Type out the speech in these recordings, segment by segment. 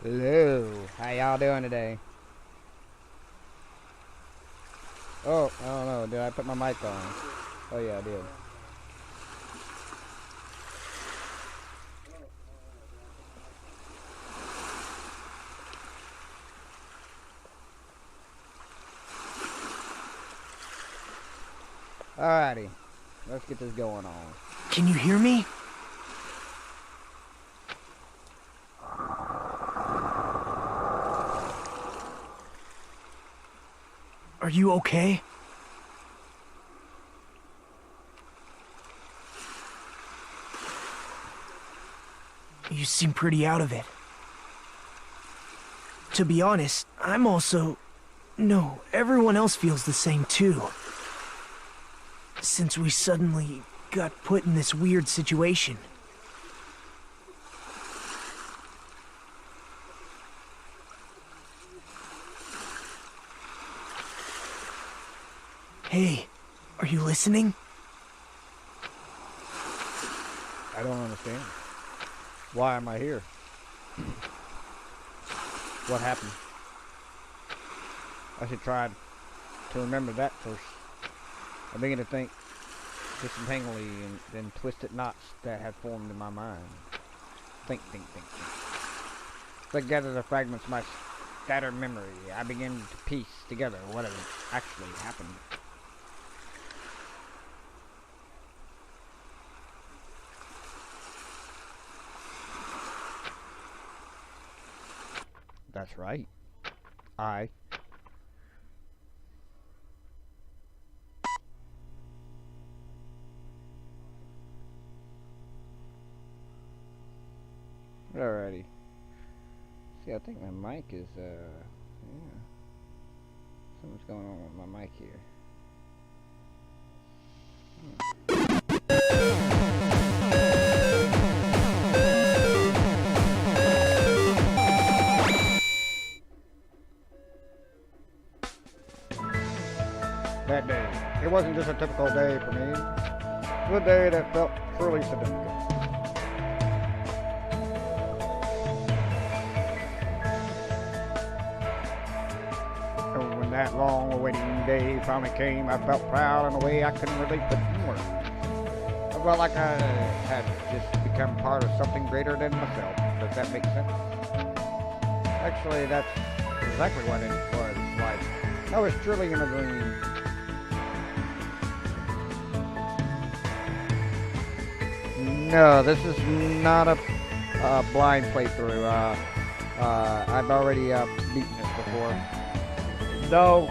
Hello, how y'all doing today? Oh, I don't know, did I put my mic on? Oh yeah, I did. Alrighty, let's get this going on. Can you hear me? Are you okay? You seem pretty out of it. To be honest, I'm also... No, everyone else feels the same too. Since we suddenly got put in this weird situation. Hey, are you listening? I don't understand. Why am I here? What happened? I should try to remember that first. I begin to think disentangly and then twisted knots that have formed in my mind. Think. As I gather the fragments of my scattered memory, I begin to piece together what had actually happened. That's right. I. Alrighty. See, I think my mic is, yeah. Something's going on with my mic here. That day. It wasn't just a typical day for me. It was a day that felt truly significant. And when that long awaiting day finally came, I felt proud in a way I couldn't really put in words. I felt like I had just become part of something greater than myself. Does that make sense? Actually, that's exactly what it was like. I was truly in a dream. No, this is not a blind playthrough. I've already beaten this before. Though,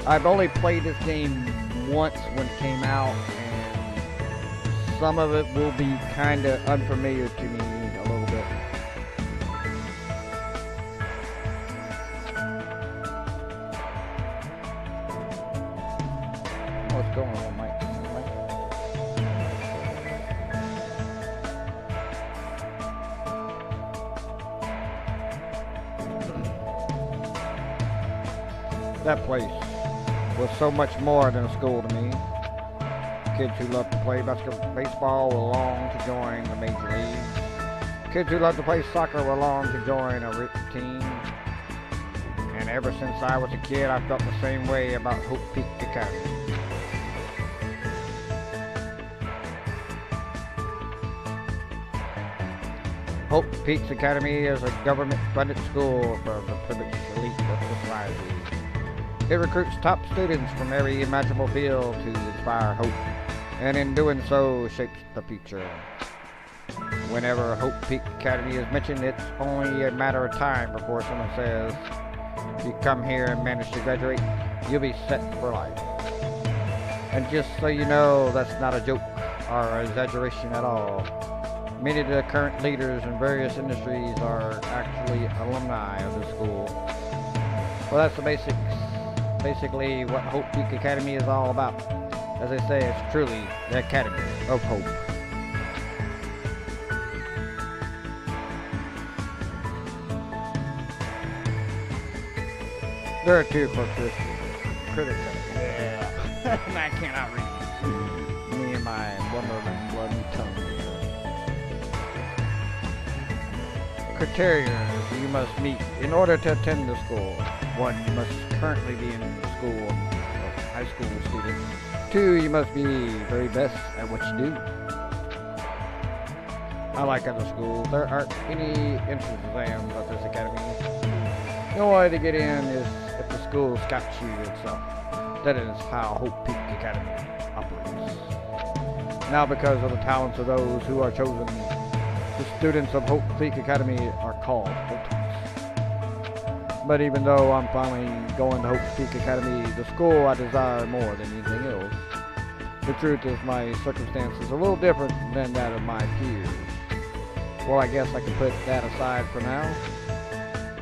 I've only played this game once when it came out, and some of it will be kind of unfamiliar to me a little bit. What's going on, Mike? That place was so much more than a school to me. Kids who loved to play baseball were longing to join the major leagues. Kids who loved to play soccer were longing to join a rich team. And ever since I was a kid, I felt the same way about Hope Peak Academy. Hope Peaks Academy is a government-funded school for the privileged elite of society. It recruits top students from every imaginable field to inspire hope, and in doing so, shapes the future. Whenever Hope Peak Academy is mentioned, it's only a matter of time before someone says, if you come here and manage to graduate, you'll be set for life. And just so you know, that's not a joke or exaggeration at all. Many of the current leaders in various industries are actually alumni of the school. Well, that's the basics. Basically what Hope Peak Academy is all about. As I say, it's truly the Academy of Hope. There are two critics. Yeah. I cannot read. Me and my wondering bloody tongue. Criteria you must meet in order to attend the school. 1, you must currently be in school, high school student. 2, you must be very best at what you do. Unlike other schools, there aren't any entrance exams at this academy. The only way to get in is if the school scouts you itself. That is how Hope Peak Academy operates. Now, because of the talents of those who are chosen, the students of Hope Peak Academy are called Hope. But even though I'm finally going to Hope Peak Academy, the school I desire more than anything else, the truth is my circumstances are a little different than that of my peers. Well, I guess I can put that aside for now.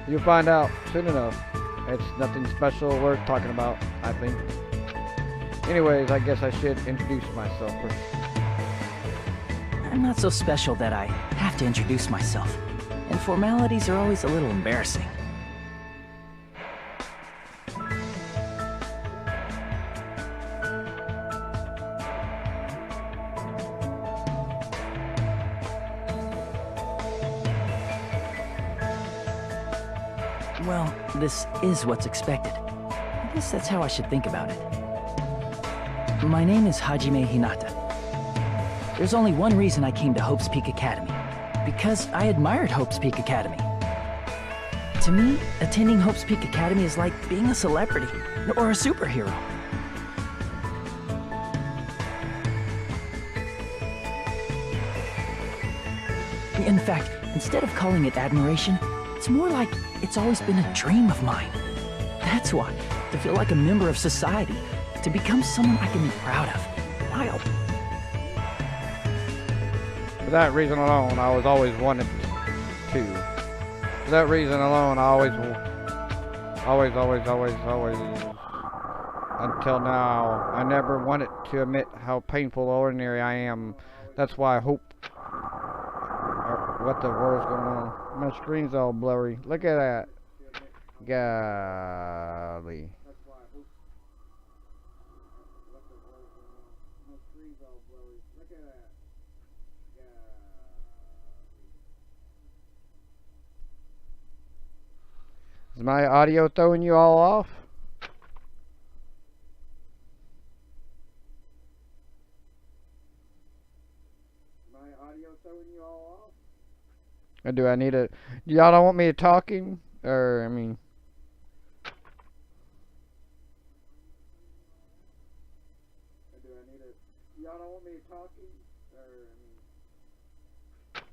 You'll find out soon enough. It's nothing special worth talking about, I think. Anyways, I guess I should introduce myself first. I'm not so special that I have to introduce myself, and formalities are always a little embarrassing. Well, this is what's expected. I guess that's how I should think about it. My name is Hajime Hinata. There's only one reason I came to Hope's Peak Academy. Because I admired Hope's Peak Academy. To me, attending Hope's Peak Academy is like being a celebrity, or a superhero. In fact, instead of calling it admiration, It's more like it's always been a dream of mine. That's why, to feel like a member of society, to become someone I can be proud of. I'll... For that reason alone, I was always wanted to. For that reason alone, I always, until now, I never wanted to admit how painful or ordinary I am. That's why I hope. What the world's going on? My screen's all blurry. Look at that. Golly. Is my audio throwing you all off? Or do I need to... Y'all don't want me talking? Or, I mean... Y'all don't want me talking? Or, I mean...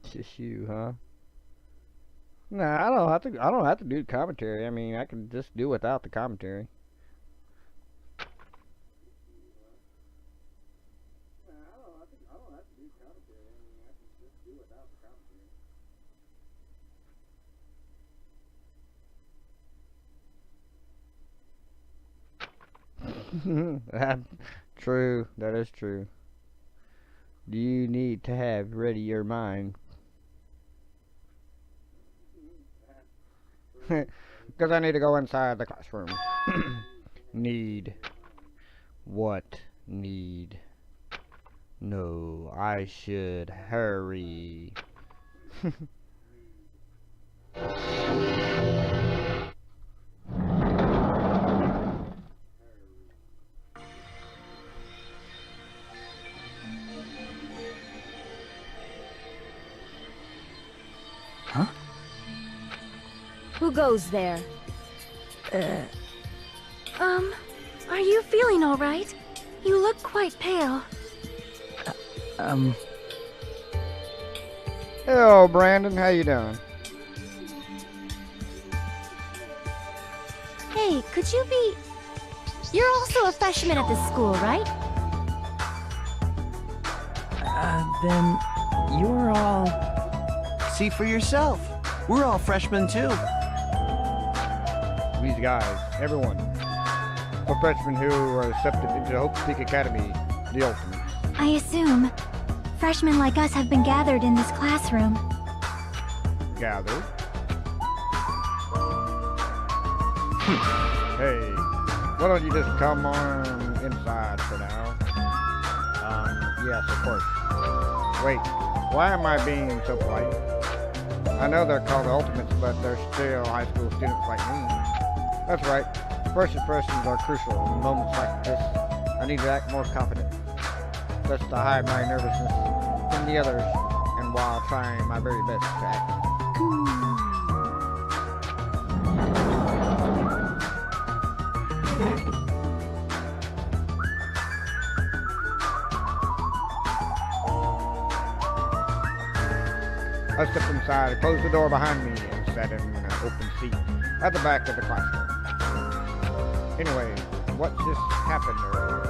It's just you, huh? Nah, I don't have to do commentary. I mean, I can just do without the commentary. True, that is true. Do you need to have ready your mind? Because I need to go inside the classroom. Need. What need? No, I should hurry. Huh? Who goes there? Are you feeling all right? You look quite pale. Hello, Brandon. How you doing? Hey, could you be... You're also a freshman at this school, right? Then you're all... See for yourself. We're all freshmen too. These guys, everyone. For freshmen who are accepted into the Hope Peak Academy, the ultimate. I assume freshmen like us have been gathered in this classroom. Gathered? Hey, why don't you just come on inside for now? Yes, of course. Wait, why am I being so polite? I know they're called the Ultimates, but they're still high school students like me. That's right. First impressions are crucial in moments like this. I need to act more confident. Just to hide my nervousness from the others, and while trying my very best to act cool. I stepped inside, closed the door behind me, and sat in an open seat at the back of the classroom. Anyway, what just happened earlier?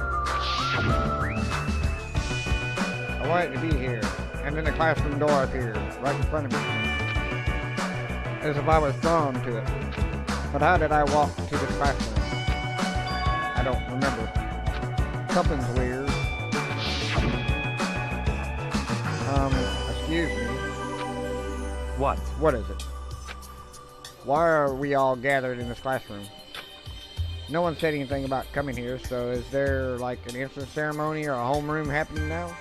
I wanted to be here, and then the classroom door appeared right in front of me, as if I was drawn to it. But how did I walk to this classroom? I don't remember. Something's weird. Excuse me. What? What is it? Why are we all gathered in this classroom? No one said anything about coming here, so is there like an entrance ceremony or a homeroom happening now?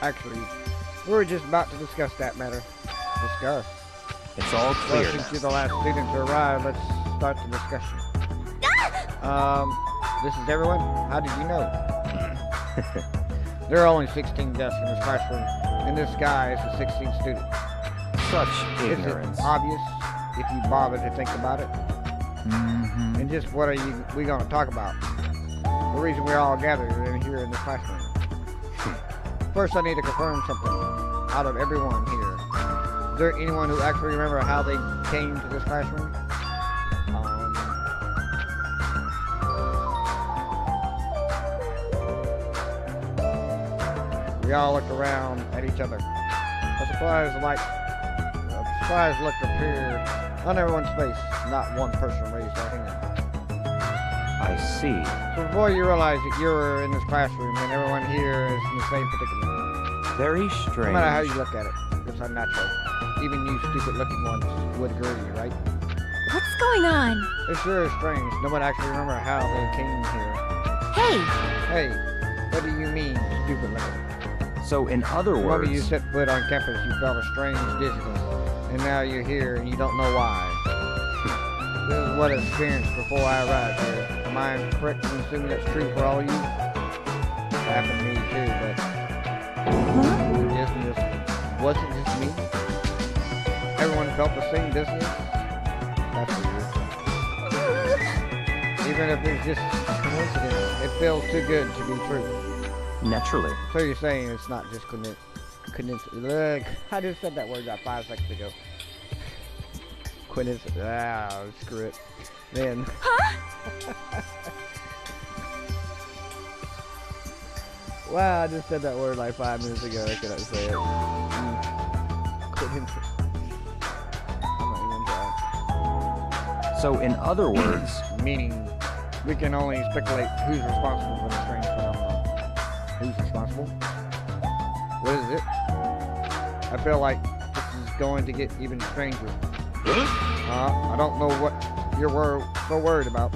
Actually, we were just about to discuss that matter. Discuss? It's all clear Well, since you're the last student to arrive, let's start the discussion. This is everyone? How did you know? There are only 16 desks in this classroom, and this guy is the 16th student. Such Is ignorance. it obvious if you bother to think about it? And just what are we going to talk about? The reason we're all gathered in here in the classroom. first I need to confirm something. Out of everyone here, is there anyone who actually remember how they came to this classroom? We all looked around at each other. A surprised look appeared on everyone's face. Not one person raised their hand. I see. So before you realize that you're in this classroom and everyone here is in the same predicament. Very strange. No matter how you look at it, it's unnatural. Even you stupid-looking ones would agree, right? What's going on? It sure is strange. No one actually remember how they came here. Hey! Hey, what do you mean, stupid-looking? So in other The words... moment you set foot on campus, you felt a strange dizziness, and now you're here and you don't know why. This is what I experienced before I arrived here. Am I correct in assuming that's true for all of you? It happened to me too, but wasn't just me. Everyone felt the same dizziness. That's weird. Even if it's just coincidence, it feels too good to be true. Naturally. So you're saying it's not just coincidence? I just said that word about 5 seconds ago. Coincidence. Ah, screw it. Then. Huh? Wow, I just said that word like 5 minutes ago. I couldn't say it. Coincidence. I'm not even trying. So in other words... Meaning, we can only speculate who's responsible for the strange phenomenon. Who's responsible? What is it? I feel like this is going to get even stranger. I don't know what you're so worried about,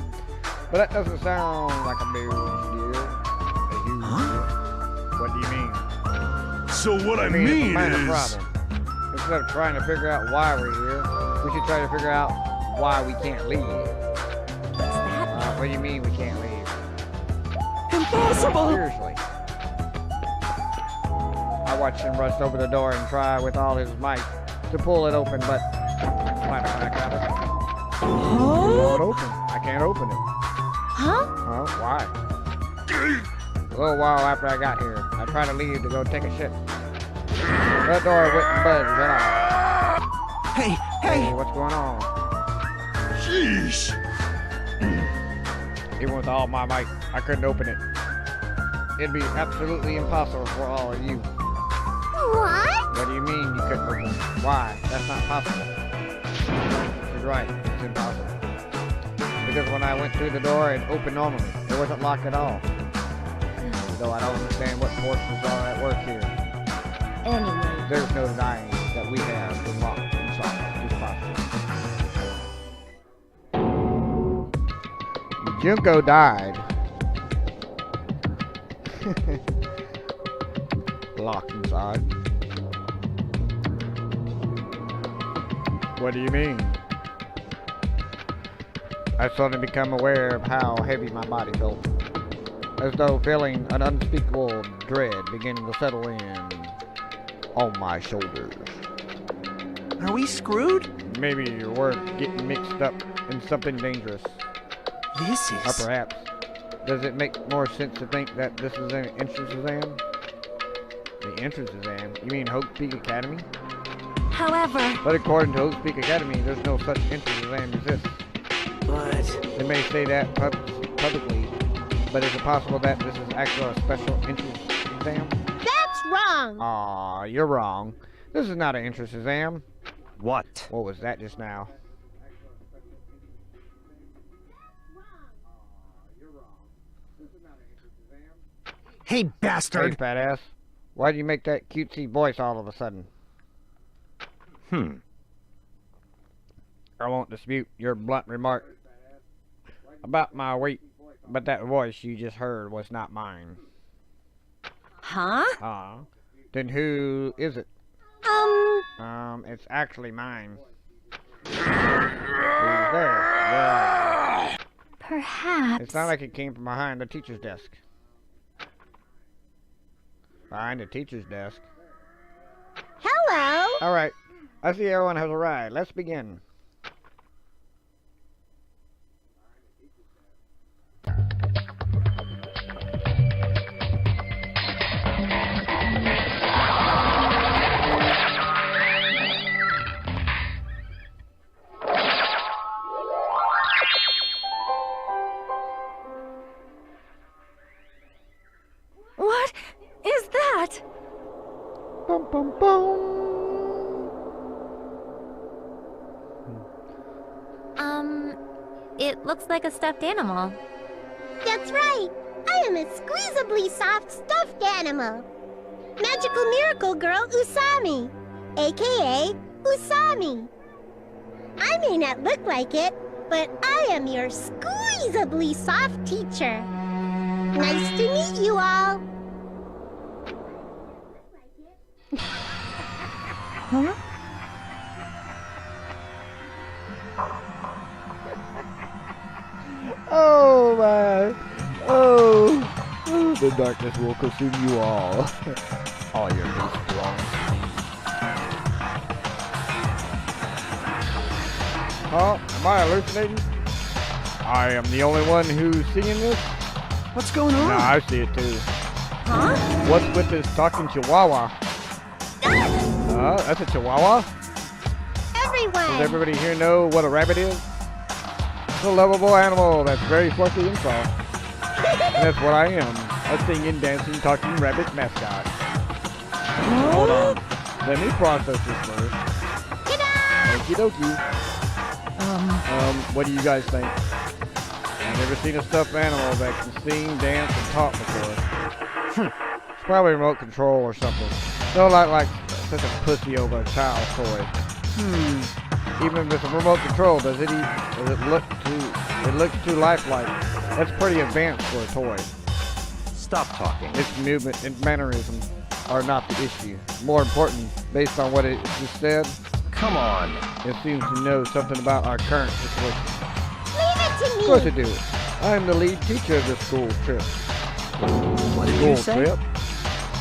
but that doesn't sound like a huge deal. A huge deal. What do you mean? So what I It's mean a minor is... problem. Instead of trying to figure out why we're here, we should try to figure out why we can't leave. What's that? What do you mean we can't leave? Impossible! Seriously. I watched him rush over the door and try with all his might to pull it open, but I can't open it. Huh? Why? A little while after I got here, I tried to leave to go take a shit. That door wouldn't budge at all. Hey, Hey, hey! what's going on? Sheesh. Even with all my might, I couldn't open it. It'd be absolutely impossible for all of you. What? What do you mean you couldn't open it? Why? That's not possible. She's right. It's impossible. Because when I went through the door, it opened normally. It wasn't locked at all. Though I don't understand what forces are at work here. Anyway. There's no denying that we have been locked inside this posture. Junko died. Locked inside. What do you mean? I suddenly become aware of how heavy my body felt, as though feeling an unspeakable dread beginning to settle in on my shoulders. Are we screwed? Maybe we're getting mixed up in something dangerous. This Or is... perhaps, does it make more sense to think that this is an entrance exam? The entrance exam? You mean Hope Peak Academy? However, But according to Hope Peak Academy, there's no such entrance exam exists. But... They may say that publicly, but is it possible that this is actually a special entrance exam? That's wrong. Aw, you're wrong. This is not an entrance exam. What? What was that just now? Hey, Hey, bastard! fat ass. Why'd you make that cutesy voice all of a sudden? I won't dispute your blunt remark about my weight, but that voice you just heard was not mine. huh? Then who is it? It's actually mine. Who's there? Where are you? Perhaps. It's not like it came from behind the teacher's desk. Behind the teacher's desk? Hello. Alright, I see everyone has arrived. Let's begin. that? Bum, bum, bum. It looks like a stuffed animal. That's right. I am a squeezably soft stuffed animal. Magical Miracle Girl Usami, aka Usami. I may not look like it, but I am your squeezably soft teacher. Nice to meet you all. Huh? Oh my! Oh! The darkness will consume you all. All your beast belongs to me. Huh? Am I hallucinating? I am the only one who's seeing this? What's going on? Nah, I see it too. Huh? What's with this talking chihuahua? That's a chihuahua? Does Everyone. everybody here know what a rabbit is? It's a lovable animal that's very fluffy and soft. And that's what I am. A singing, dancing, talking rabbit mascot. Hold on. Let me process this first. Ta-da! Okie dokie. What do you guys think? I've never seen a stuffed animal that can sing, dance, and talk before. It's probably remote control or something. Don't act like such a pussy over a child's toy. Even with a remote control, does it look too lifelike? That's pretty advanced for a toy. Stop talking. Its movement and mannerisms are not the issue. More important, based on what it just said, Come on. it seems to know something about our current situation. Leave it to me. Of course I do. I'm the lead teacher of this school trip. What did School you say? trip?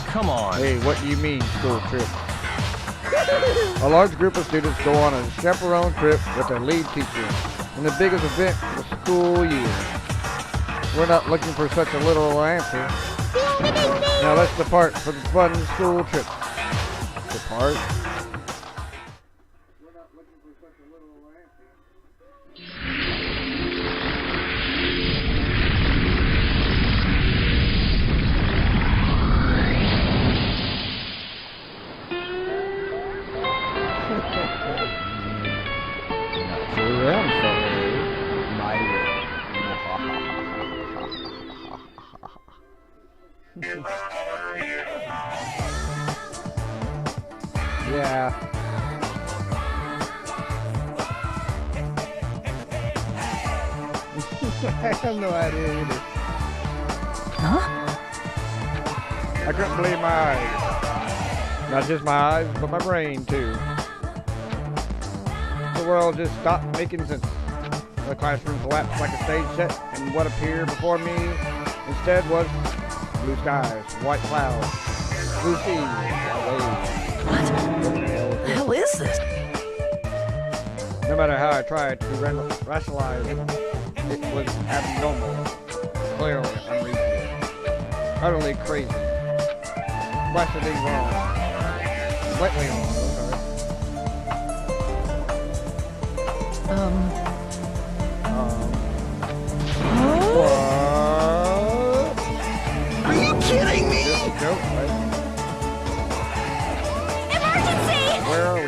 Come on. Hey, what do you mean, school trip? A large group of students go on a chaperone trip with their lead teacher in the biggest event of the school year. We're not looking for such a literal answer. Now let's depart for the fun school trip. Depart? We're not looking for such a literal answer. I'm sorry. My yeah. I have no idea either. Huh? I couldn't believe my eyes. Not just my eyes, but my brain too. The world just stopped making sense. The classroom collapsed like a stage set, and what appeared before me instead was blue skies, white clouds, blue seas, waves. What? What the hell What the hell is this? No matter how I tried to rationalize it, it was abnormal, clearly unreasonable, utterly crazy, blessedly wrong, slightly wrong. What? Are you kidding me? Just a joke, right? Emergency! Where are we?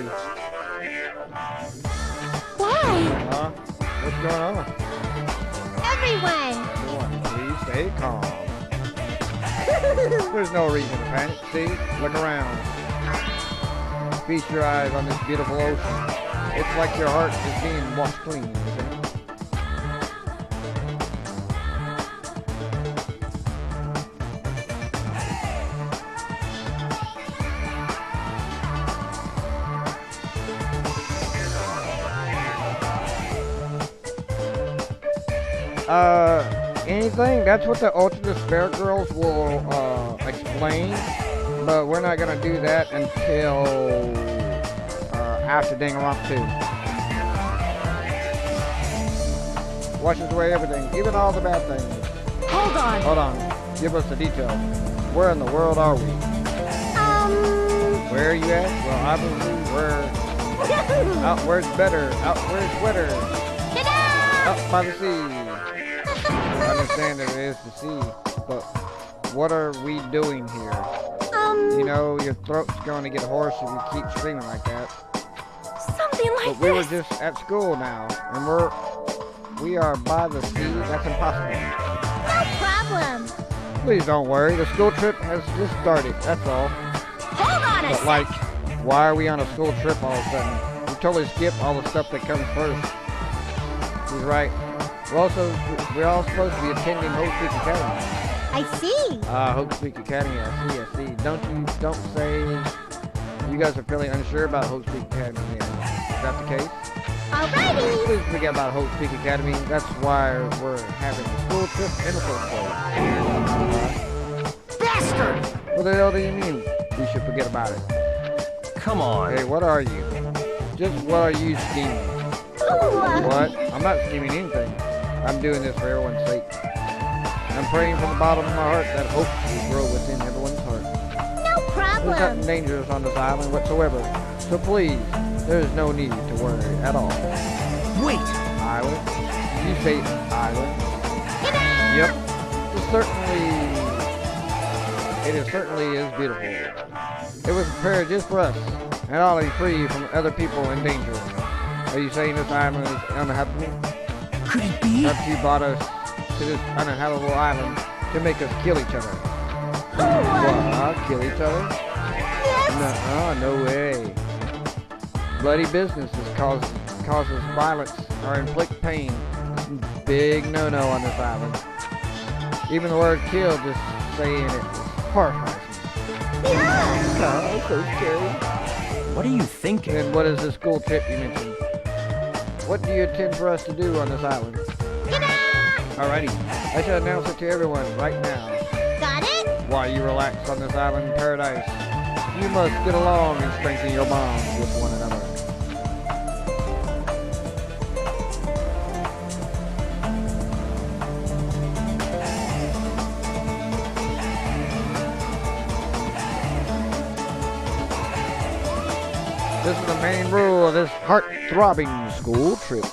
Why? Huh? What's going on? Everyone. Everyone, please stay calm. There's no reason to panic. See? Look around. Feast your eyes on this beautiful ocean. It's like your heart is being washed clean. Isn't it? Anything? That's what the Ultra Despair Girls will, explain. But we're not gonna do that until, after Danganropa 2. Washes away everything, even all the bad things. Hold on. Hold on. Give us the details. Where in the world are we? Where are you at? Well, I believe we're out where's better. Out where's wetter. Ta-da! Out by the sea. I understand that it is the sea, but what are we doing here? You know, your throat's going to get hoarse if you keep screaming like that. Something like But we were this. just at school now, and we are by the sea. That's impossible. No problem. Please don't worry. The school trip has just started. That's all. Hold on a But sec. like, why are we on a school trip all of a sudden? We totally skip all the stuff that comes first. He's right. We're all supposed to be attending Hope Creek Academy. I see. Hope Creek Academy. I see. Don't say you guys are feeling unsure about Hope Creek Academy. Is that the case? Alrighty. Please forget about Hope Creek Academy. That's why we're having a school trip in the first place. Bastard! What the hell do you mean we should forget about it? Come on. Hey, what are you? Just what are you scheming? Ooh, What? I'm not scheming anything. I'm doing this for everyone's sake. I'm praying from the bottom of my heart that hope will grow within everyone's heart. no There's problem. nothing dangerous on this island whatsoever. So please, there is no need to worry at all. Wait! Island? You say island? Ta-da! Yep. It certainly is beautiful. It was prepared just for us, and all is free from other people in danger. Are you saying this island is uninhabitable? Could it be? Perhaps you brought us to this uninhabitable island to make us kill each other. What? Kill each other? Yes. No way. Bloody businesses causes violence or inflict pain. It's a big no-no on this island. Even the word kill, just saying it, is horrifying. Yeah. Oh, so scary. What are you thinking? And what is the school trip you mentioned? What do you intend for us to do on this island? Ta-da! Alrighty, I shall announce it to everyone right now. Got it? While you relax on this island in paradise, you must get along and strengthen your bonds with one another. This is the main rule of this heart-throbbing school trip.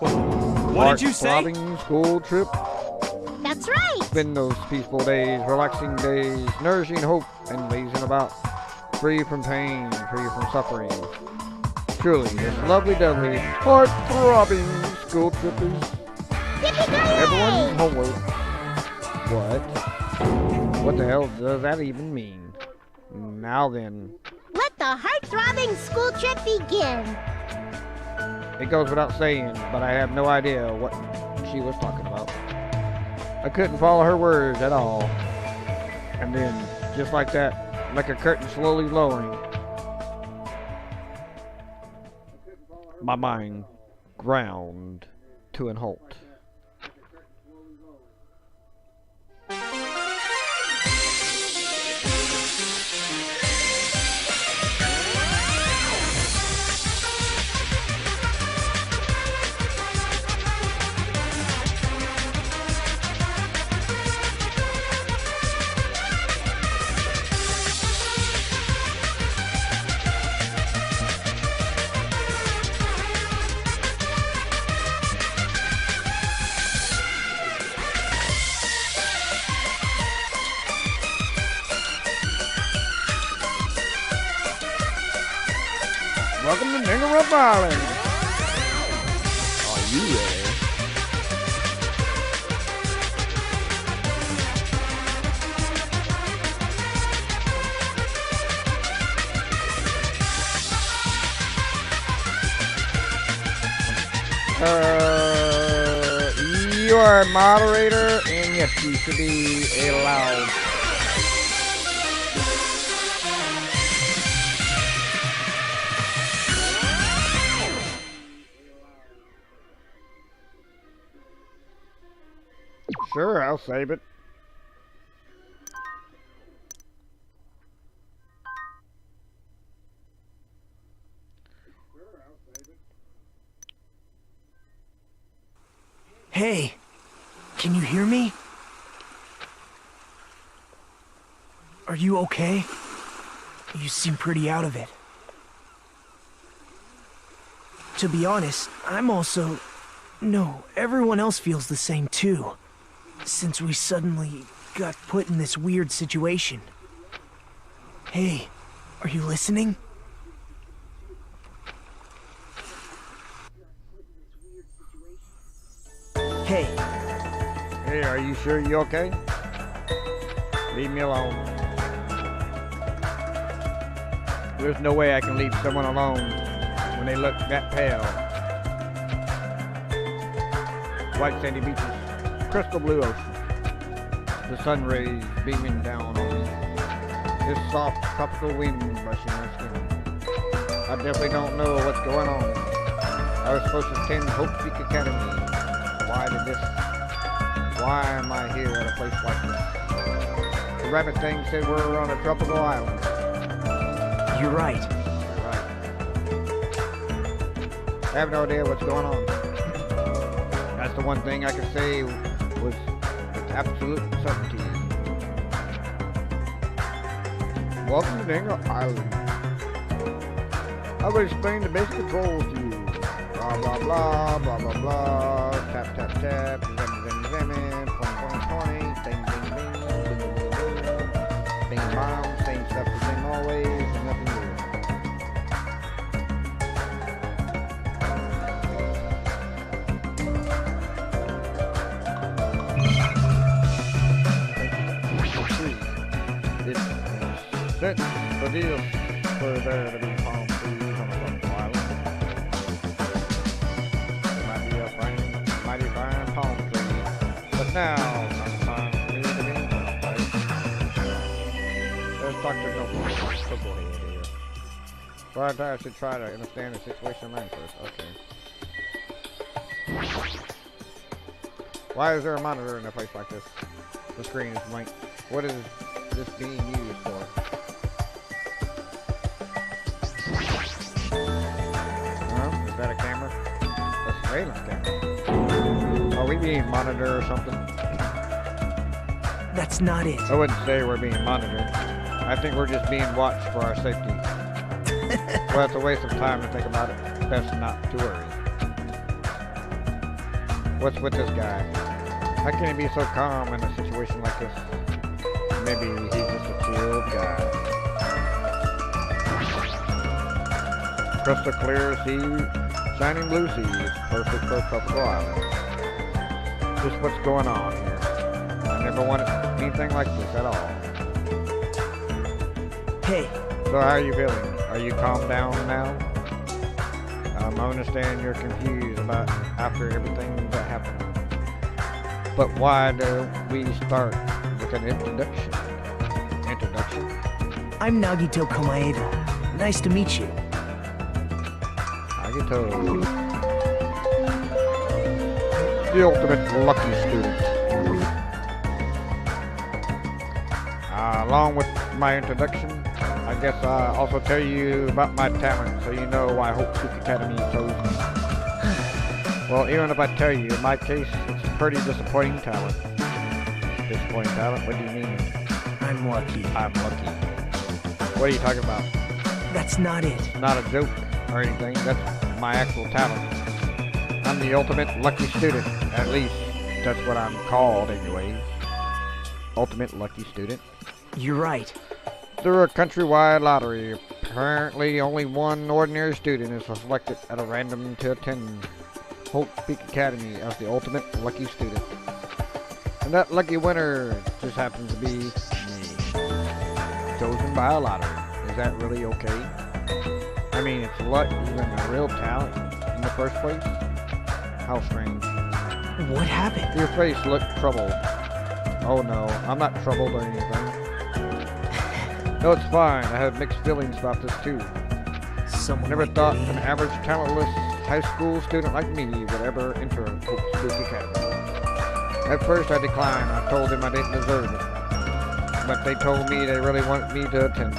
What did you say? Heart-throbbing school trip. That's right. Spend those peaceful days, relaxing days, nourishing hope and lazing about, free from pain, free from suffering. Truly, this lovely-dovely, heart-throbbing school trip is Yippee-ki-yay! everyone's homework. What? What the hell does that even mean? Now then, Let the heart-throbbing school trip begin. it goes without saying, but I have no idea what she was talking about. I couldn't follow her words at all. And then, just like that, like a curtain slowly lowering, my mind ground to an halt. Welcome to Danganropa Island. Are you ready? You are a moderator, and yes, you should be allowed. Sure, I'll save it. Hey, can you hear me? Are you okay? You seem pretty out of it. To be honest, I'm also... No, everyone else feels the same too. Since we suddenly got put in this weird situation. Hey, are you listening? Hey, Hey, are you sure you okay? Leave me alone. There's no way I can leave someone alone when they look that pale. White sandy beaches, crystal blue ocean. The sun rays beaming down on me. This soft tropical wind brushing my skin. I definitely don't know what's going on. I was supposed to attend Hope Peak Academy. Why am I here at a place like this? The rabbit thing said we're on a tropical island. you're right. Right. I have no idea what's going on. That's the one thing I can say was with absolute certainty. Welcome to Danganropa Island. I will explain the basic controls to you. Blah blah blah, blah blah blah. Tap tap tap. Examine. 20 20 20. Ding ding ding. Ding ding ding. Bing bomb. Same stuff the same always. And nothing new. It's set for deal for there to be palm trees on a tropical island. Might be a mighty fine palm tree, but now it's time for me to be in the place. There's Dr. Knucklehead here. So I should try to understand the situation I'm in first. Okay. Why is there a monitor in a place like this? The screen is blank. What is this being used for? Is that a camera? That's a surveillance camera. Are we being monitored or something? That's not it. I wouldn't say we're being monitored. I think we're just being watched for our safety. Well, it's a waste of time to think about it. Best not to worry. What's with this guy? How can he be so calm in a situation like this? Maybe he's just a chill guy. Crystal clear sea, shining blue seas, perfect for a tropical island. Just what's going on here. I never wanted anything like this at all. Hey, So how are you feeling? Are you calmed down now? I understand you're confused about after everything that happened. But why do we start with an introduction? Introduction? I'm Nagito Komaeda. Nice to meet you. Nagito. The ultimate lucky student. Along with my introduction, I guess I'll also tell you about my talent so you know why Hope Peak Academy chose me. Well, even if I tell you, in my case, it's a pretty disappointing talent. Disappointing talent? What do you mean? I'm lucky. I'm lucky. What are you talking about? That's not it. It's not a joke or anything. That's my actual talent. I'm the ultimate lucky student. At least, that's what I'm called anyways. Ultimate lucky student. You're right. Through a countrywide lottery, apparently only one ordinary student is selected at a random to attend Hope Peak Academy as the ultimate lucky student. And that lucky winner just happens to be me. Chosen by a lottery. Is that really okay? I mean, it's luck even a real talent in the first place? How strange. What happened? Your face looked troubled. Oh no, I'm not troubled or anything. No, it's fine. I have mixed feelings about this too. Someone Never like thought me. an average talentless high school student like me would ever enter Hope Peak Academy. At first I declined. I told them I didn't deserve it. But they told me they really wanted me to attend.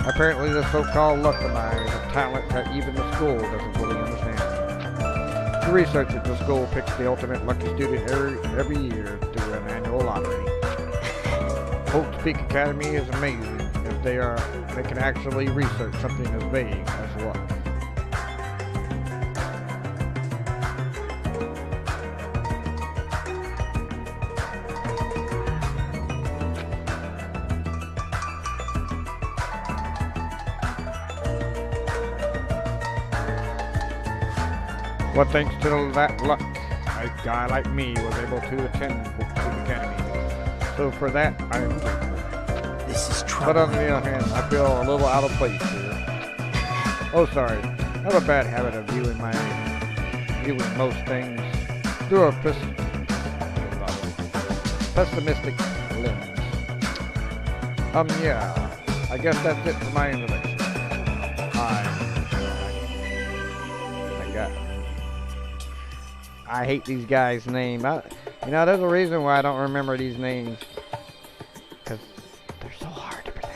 Apparently the so-called luck of mine is a talent that even the school doesn't fully understand. To research it, the school picks the ultimate lucky student every year through an annual lottery. Hope Peak Academy is amazing if they can actually research something as vague as luck. Well, thanks to that luck, a guy like me was able to attend the academy. So for that, I am grateful. This is But trouble. on the other hand, I feel a little out of place here. Oh, sorry. I have a bad habit of viewing most things through a pessimistic lens. Yeah. I guess that's it for my introduction. I hate these guys' names. There's a reason why I don't remember these names. Because they're so hard to pronounce.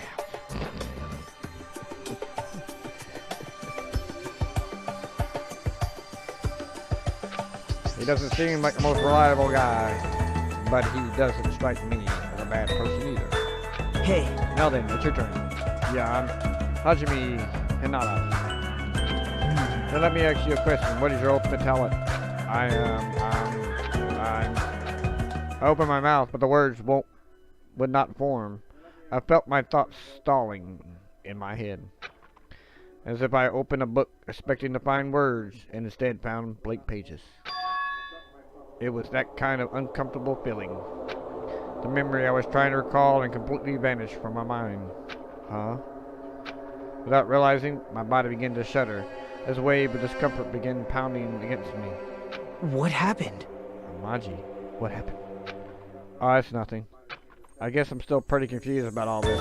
He doesn't seem like the most reliable guy, but he doesn't strike me as a bad person either. Hey, Now then, it's your turn. Yeah, I'm Hajime Hinata. Now let me ask you a question. What is your ultimate talent? I open my mouth, but the words would not form. I felt my thoughts stalling in my head, as if I opened a book expecting to find words and instead found blank pages. It was that kind of uncomfortable feeling. The memory I was trying to recall and completely vanished from my mind. Huh? Without realizing, my body began to shudder as a wave of discomfort began pounding against me. what happened? Maji, what happened? Oh, it's nothing. I guess I'm still pretty confused about all this.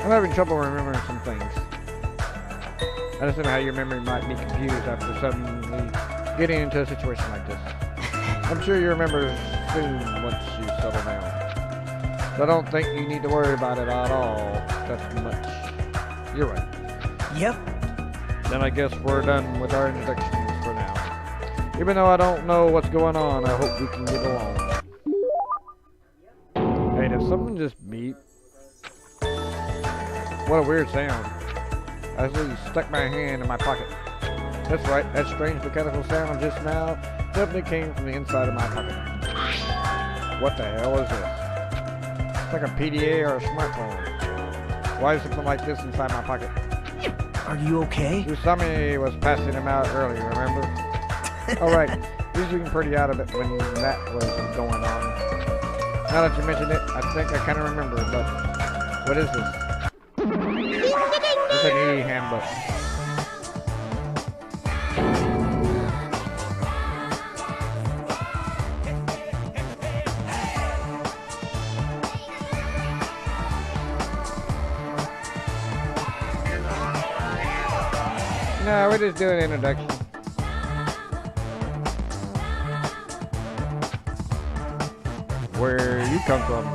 I'm having trouble remembering some things. I understand how your memory might be confused after suddenly getting into a situation like this. I'm sure you remember soon once you settle down. So I don't think you need to worry about it at all that much. You're right. Yep. Then I guess we're done with our introductions for now. Even though I don't know what's going on, I hope we can get along. Hey, did something just beep? What a weird sound. I actually stuck my hand in my pocket. That's right, that strange mechanical sound just now definitely came from the inside of my pocket. What the hell is this? It's like a PDA or a smartphone. Why is something like this inside my pocket? Are you okay? Usami was passing them out earlier, remember? Alright, you seemed pretty out of it when that was going on. Now that you mention it, I think I kind of remember, but what is this? It's an e-handbook. No, we're just doing an introduction. Where you come from?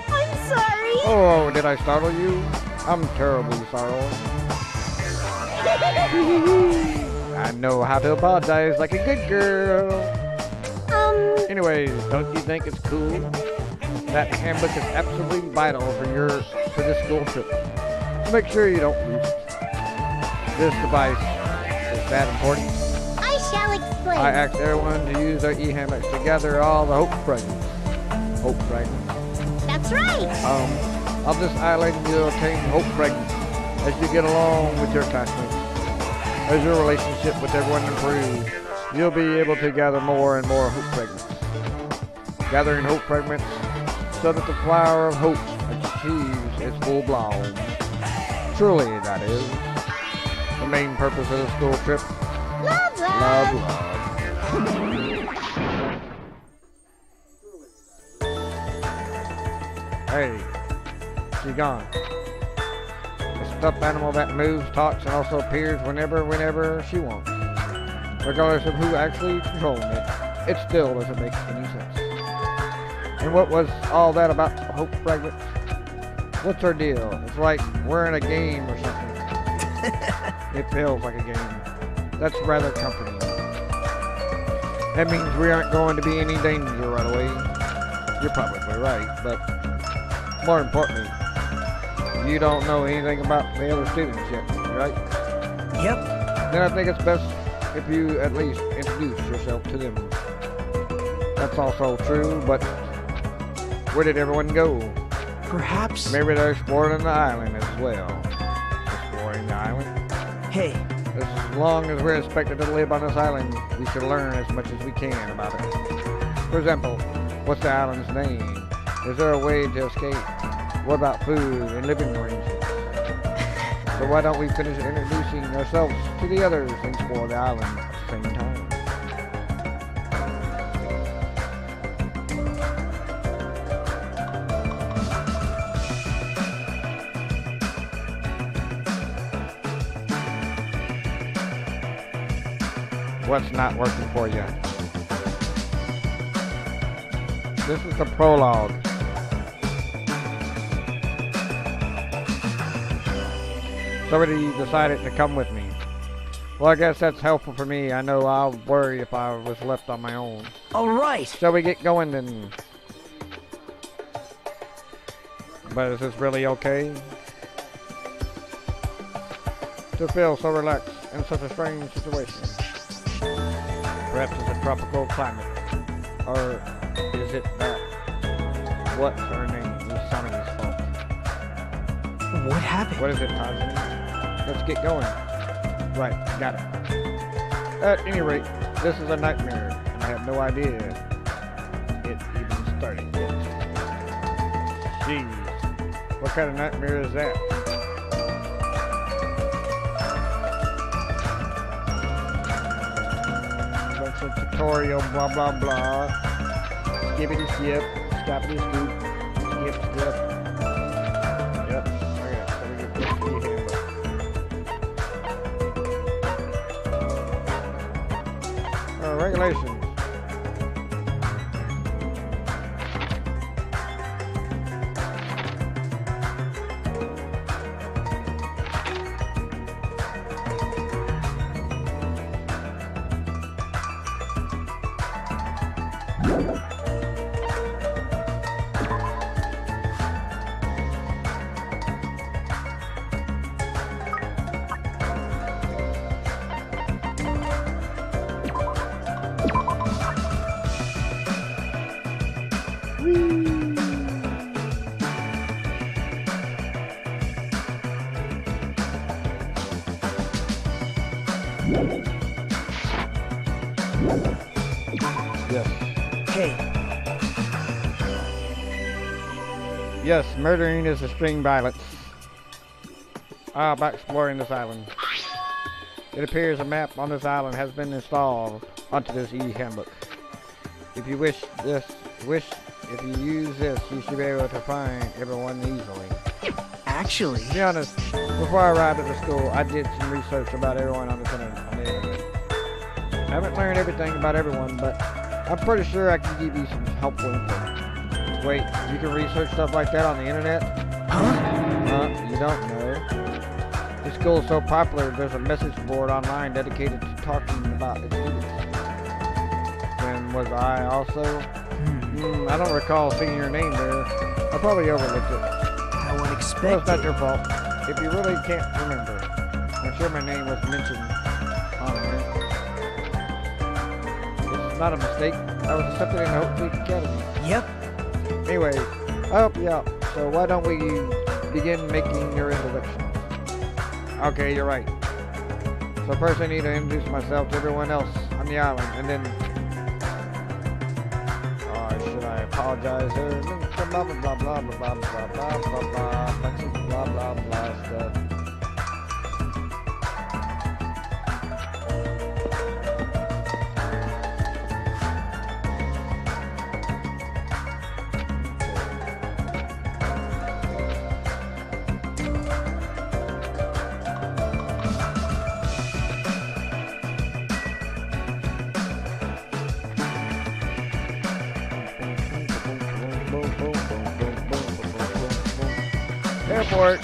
I'm sorry. Oh, did I startle you? I'm terribly sorry. I know how to apologize like a good girl. Anyways, don't you think it's cool? That handbook is absolutely vital for this school trip. So make sure you don't lose it. This device is that important. I shall explain. I asked everyone to use their e-hammocks to gather all the hope fragments. Hope fragments. That's right. On this island, you'll obtain hope fragments as you get along with your classmates. As your relationship with everyone improves, you'll be able to gather more and more hope fragments. Gathering hope fragments so that the flower of hope achieves its full bloom. Truly, that is the main purpose of the school trip. Love, love. Love, love. Hey, she's gone. A stuffed animal that moves, talks, and also appears whenever she wants. Regardless of who actually controlling it, it still doesn't make any sense. And what was all that about hope fragments? What's her deal? It's like we're in a game or something. It feels like a game. That's rather comforting. That means we aren't going to be in any danger right away. You're probably right, but more importantly, you don't know anything about the other students yet, right? Yep. Then I think it's best if you at least introduce yourself to them. That's also true, but where did everyone go? Perhaps. Maybe they're exploring the island as well. Exploring the island? Hey, This is As long as we're expected to live on this island, we should learn as much as we can about it. For example, what's the island's name? Is there a way to escape? What about food and living arrangements? So why don't we finish introducing ourselves to the others and explore the island at the same time? What's not working for you? This is the prologue. Somebody decided to come with me. Well, I guess that's helpful for me. I know I'll worry if I was left on my own. All right. Shall we get going then? But is this really okay? To feel so relaxed in such a strange situation. Perhaps it's a tropical climate. Or is it that? What's her name? Usami's fault. What happened? What is it, Tajani? Let's get going. Right, got it. At any rate, this is a nightmare, and I have no idea it even started yet. Jeez, what kind of nightmare is that? Bunch of tutorial, blah blah blah. Skippity skip, scoppity scoop, skip skip. Yep, okay, so we get this handbook. Regulations. Yes. Hey, Yes, murdering is extreme violence. About exploring this island. It appears a map on this island has been installed onto this e-handbook. If you use this, you should be able to find everyone easily. actually, To be honest, before I arrived at the school, I did some research about everyone on the internet. I haven't learned everything about everyone, but I'm pretty sure I can give you some helpful info. Wait, you can research stuff like that on the internet? huh? You don't know. This school is so popular, there's a message board online dedicated to talking about its students. And was I also? I don't recall seeing your name there. I probably overlooked it. How Well, it's unexpected. not your fault. If you really can't remember, I'm sure my name was mentioned on there. It's not a mistake. I was accepted in Hope Creek Academy. Yep. Anyway, I'll help you out. So why don't we begin making your introduction? Okay, you're right. So first I need to introduce myself to everyone else on the island, and then... should I apologize? Blah, blah, blah, blah, blah, blah, blah, blah, blah, blah, bunch of blah, blah, blah stuff. Airport.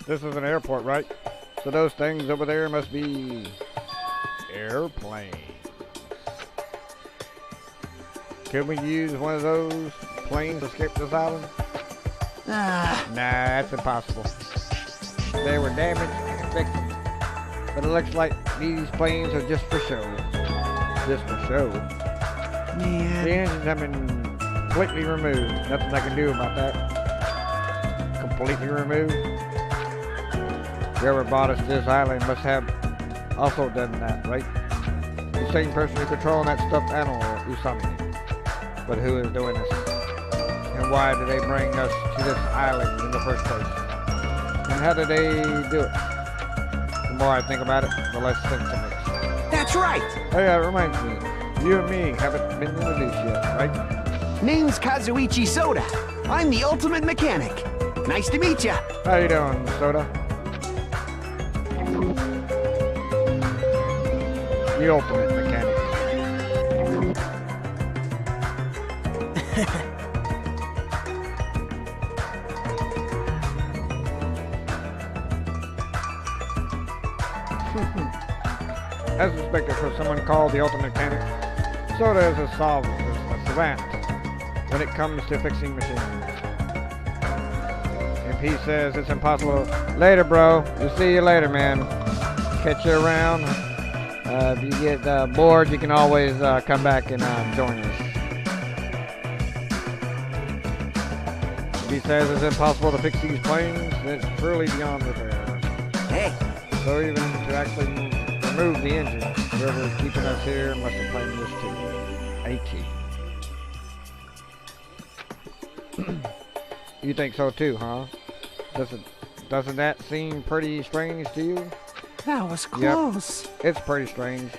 This is an airport, right? So those things over there must be airplanes. Can we use one of those planes to escape this island? Nah, that's impossible. They were damaged and affected. But it looks like these planes are just for show. Just for show. Man. The engines have been completely removed. Nothing I can do about that. Completely removed. Whoever brought us to this island must have also done that, right? The same person who's controlling that stuffed animal, Usami. But who is doing this? And why did they bring us to this island in the first place? And how did they do it? The more I think about it, the less sense it makes. That's right. Hey, that reminds me. You and me haven't been introduced yet, right? Name's Kazuichi Soda. I'm the ultimate mechanic. Nice to meet ya. How you doing, Soda? The ultimate mechanic. As expected for someone called the ultimate mechanic, Soda is a savant when it comes to fixing machines. If he says it's impossible, later bro, we'll see you later man. Catch you around. If you get bored, you can always come back and join us. If he says it's impossible to fix these planes, then it's truly beyond repair. Hey. So even to actually remove the engine, whoever's keeping us here must have claimed this too. You think so too, huh? Doesn't that seem pretty strange to you? That was close. Yep, it's pretty strange,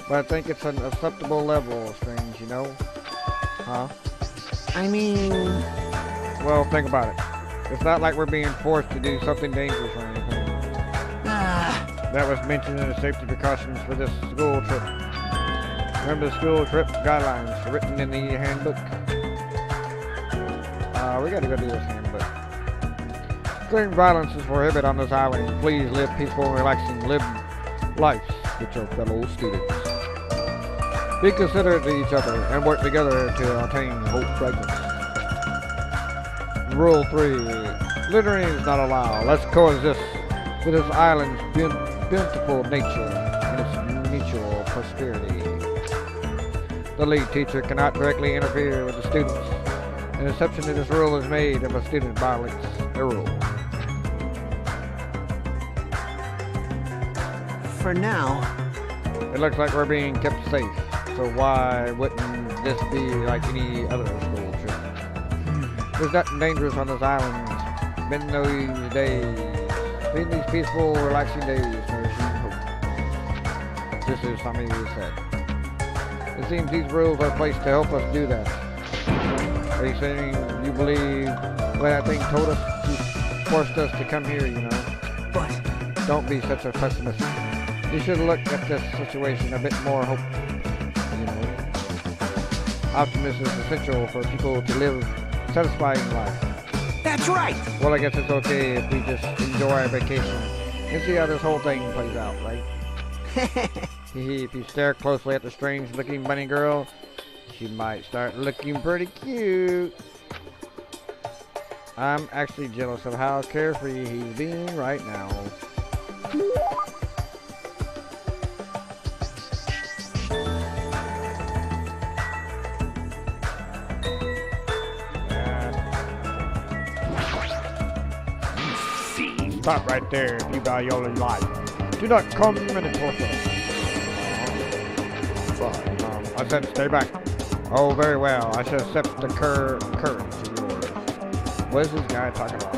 but I think it's an acceptable level of strange, you know? Huh? I mean... Well, think about it. It's not like we're being forced to do something dangerous or anything. That was mentioned in the safety precautions for this school trip. Remember the school trip guidelines written in the handbook? We gotta go do this handbook. Extreme violence is prohibited on this island. Please live peaceful and relaxing. Live lives with your fellow students. Be considerate to each other and work together to attain hope fragments. Rule 3. Littering is not allowed. Let's coexist with this island's beautiful nature and its mutual prosperity. The lead teacher cannot directly interfere with the students. An exception to this rule is made if a student violates the rule. For now. It looks like we're being kept safe, so why wouldn't this be like any other school trip? There's nothing dangerous on this island. Been those days. Been these peaceful, relaxing days, nourishing hope. This is something you said. It seems these rules are placed to help us do that. Are you saying you believe what that thing told us? He forced us to come here, you know. But... Don't be such a pessimist. You should look at this situation a bit more hope. You know. Optimism is essential for people to live a satisfying life. That's right! Well, I guess it's okay if we just enjoy our vacation and see how this whole thing plays out, right? If you stare closely at the strange-looking bunny girl, she might start looking pretty cute. I'm actually jealous of how carefree he's being right now. Stop right there if you value your life. Do not come any closer. Fine. I said stay back. Oh, very well. I shall accept the courage of yours. What is this guy talking about?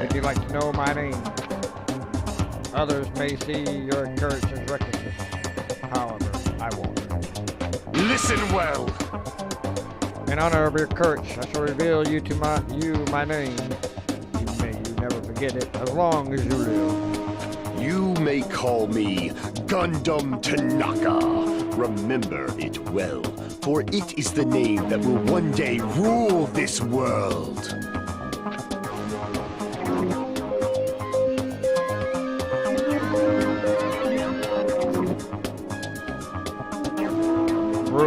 If you'd like to know my name, others may see your courage as recklessness. However, I won't. Listen well. In honor of your courage, I shall reveal to my name. May you never forget it as long as you live. You may call me Gundam Tanaka. Remember it well, for it is the name that will one day rule this world.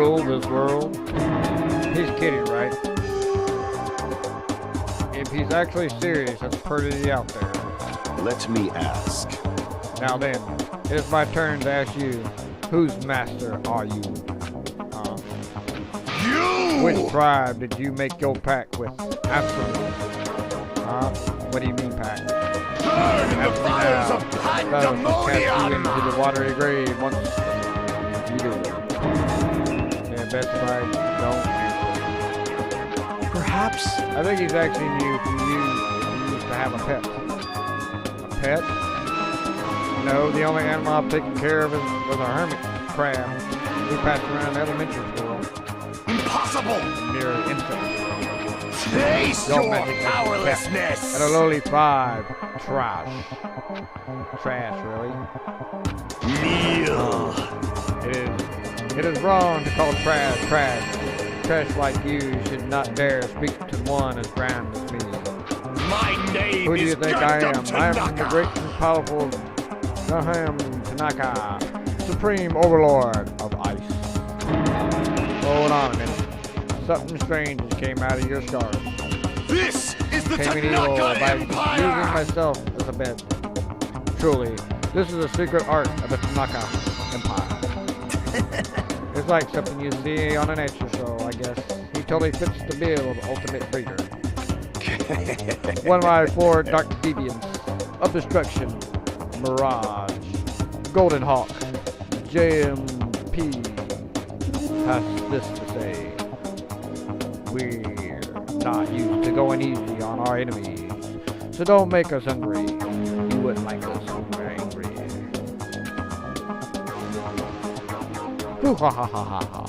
rule this world. He's kidding, right? If he's actually serious, that's pretty out there. Let me ask. Now then, it is my turn to ask you, whose master are you? You! Which tribe did you make your pact with? Answer me. What do you mean pact? Burn in the fires of Cast you pandemonium! into the watery grave once you do. Yeah, best if I don't answer. Perhaps. I think he's asking you if you used to have a pet. A pet? No, the only animal I've taken care of was a hermit crab we passed around elementary school. Impossible! Near insects. Taste Your your magic has been powerlessness! kept at a lowly 5. Trash. Trash, really? Kneel! It is wrong to call trash trash. Trash like you should not dare speak to one as grand as me. My name Who do you is think I am? Gundam I am the Tanaka. great and powerful Tanaka, Supreme Overlord of Ice. Hold on a minute. Something strange just came out of your scarf. This is the Came in evil Tanaka by using Empire! myself as a bed. Truly, this is a secret art of the Tanaka Empire. It's like something you see on an nature show, I guess. He totally fits the bill of ultimate breeder. One of my 4 dark deviants of destruction, Mirage, Golden Hawk, JMP has this to say. We're not used to going easy on our enemies, so don't make us hungry. You wouldn't like us when we're angry. Hoo ha ha ha ha ha.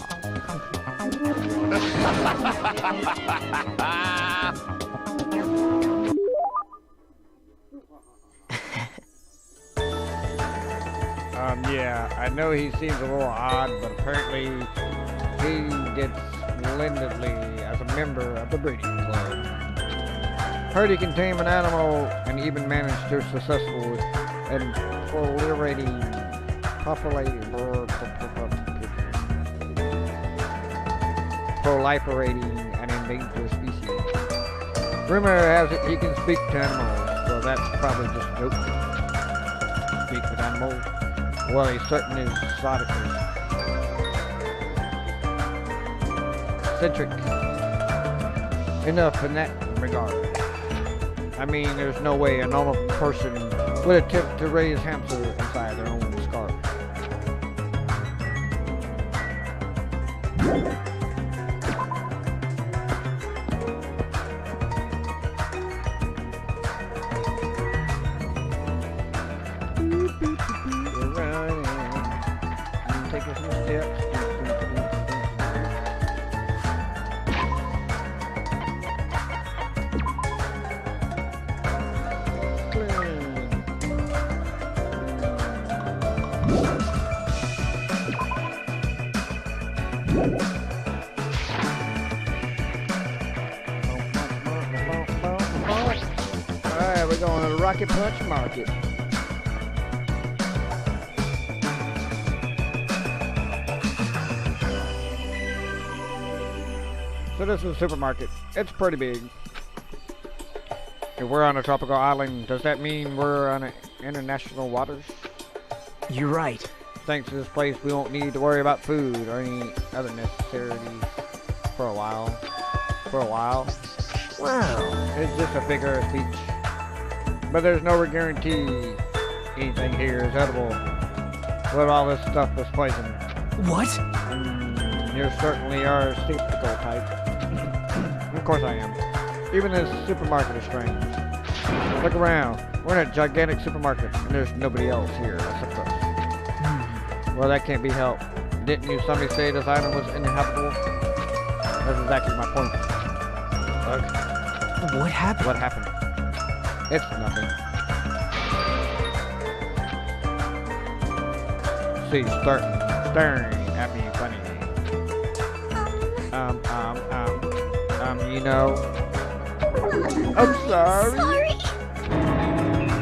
Yeah, I know he seems a little odd, but apparently he gets splendidly as a member of the breeding club. Heard he can tame an animal and even manage to successful and proliferating an endangered species. Rumor has it he can speak to animals, so that's probably just nope. Speak with animals? Well, he certainly is centric enough in that regard. I mean, there's no way a normal person would attempt to raise hamster inside their own scarf. We're running, taking some steps. Alright, we're going to the Rocket Punch Market. So this is a supermarket. It's pretty big. If we're on a tropical island, does that mean we're on international waters? You're right. Thanks to this place, we won't need to worry about food or any other necessities for a while. Wow. It's just a figure of speech. But there's no guarantee anything here is edible. What all this stuff is poison. What? You certainly are a skeptical type. Of course I am. Even this supermarket is strange. Look around. We're in a gigantic supermarket, and there's nobody else here except us. Well, that can't be helped. Didn't you somebody say this island was uninhabitable? That's exactly my point. Look, What happened? what happened? It's nothing. See, staring at me funny. You know. I'm sorry. Sorry.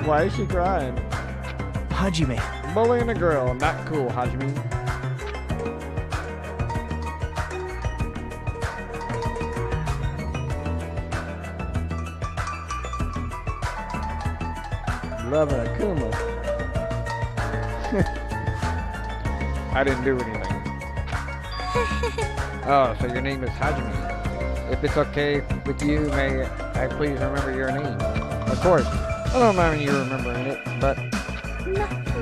Why is she crying? Hajime, Bullying a girl, not cool, Hajime. loving Akuma. I didn't do anything. Oh, so your name is Hajime. If it's okay with you, may I please remember your name? Of course. I don't mind you remembering it, but...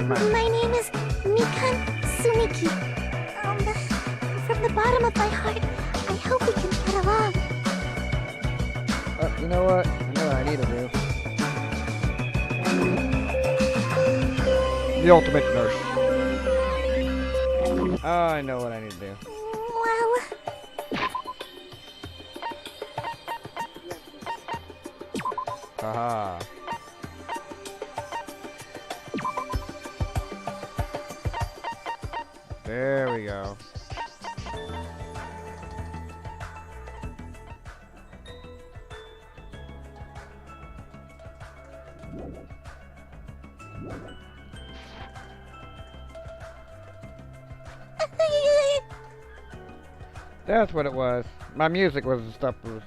My name is Mikan Sumiki. From the bottom of my heart, I hope we can get along. You know what? I know what I need to do. The ultimate nurse. Oh, I know what I need to do. Well... Haha. There we go. That's what it was. My music was the stuff was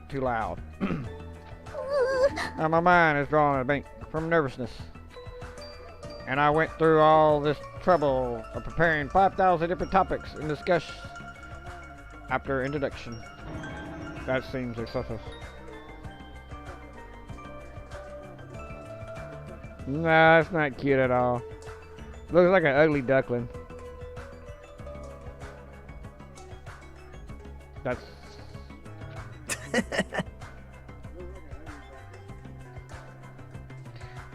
too loud. Now my mind is drawing a blank from nervousness. And I went through all this trouble of preparing 5,000 different topics and discuss after introduction. That seems excessive. Nah, it's not cute at all. Looks like an ugly duckling. That's...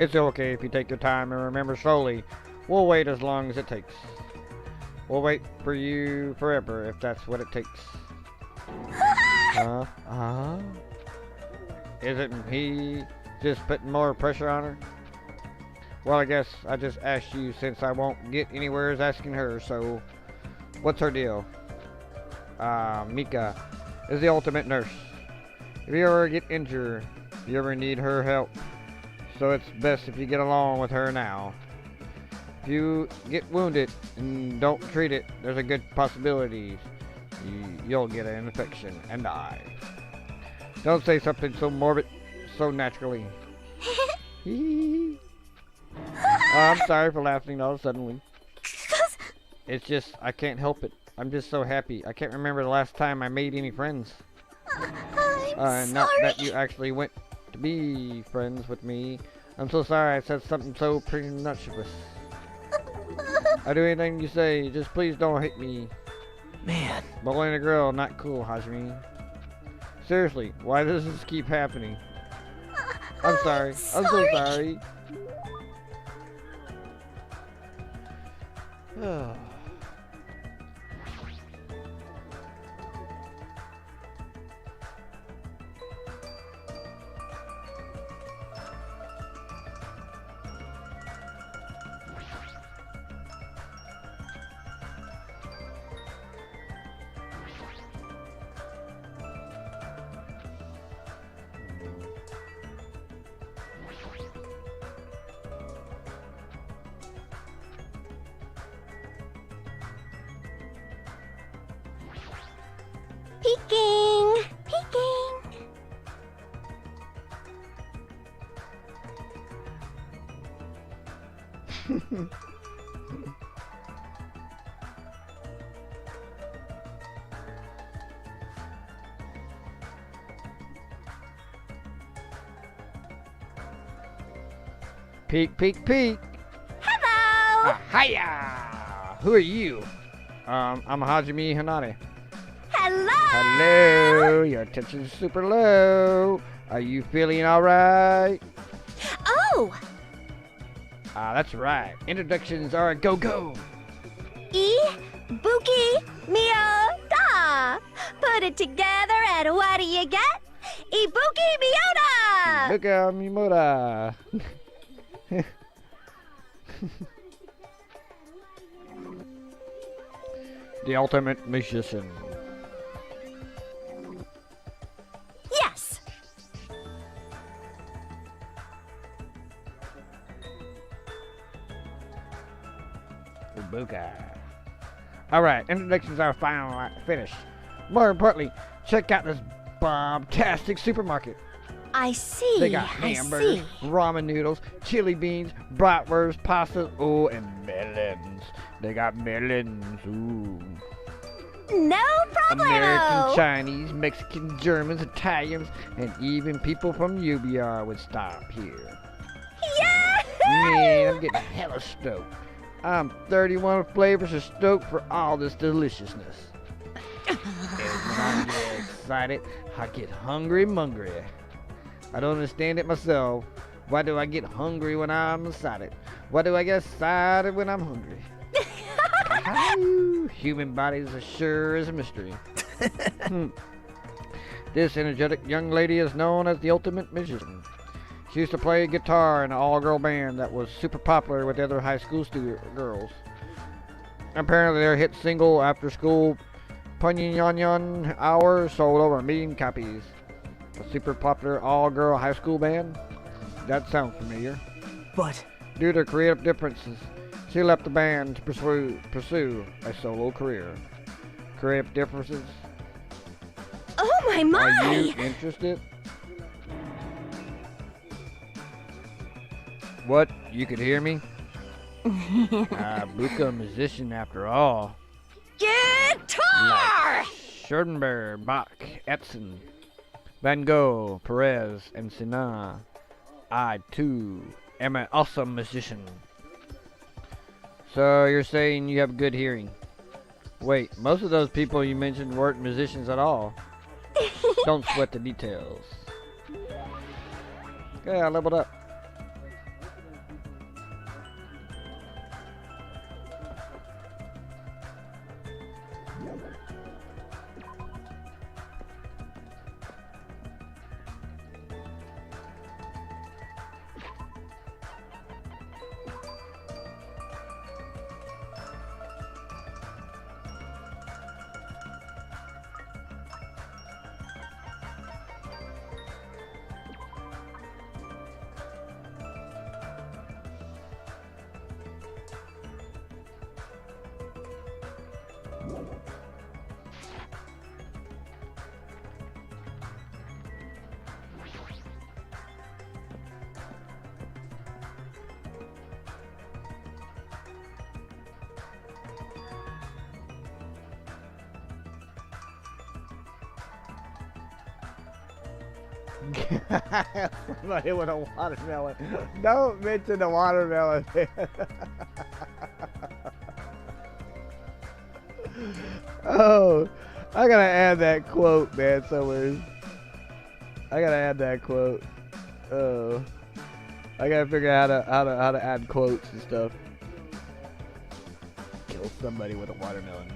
It's okay if you take your time and remember slowly. We'll wait as long as it takes. We'll wait for you forever if that's what it takes. Isn't he just putting more pressure on her? Well, I guess I just asked you since I won't get anywhere as asking her, so what's her deal? Mika is the ultimate nurse. If you ever get injured, if you ever need her help, so it's best if you get along with her now. If you get wounded and don't treat it, there's a good possibility you'll get an infection and die. Don't say something so morbid, so naturally. I'm sorry for laughing all suddenly. It's just, I can't help it. I'm just so happy. I can't remember the last time I made any friends. I'm not sorry. that you actually went to be friends with me. I'm so sorry I said something so presumptuous. I'll do anything you say, just please don't hit me. Man, Bullying a girl, not cool, Hajime. Seriously, why does this keep happening? I'm sorry. I'm so sorry. Peeking! Peeking! Peek, peek, peek. Hello! Hiya! Who are you? I'm Hajime Hinata. Hello! Hello, your tension's super low. Are you feeling alright? Oh! That's right. Introductions are a go-go. Ibuki Miyota! Put it together and what do you get? Ibuki Miyota! Luka Mimura. The ultimate musician. Yes! Ubuka. Alright, introductions are finished. More importantly, check out this bombastic supermarket. I see. They got I hamburgers, see. ramen noodles, chili beans, bratwurst, pasta, oh, and melons. They got melons, ooh. No American, problemo. Chinese, Mexican, Germans, Italians, and even people from UBR would stop here. Man, I'm getting hella stoked. I'm 31 flavors of stoked for all this deliciousness. And when I get excited, I get hungry. I don't understand it myself. Why do I get hungry when I'm excited? Why do I get excited when I'm hungry? Human bodies are sure as a mystery. This energetic young lady is known as the ultimate musician. She used to play guitar in an all-girl band that was super popular with the other high school girls. Apparently their hit single, After School Punyanyan Hour, sold over 1 million copies. A super popular all-girl high school band? That sounds familiar. But Due to creative differences, she left the band to pursue a solo career. Creative differences? Oh my Are you my! interested? What? You could hear me? Buka a musician after all. Guitar! Like Schoenberg, Bach, Edson, Van Gogh, Perez, and Sina. I, too, am an awesome musician. So you're saying you have good hearing? Wait, most of those people you mentioned weren't musicians at all. Don't sweat the details. Okay, I leveled up. Somebody with a watermelon. Don't mention the watermelon. Oh, I gotta add that quote, man, somewhere. I gotta add that quote. Oh, I gotta figure out how to add quotes and stuff. Kill somebody with a watermelon.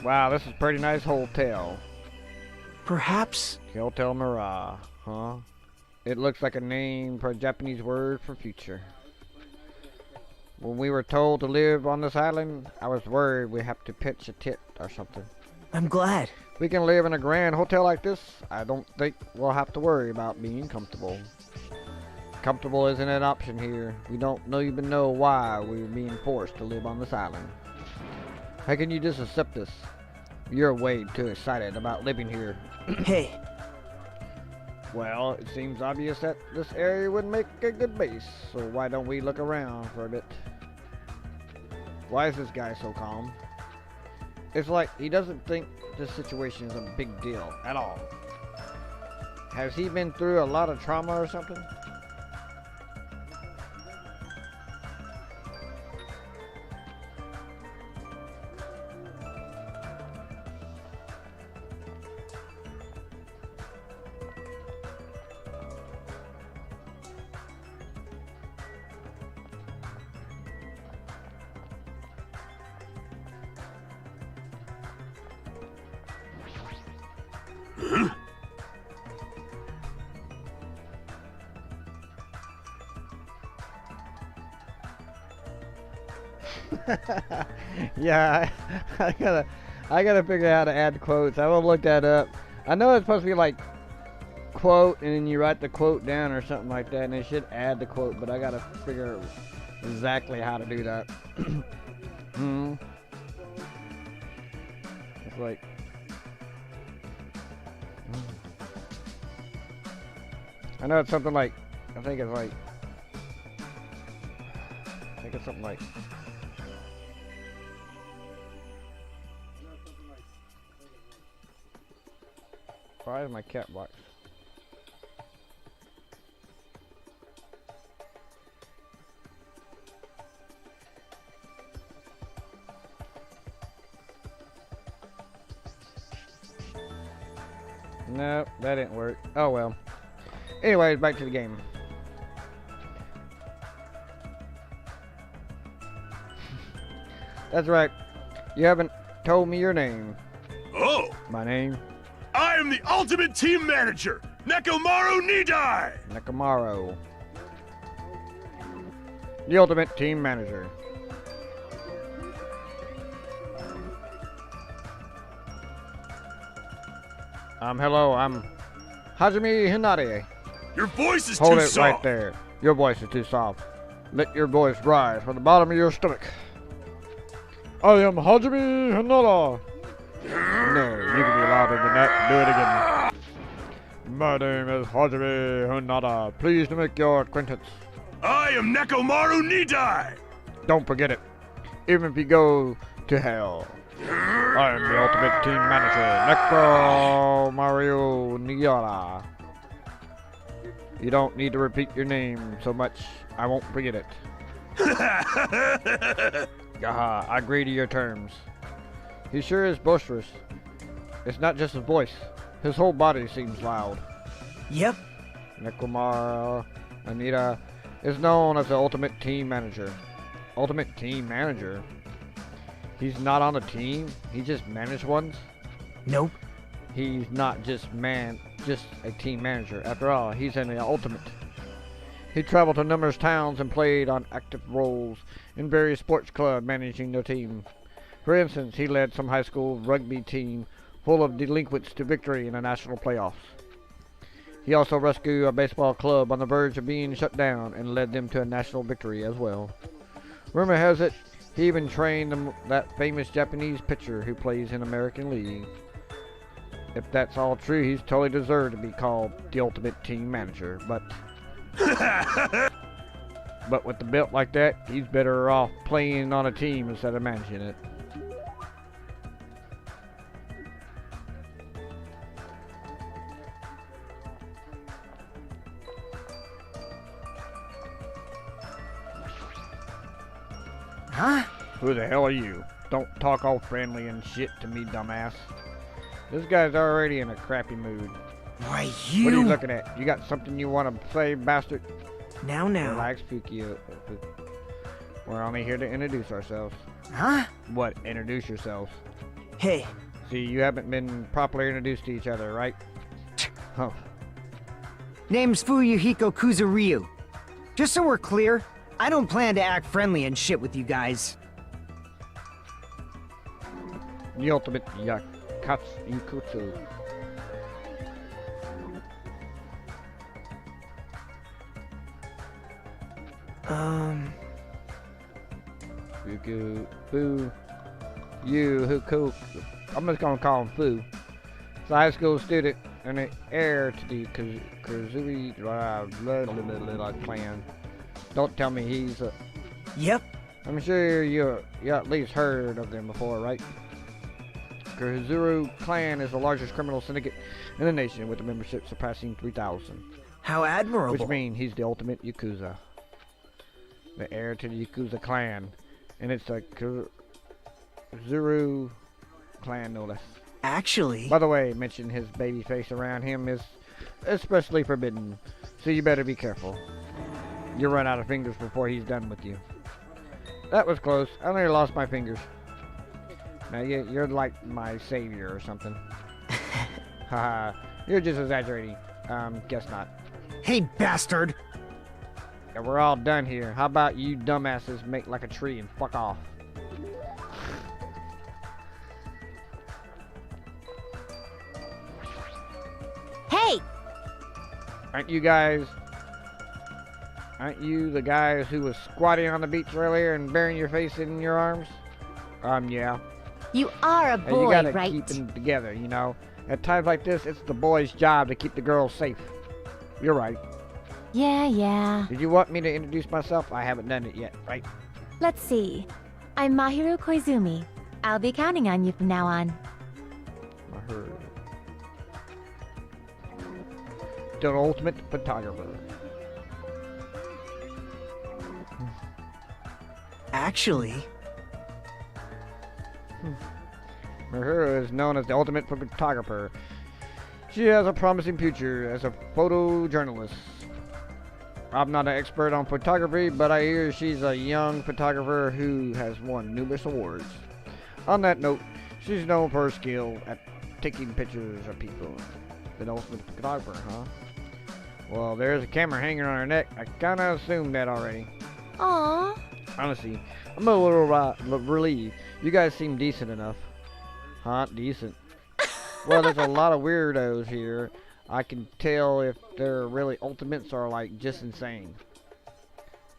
Wow, this is a pretty nice hotel. perhaps Hotel Mira, huh? It looks like a name for a Japanese word for future. When we were told to live on this island, I was worried we have to pitch a tent or something. I'm glad. We can live in a grand hotel like this. I don't think we'll have to worry about being comfortable. Comfortable isn't an option here. We don't even know why we're being forced to live on this island. How can you just accept this? You're way too excited about living here. Hey, Well, it seems obvious that this area would make a good base, so why don't we look around for a bit? Why is this guy so calm? It's like he doesn't think this situation is a big deal at all. Has he been through a lot of trauma or something? Yeah, I gotta figure out how to add quotes. I will look that up. I know it's supposed to be like quote, and then you write the quote down or something like that, and it should add the quote. But I gotta figure exactly how to do that. It's like I know it's something like, I think it's something like. Why is my cat box? Nope, that didn't work. Oh well. Anyways, back to the game. That's right. You haven't told me your name. Oh, My name? I am the ultimate team manager, Nekomaru Nidai! Nekomaru. The ultimate team manager. Hello, I'm Hajime Hinata. Your voice is Hold too it soft. right there. Your voice is too soft. Let your voice rise from the bottom of your stomach. I am Hajime Hinata. No, you can be louder than that. Do it again. My name is Hajime Hinata. Pleased to make your acquaintance. I am Nekomaru Nidai! Don't forget it. Even if you go to hell. I am the ultimate team manager, Nekomaru Nidai. You don't need to repeat your name so much. I won't forget it. Haha, I agree to your terms. He sure is boisterous. It's not just his voice. His whole body seems loud. Yep. Nekomaru Nidai is known as the ultimate team manager. Ultimate team manager? He's not on a team? He just managed ones? Nope. He's not just a team manager. After all, he's an ultimate. He traveled to numerous towns and played on active roles in various sports clubs managing their team. For instance, he led some high school rugby team full of delinquents to victory in the national playoffs. He also rescued a baseball club on the verge of being shut down and led them to a national victory as well. Rumor has it, he even trained that famous Japanese pitcher who plays in American League. If that's all true, he's totally deserved to be called the ultimate team manager, but with the belt like that, he's better off playing on a team instead of managing it. Huh? Who the hell are you? Don't talk all friendly and shit to me, dumbass. This guy's already in a crappy mood. Why, What are you looking at? You got something you want to say, bastard? Now. Relax, Fuki. We're only here to introduce ourselves. Huh? What? Introduce yourselves. Hey. See, you haven't been properly introduced to each other, right? Huh. Name's Fuyuhiko Kuzuryu. Just so we're clear, I don't plan to act friendly and shit with you guys. The ultimate Yukutsu. Fu. Huku. I'm just gonna call him Fu. He's a high school student and an heir to the Kuzui clan. Don't tell me he's a... Yep. I'm sure you at least heard of them before, right? Kuzuru clan is the largest criminal syndicate in the nation, with a membership surpassing 3,000. How admirable. Which means he's the ultimate Yakuza. The heir to the Yakuza clan. And it's a Kuzuru clan, no less. Actually... By the way, mention his baby face around him is especially forbidden, so you better be careful. You'll run out of fingers before he's done with you. That was close. I nearly lost my fingers. Now you're like my savior or something. Haha, you're just exaggerating. Guess not. Hey, bastard! Yeah, we're all done here. How about you dumbasses make like a tree and fuck off? Hey! Aren't you the guys who was squatting on the beach earlier and burying your face in your arms? Yeah. You are a Hey, boy, you gotta right? keep them together, you know? At times like this, it's the boy's job to keep the girls safe. You're right. Yeah. Did you want me to introduce myself? I haven't done it yet, right? Let's see. I'm Mahiru Koizumi. I'll be counting on you from now on. I heard. The ultimate photographer. Actually, Mahura is known as the ultimate photographer. She has a promising future as a photojournalist. I'm not an expert on photography, but I hear she's a young photographer who has won numerous awards. On that note, she's known for her skill at taking pictures of people. The ultimate photographer, huh? Well, there's a camera hanging on her neck. I kinda assumed that already. Aww. Honestly, I'm a little relieved. You guys seem decent enough. Huh? Decent. Well, there's a lot of weirdos here. I can tell if they're really ultimates or like just insane.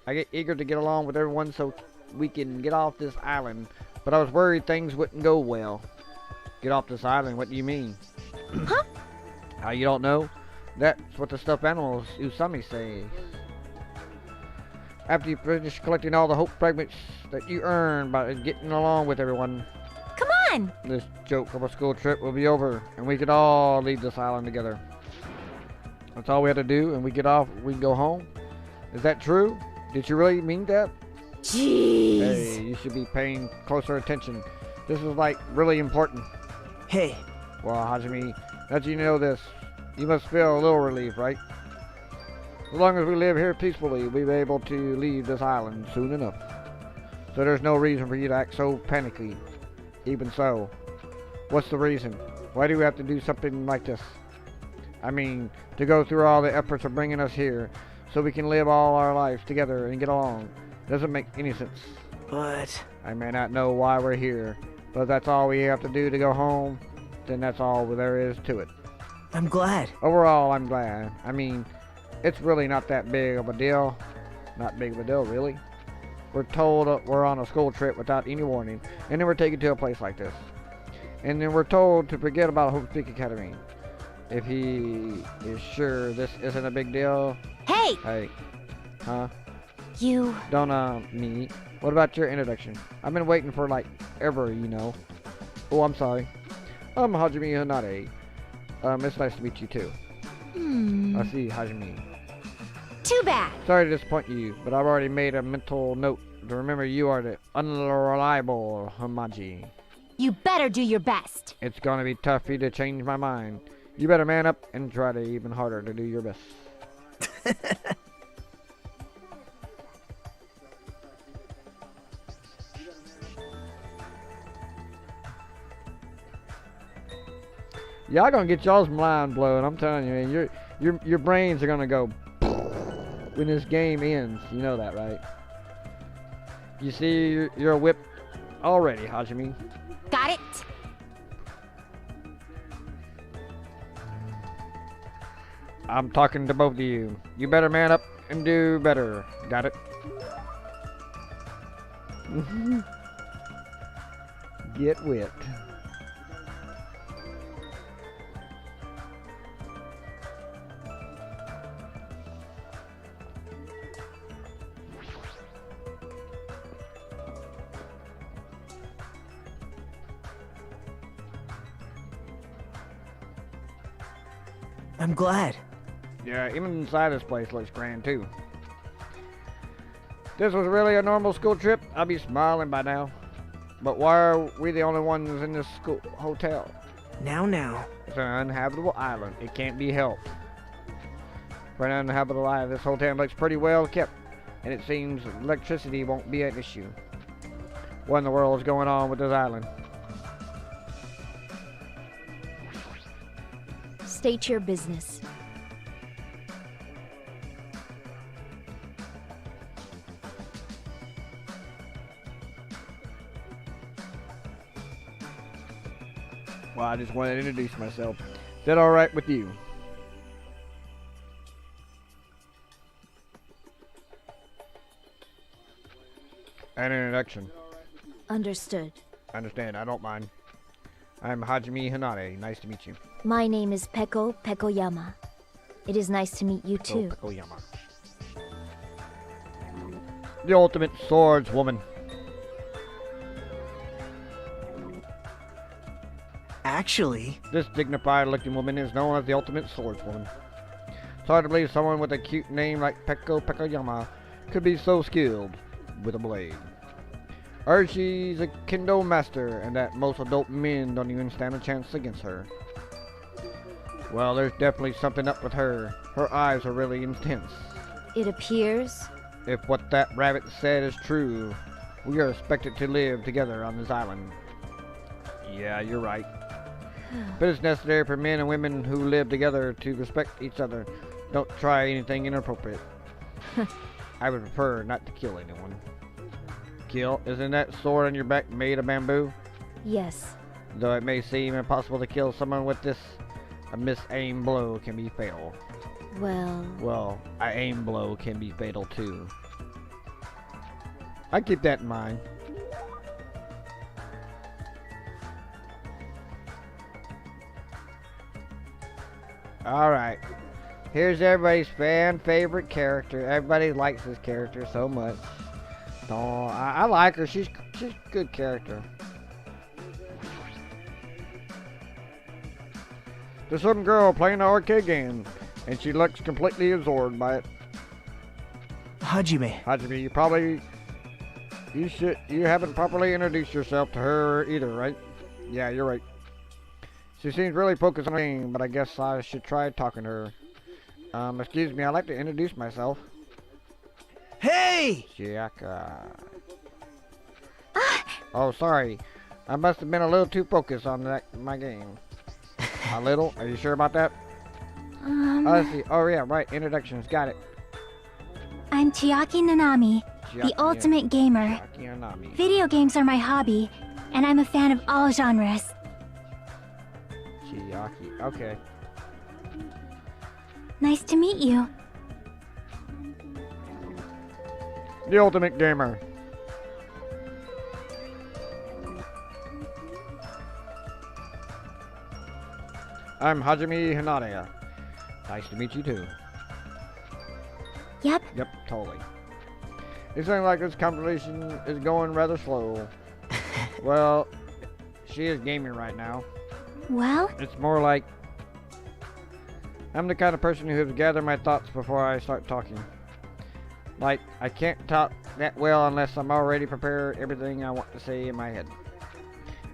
I get eager to get along with everyone so we can get off this island, but I was worried things wouldn't go well. Get off this island? What do you mean? Huh? How, you don't know? That's what the stuffed animals Usami says. After you finish collecting all the hope fragments that you earn by getting along with everyone, Come on! this joke of a school trip will be over, and we could all leave this island together. That's all we had to do, and we get off, we can go home? Is that true? Did you really mean that? Jeez. Hey, you should be paying closer attention. This is like really important. hey, Well, Hajime, now that you know this, you must feel a little relief, right? As long as we live here peacefully, we'll be able to leave this island soon enough. So there's no reason for you to act so panicky. Even so, what's the reason? Why do we have to do something like this? I mean, to go through all the efforts of bringing us here, so we can live all our lives together and get along. Doesn't make any sense. but I may not know why we're here, but if that's all we have to do to go home, then that's all there is to it. I'm glad. Overall, I'm glad. I mean, it's really not that big of a deal. Not big of a deal, really. We're told we're on a school trip without any warning, and then we're taken to a place like this. And then we're told to forget about Hope Peak Academy. If he is sure this isn't a big deal. Hey! Hey. Huh? You... Don't, me. What about your introduction? I've been waiting for, like, ever, you know. Oh, I'm sorry. I'm Hajime Hinata. It's nice to meet you, too. I see, Hajime. Too bad. Sorry to disappoint you, but I've already made a mental note to remember you are the unreliable Hamaji. You better do your best. It's gonna be tough for you to change my mind. You better man up and try to even harder to do your best. Y'all gonna get y'all's mind blown. I'm telling you, man. Your brains are gonna go when this game ends. You know that, right? You see, you're whipped already, Hajime. Got it? I'm talking to both of you. You better man up and do better. Got it? Get whipped. I'm glad. Yeah, even inside this place looks grand too. If this was really a normal school trip, I'd be smiling by now. But why are we the only ones in this school hotel? Now. It's an uninhabitable island. It can't be helped. For an uninhabitable island, this hotel looks pretty well kept. And it seems electricity won't be an issue. What in the world is going on with this island? State your business. Well, I just wanted to introduce myself. Is that alright with you? An introduction. Understood. Understand, I don't mind. I'm Hajime Hinata. Nice to meet you. My name is Peko Pekoyama. It is nice to meet you too. Koyama. The ultimate swordswoman. Actually, This dignified-looking woman is known as the ultimate swordswoman. It's hard to believe someone with a cute name like Peko Pekoyama could be so skilled with a blade. I heard she's a kendo master, and that most adult men don't even stand a chance against her. Well, there's definitely something up with her. Her eyes are really intense. It appears. If what that rabbit said is true, we are expected to live together on this island. Yeah, you're right. But it's necessary for men and women who live together to respect each other. Don't try anything inappropriate. I would prefer not to kill anyone. Kill? Isn't that sword on your back made of bamboo? Yes. Though it may seem impossible to kill someone with this, a misaimed blow can be fatal. Well, an aim blow can be fatal too. I keep that in mind. Alright. Here's everybody's fan favorite character. Everybody likes this character so much. Oh, I like her. She's a good character. There's some girl playing an arcade game, and she looks completely absorbed by it. Hajime, you haven't properly introduced yourself to her either, right? Yeah, you're right. She seems really focused on the game, but I guess I should try talking to her. Excuse me, I'd like to introduce myself. Hey! Chiaka. Oh, sorry. I must have been a little too focused on my game. A little? Are you sure about that? Oh, let's see. Oh, yeah, right. Introductions. Got it. I'm Chiaki Nanami, the ultimate gamer. Chiaki Nanami. Video games are my hobby, and I'm a fan of all genres. Chiaki. Okay. Nice to meet you. The ultimate gamer. I'm Hajime Hinata. Nice to meet you too. Yep. Yep, totally. It seems like this conversation is going rather slow. Well, she is gaming right now. Well? It's more like I'm the kind of person who has gathered my thoughts before I start talking. Like, I can't talk that well unless I'm already prepared everything I want to say in my head.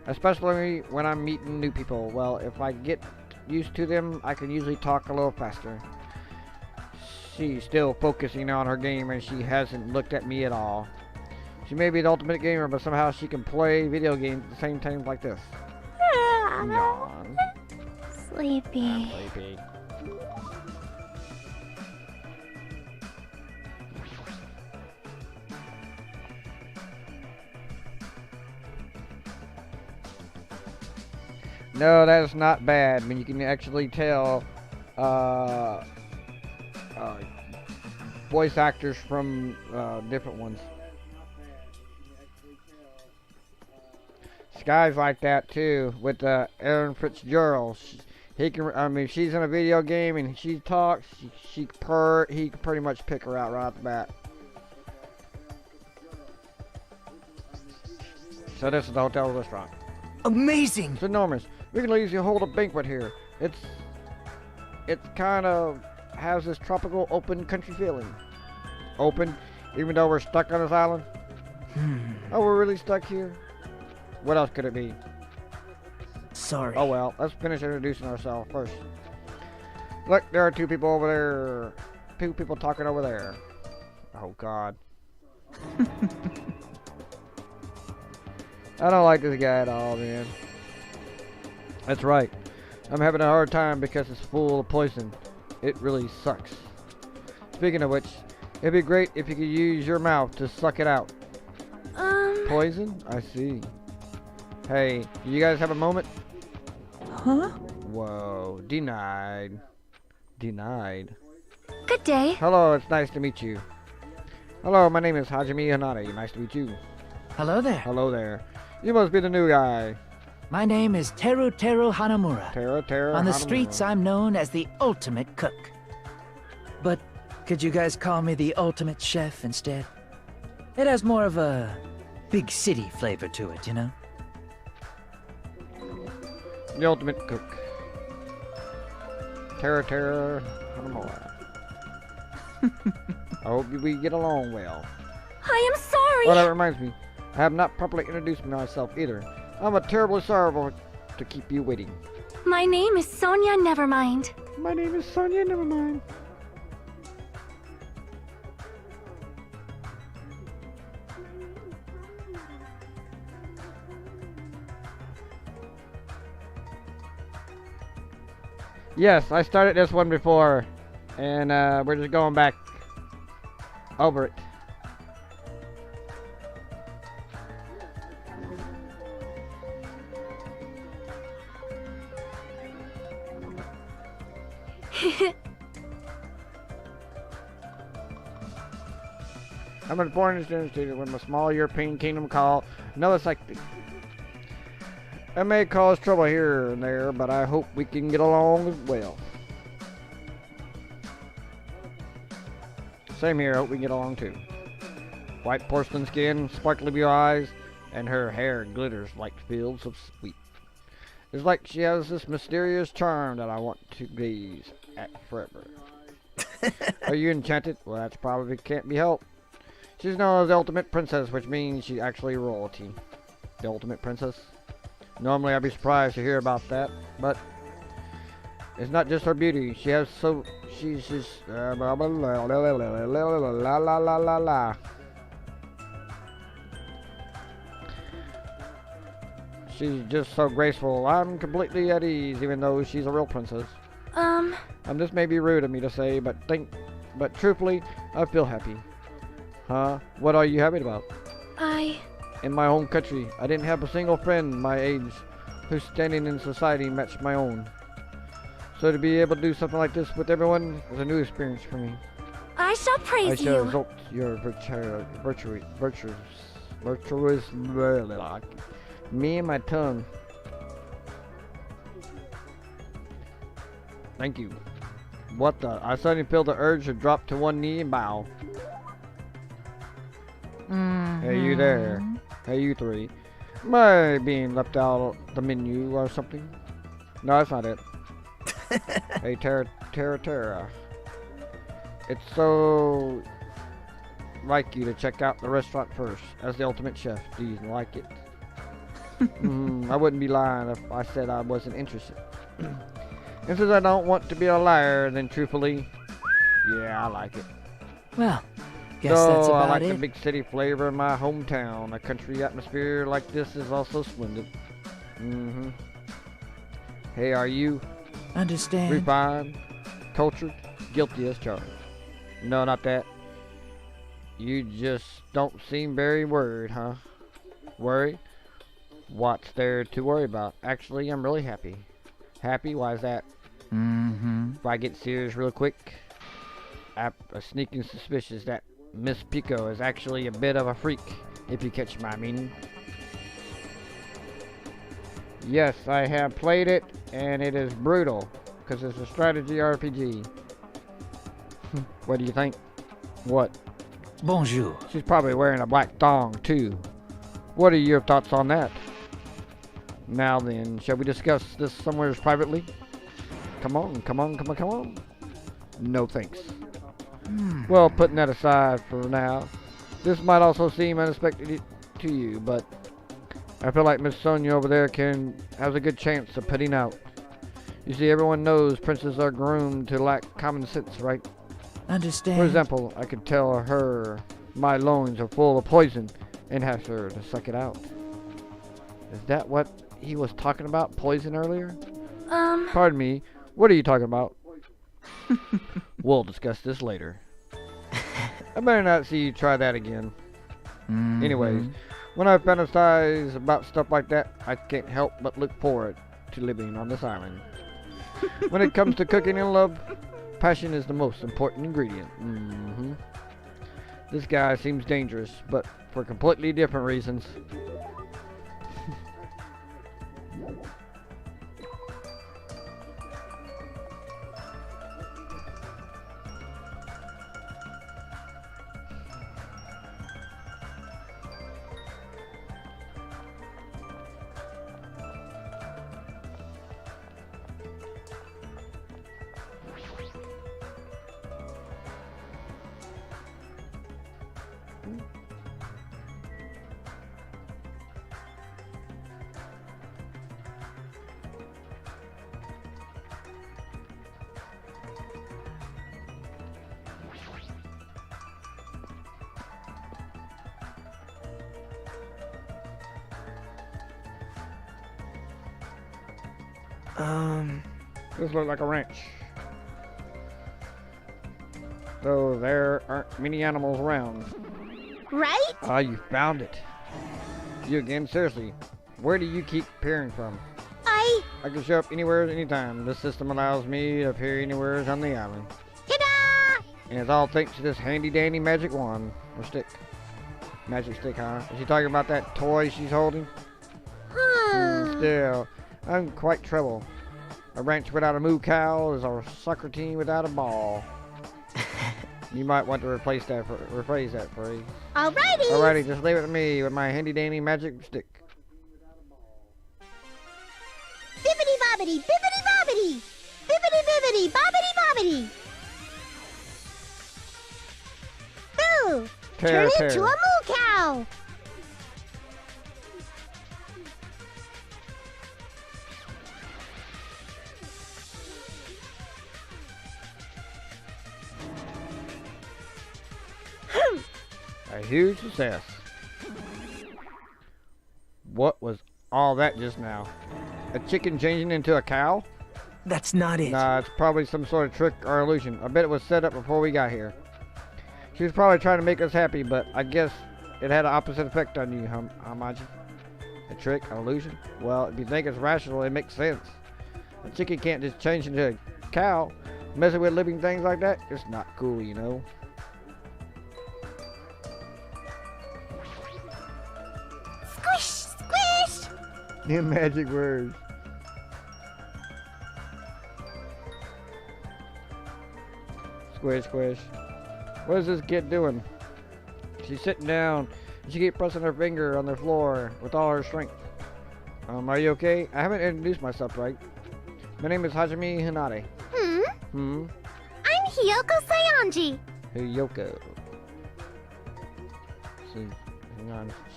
Especially when I'm meeting new people. Well, if I get used to them, I can usually talk a little faster. She's still focusing on her game and she hasn't looked at me at all. She may be the ultimate gamer, but somehow she can play video games at the same time like this. Yawn. Sleepy. I'm sleepy. No, that's not bad. I mean, you can actually tell voice actors from different ones. Sky's like that too with Aaron Fitzgerald. He can. I mean, she's in a video game and she talks. He can pretty much pick her out right off the bat. So this is the hotel restaurant. Amazing! It's enormous. We can easily hold a banquet here. It kind of has this tropical open country feeling. Open, even though we're stuck on this island. Oh, we're really stuck here? What else could it be? Sorry. Oh well, let's finish introducing ourselves first. Look, there are two people over there. Two people talking over there. Oh god. I don't like this guy at all, man. That's right. I'm having a hard time because it's full of poison. It really sucks. Speaking of which, it'd be great if you could use your mouth to suck it out. Poison? I see. Hey, do you guys have a moment? Huh? Whoa, denied. Denied. Good day. Hello, it's nice to meet you. Hello, my name is Hajime Hinata. Nice to meet you. Hello there. Hello there. You must be the new guy. My name is Teru Hanamura. Tara On the Hanamura. streets, I'm known as the ultimate cook. But could you guys call me the ultimate chef instead? It has more of a big city flavor to it, you know? The ultimate cook. Terra, more. I hope we get along well. I am sorry. Oh, that reminds me. I have not properly introduced myself either. I'm a terribly sorry to keep you waiting. My name is Sonia Nevermind. My name is Sonia Nevermind. Yes, I started this one before, and we're just going back over it. I'm in a foreign institute with a small European kingdom called another sector. It may cause trouble here and there, but I hope we can get along as well. Same here, I hope we can get along too. White porcelain skin, sparkly blue eyes, and her hair glitters like fields of wheat. It's like she has this mysterious charm that I want to gaze at forever. Are you enchanted? Well, that's probably can't be helped. She's known as the ultimate princess, which means she's actually royalty. The ultimate princess? Normally I'd be surprised to hear about that, but it's not just her beauty. She's just la la la la. She's just so graceful. I'm completely at ease, even though she's a real princess. This may be rude of me to say, but truthfully, I feel happy. Huh? What are you happy about? In my home country, I didn't have a single friend my age whose standing in society matched my own. So to be able to do something like this with everyone was a new experience for me. I shall praise I shall you. exalt your virtuous, me and my tongue. Thank you. What the? I suddenly feel the urge to drop to one knee and bow. Hey, you there. Hey, you three. Am I being left out of the menu or something? No, that's not it. Hey, Terra. It's so like you to check out the restaurant first. As the ultimate chef, do you like it? I wouldn't be lying if I said I wasn't interested. And since I don't want to be a liar, then truthfully, yeah, I like it. Well, guess that's about I like it. the big city flavor of my hometown. A country atmosphere like this is also splendid. Hey, are you Understand? refined, cultured, guilty as charged? No, not that. You just don't seem very worried, huh? Worried? What's there to worry about? Actually, I'm really happy. Happy? Why is that? If I get serious real quick, I'm a sneaking suspicious that Miss Pico is actually a bit of a freak, if you catch my meaning. Yes, I have played it, and it is brutal, because it's a strategy RPG. What do you think? What? Bonjour. She's probably wearing a black thong, too. What are your thoughts on that? Now then, shall we discuss this somewhere privately? Come on. No thanks. Well, putting that aside for now, this might also seem unexpected to you, but I feel like Miss Sonia over there has a good chance of putting out. You see, everyone knows princes are groomed to lack common sense, right? Understand? For example, I could tell her my loins are full of poison and ask her to suck it out. Is that what he was talking about, poison, earlier? Pardon me, what are you talking about? We'll discuss this later. I better not see you try that again. Anyways, when I fantasize about stuff like that, I can't help but look forward to living on this island. When it comes to cooking and love, passion is the most important ingredient. This guy seems dangerous, but for completely different reasons. This looks like a ranch. Though there aren't many animals around. Right? Ah, you found it. You again? Seriously, where do you keep appearing from? I can show up anywhere, anytime. This system allows me to appear anywhere on the island. Ta-da! And it's all thanks to this handy-dandy magic wand. Or stick. Magic stick, huh? Is she talking about that toy she's holding? Still, I'm quite trouble. A ranch without a moo cow is a soccer team without a ball. You might want to rephrase that phrase. Alrighty! Alrighty, just leave it to me with my handy-dandy magic stick. Bibbidi bobbidi, bibbidi bobbidi! Bibbidi bibbidi, bobbidi bobbidi! Boo! Tear, Turn into tear. a moo cow! A huge success. What was all that just now? A chicken changing into a cow? That's not it. Nah, it's probably some sort of trick or illusion. I bet it was set up before we got here. She was probably trying to make us happy, but I guess it had an opposite effect on you, Hamaji. A trick, an illusion? Well, if you think it's rational, it makes sense. A chicken can't just change into a cow. Messing with living things like that, it's not cool, you know. Squish, squish! New magic words. Squish, squish. What is this kid doing? She's sitting down. She keeps pressing her finger on the floor with all her strength. Are you okay? I haven't introduced myself right. My name is Hajime Hinata. I'm Hiyoko Sayanji. Hiyoko.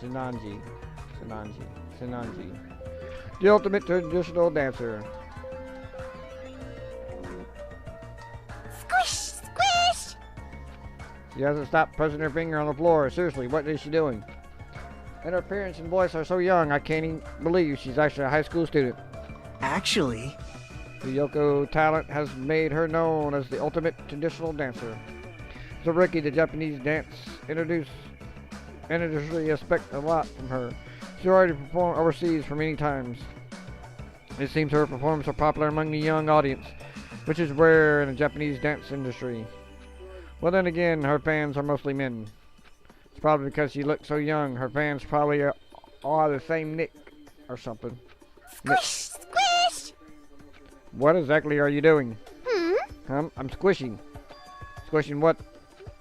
Sinanji. The ultimate traditional dancer. Squish, squish! She hasn't stopped pressing her finger on the floor. Seriously, what is she doing? And her appearance and voice are so young, I can't even believe she's actually a high school student. Actually, The Yoko talent has made her known as the ultimate traditional dancer. So Ricky, the Japanese dance industry expect a lot from her. She already performed overseas for many times. It seems her performances are popular among the young audience, which is rare in the Japanese dance industry. Well, then again, her fans are mostly men. It's probably because she looks so young. Her fans probably all have the same nick or something. Squish, squish! What exactly are you doing? I'm squishing. Squishing what?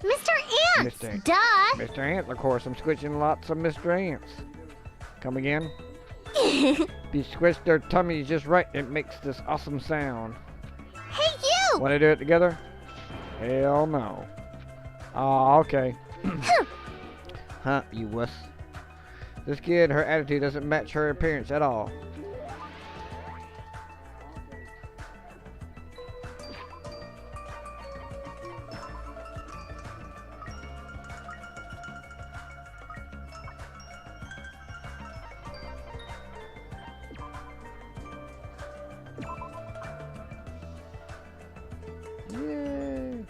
Mr. Ants! Mr. Ant. Duh! Mr. Ant, of course. I'm squishing lots of Mr. Ants. Come again? If you squish their tummies just right, it makes this awesome sound. Hey, you! Want to do it together? Hell no. Oh, okay. Huh, you wuss. This kid, her attitude doesn't match her appearance at all. Yay!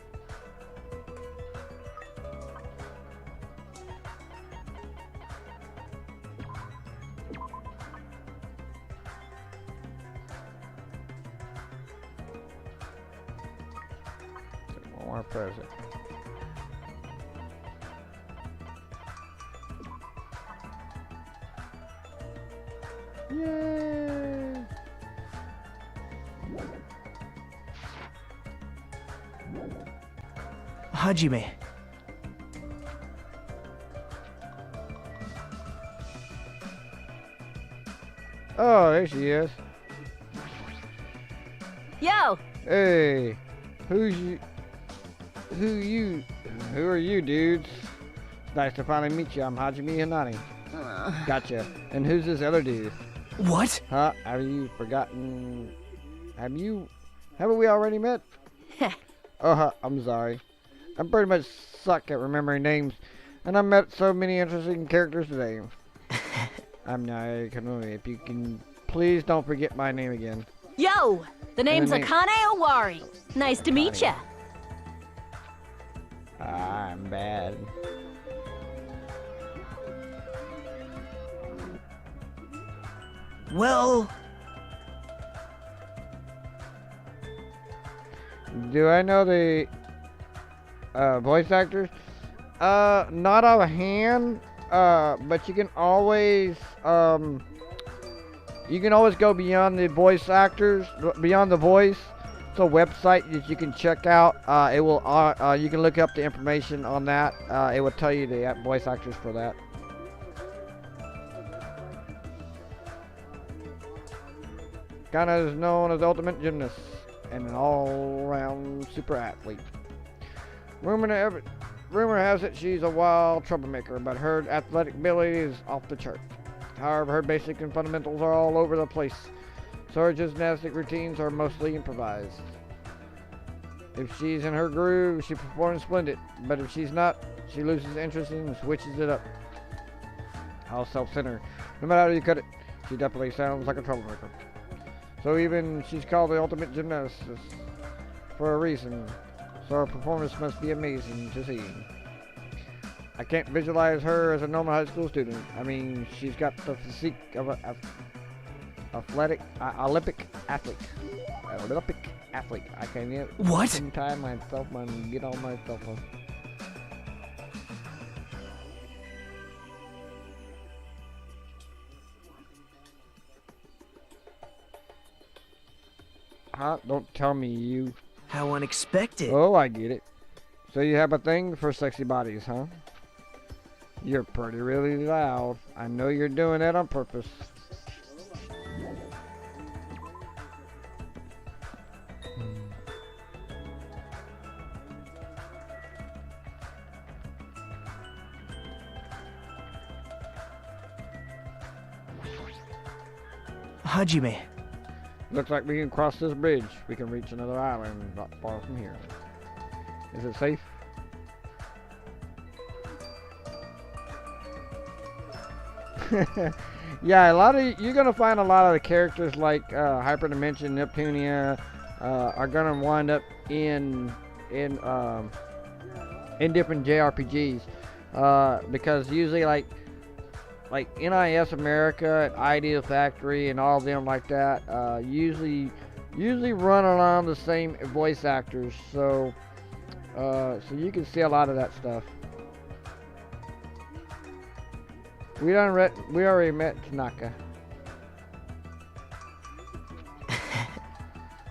One more present. Yay! Hajime. Oh, there she is. Yo! Hey, who are you dudes? nice to finally meet you. I'm Hajime Hinata. Gotcha. And who's this other dude? What? Huh? Have you forgotten? Haven't we already met? I'm sorry. I'm pretty much suck at remembering names, and I met so many interesting characters today. I'm Nae Kanui. If you can, please don't forget my name again. Yo! The name's name- Akane Owari. Nice to meet ya. I'm bad. Well, Do I know the voice actors? Not offhand. But you can always go beyond the voice actors, beyond the voice. It's a website that you can check out. It will. You can look up the information on that. It will tell you the voice actors for that. Kana is known as the ultimate gymnast and an all-round super athlete. Rumor has it she's a wild troublemaker, but her athletic ability is off the chart. However, her basic and fundamentals are all over the place, so her gymnastic routines are mostly improvised. If she's in her groove, she performs splendid, but if she's not, she loses interest and switches it up. How self-centered. No matter how you cut it, she definitely sounds like a troublemaker. So even she's called the ultimate gymnast for a reason. So her performance must be amazing to see. I can't visualize her as a normal high school student. I mean, she's got the physique of an Olympic athlete. Olympic athlete. I can't even tie myself and get all my stuff on. Huh? Don't tell me you. how unexpected. Oh, I get it. So you have a thing for sexy bodies, huh? You're pretty really loud. I know you're doing that on purpose. Hajime, Looks like we can cross this bridge. We can reach another island not far from here. Is it safe? Yeah, you're gonna find a lot of the characters like Hyperdimension, Neptunia are gonna wind up in different JRPGs because usually like NIS America and Idea Factory and all of them like that usually run along the same voice actors, so you can see a lot of that stuff. We already met Tanaka.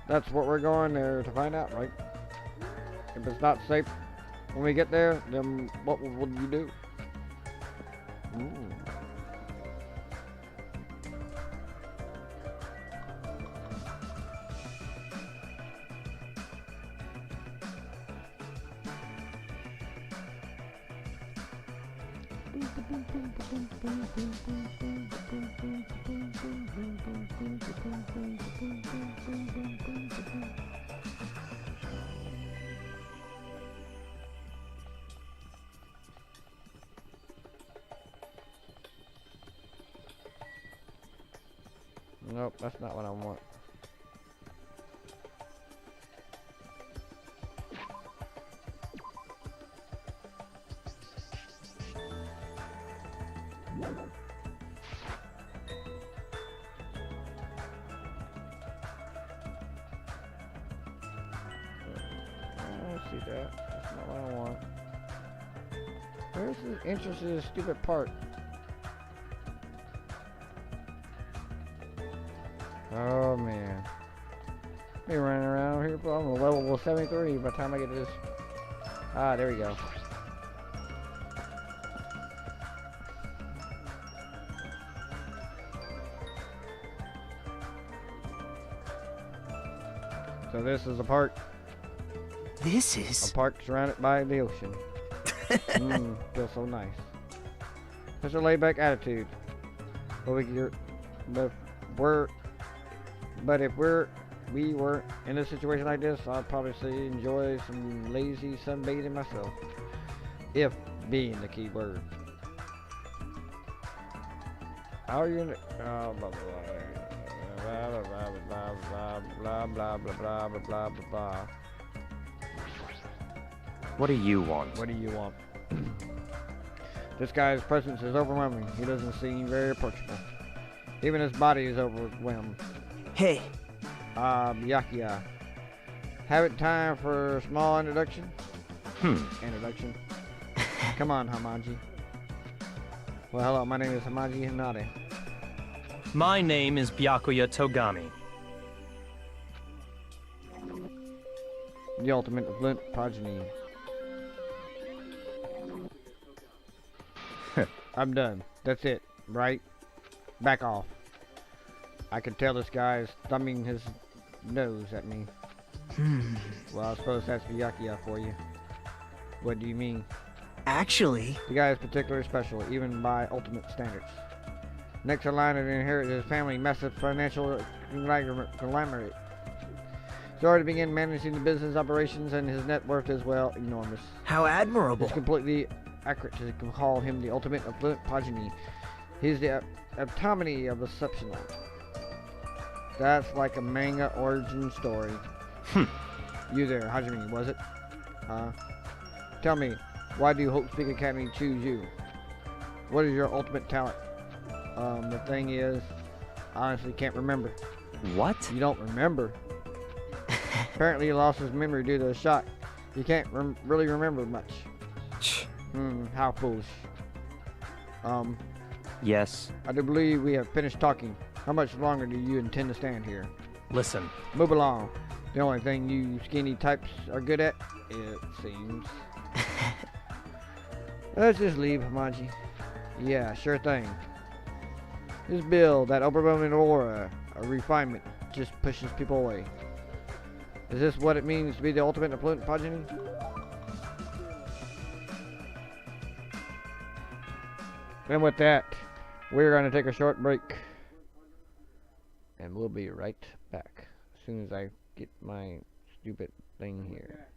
That's what we're going there to find out, right? If it's not safe when we get there, then what will you do? Nope, that's not what I want. I don't see that. That's not what I want. Where's the interest in this stupid part? Oh man. Be running around here, but I'm level 73 by the time I get to this. Ah, there we go. So this is a park. this is... A park surrounded by the ocean. Feels so nice. Such a laid-back attitude. But if we were in a situation like this, I'd probably say enjoy some lazy sunbathing myself. If being the key word. How are you in the, blah blah blah blah blah blah blah blah blah blah blah. What do you want? What do you want? This guy's presence is overwhelming. He doesn't seem very approachable. Even his body is overwhelmed. Hey, Yakia. Have it time for a small introduction? Introduction. Come on, Hamaji. Well, hello, my name is Hamaji Hinade. My name is Byakuya Togami. The ultimate flint progeny. I'm done. That's it, right? Back off. I can tell this guy is thumbing his nose at me. Well, I suppose that's Byakuya for you. What do you mean? actually... The guy is particularly special, even by ultimate standards. Next in line to inherit his family massive financial conglomerate. He's already begun managing the business operations, and his net worth is, well, enormous. How admirable. It's completely accurate to call him the ultimate affluent progeny. He's the epitome of exceptional. That's like a manga origin story. You there, Hajime, was it? Tell me, why do Hope Speak Academy choose you? What is your ultimate talent? The thing is, I honestly can't remember. What? You don't remember? Apparently he lost his memory due to a shock. You can't really remember much. How foolish. Yes. I do believe we have finished talking. How much longer do you intend to stand here? Listen. Move along. The only thing you skinny types are good at, it seems. Let's just leave, Hamaji. Yeah, sure thing. His build, that overwhelming aura of refinement, just pushes people away. Is this what it means to be the ultimate affluent progeny? And with that, we're going to take a short break. And we'll be right back as soon as I get my stupid thing here.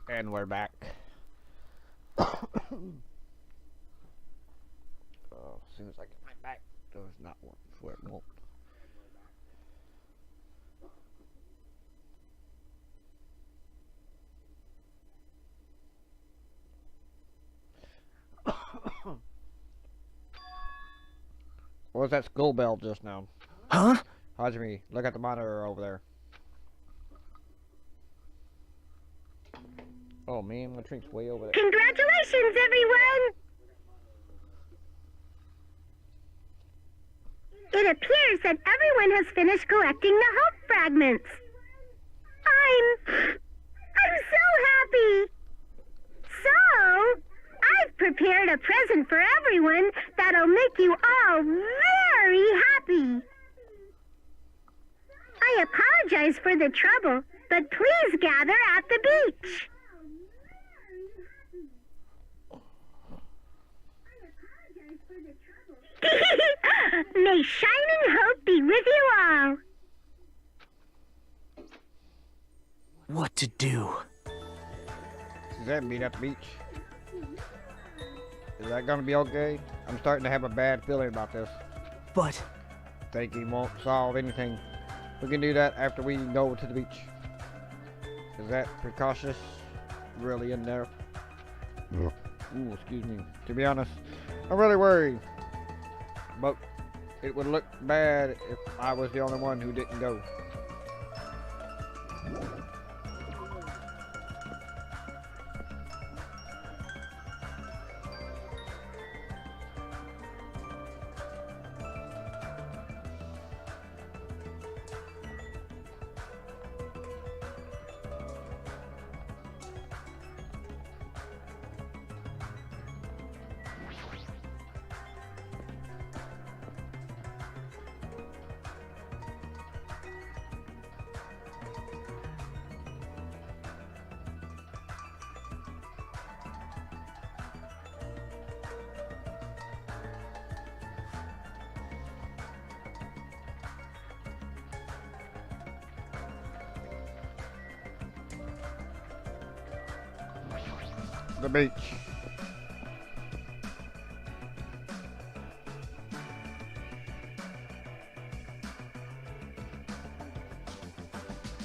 And we're back. As soon as I get my back, does not work. Swear it won't. What was that skull bell just now? Huh? Hajime, look at the monitor over there. Oh man, my drink's way over there. Congratulations, everyone! It appears that everyone has finished collecting the hope fragments. I'm so happy! So, I've prepared a present for everyone that'll make you all very happy. I apologize for the trouble, but please gather at the beach. May shining hope be with you all. What to do? Suzanne meet at the beach. Is that gonna be okay? I'm starting to have a bad feeling about this. But Thinking won't solve anything. We can do that after we go to the beach. Is that precautious? Really in there? Ooh, excuse me. To be honest, I'm really worried. But it would look bad if I was the only one who didn't go. The beach.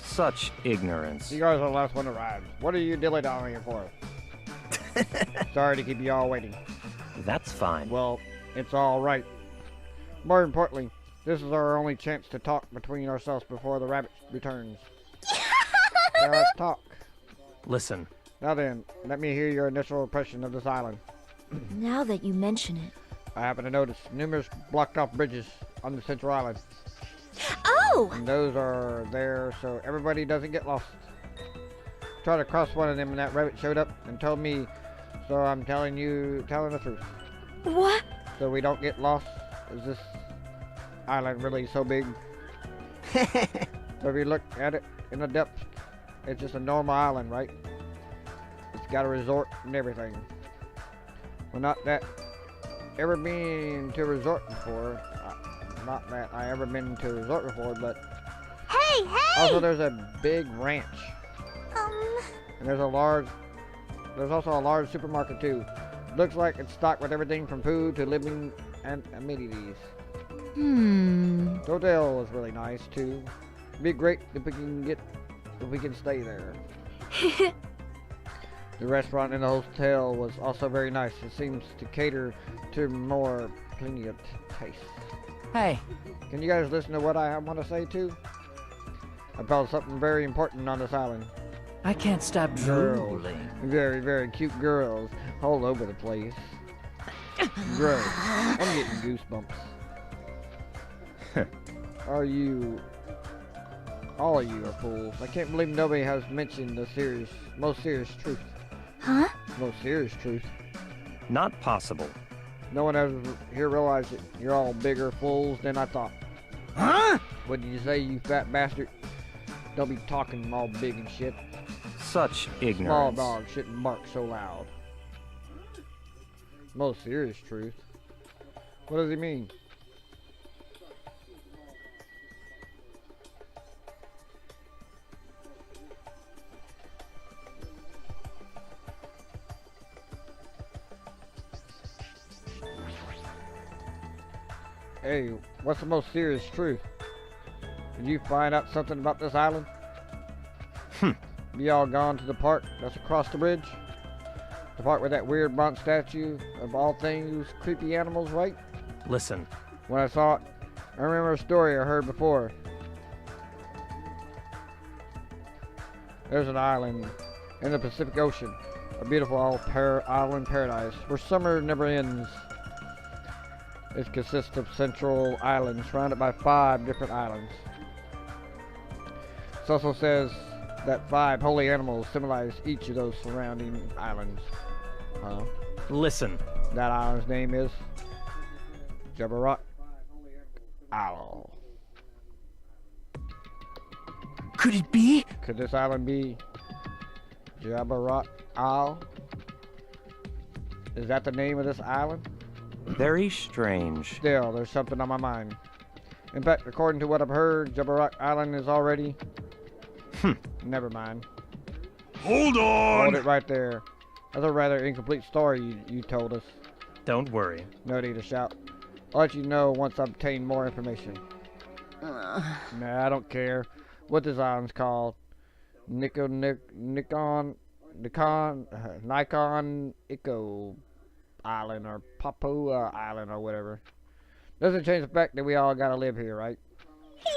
Such ignorance. You guys are the last one to arrive. What are you dilly-dallying here for? Sorry to keep you all waiting. That's fine. Well, it's all right. More importantly, this is our only chance to talk between ourselves before the rabbit returns. Now let's talk. Listen, Now then, let me hear your initial impression of this island. Now that you mention it. I happen to notice numerous blocked-off bridges on the central island. Oh! And those are there so everybody doesn't get lost. Tried to cross one of them and that rabbit showed up and told me, so I'm telling the truth. What? So we don't get lost. Is this island really so big? So if you look at it in the depth, it's just a normal island, right? It's got a resort and everything. Well, not that ever been to a resort before. Not that I ever been to a resort before, but Hey, hey! also there's a big ranch. And there's also a large supermarket too. Looks like it's stocked with everything from food to living and amenities. The hotel is really nice too. It'd be great if we can stay there. The restaurant in the hotel was also very nice. It seems to cater to more lenient taste. Hey, Can you guys listen to what I want to say too? I found something very important on this island. I can't stop Girls. drooling. Very, very cute girls all over the place. Gross. I'm getting goosebumps. All of you are fools. I can't believe nobody has mentioned the most serious truth. Huh? Most serious truth. not possible. No one has here realized that you're all bigger fools than I thought. Huh? What did you say, you fat bastard? Don't be talking all big and shit. Such Small ignorance. dogs shouldn't bark so loud. Most serious truth. What does he mean? Hey, what's the most serious truth? Did you find out something about this island? You all gone to the park that's across the bridge? The park with that weird bronze statue of all things creepy animals, right? Listen, When I saw it, I remember a story I heard before. There's an island in the Pacific Ocean, a beautiful island paradise where summer never ends. It consists of central islands surrounded by 5 different islands. It also says that 5 holy animals symbolize each of those surrounding islands. listen. That island's name is Jabberwock Owl. Could it be? Could this island be Jabberwock Owl? Is that the name of this island? Very strange. Still, there's something on my mind. In fact, according to what I've heard, Jabberwock Island is already... Never mind. Hold on! Hold it right there. That's a rather incomplete story you told us. Don't worry. No need to shout. I'll let you know once I obtain more information. Nah, I don't care what this island's called. Nikon Ico Island or Papua Island or whatever. Doesn't change the fact that we all gotta live here, right?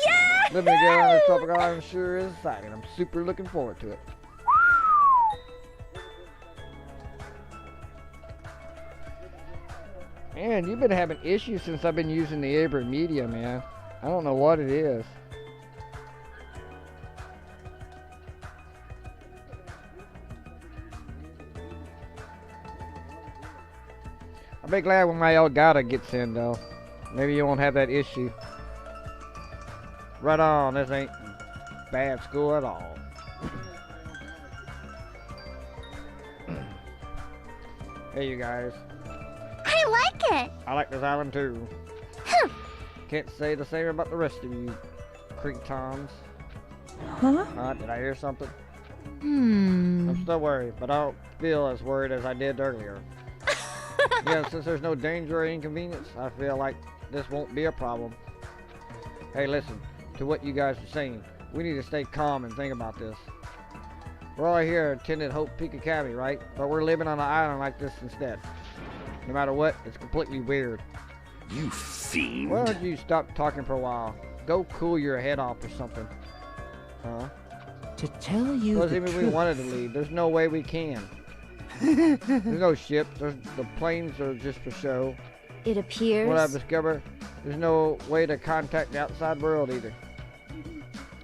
Yeah! Living together on this tropical island sure is exciting. I'm super looking forward to it. Man, you've been having issues since I've been using the Abra Media, man. I don't know what it is. I'll be glad when my Elgato gets in, though. Maybe you won't have that issue. Right on, this ain't bad school at all. Hey, you guys. I like it. I like this island, too. Can't say the same about the rest of you creep-toms. Huh? Did I hear something? Hmm. I'm still worried, but I don't feel as worried as I did earlier. Yeah, since there's no danger or inconvenience, I feel like this won't be a problem. Hey, listen to what you guys are saying. We need to stay calm and think about this. We're all here attending Hope Peak Academy, right? But we're living on an island like this instead. No matter what, it's completely weird. You fiend. Why don't you stop talking for a while? Go cool your head off or something. Huh? To tell you Because the even if we truth, wanted to leave, there's no way we can. There's no ships. The planes are just for show. It appears. What I've discovered, there's no way to contact the outside world either.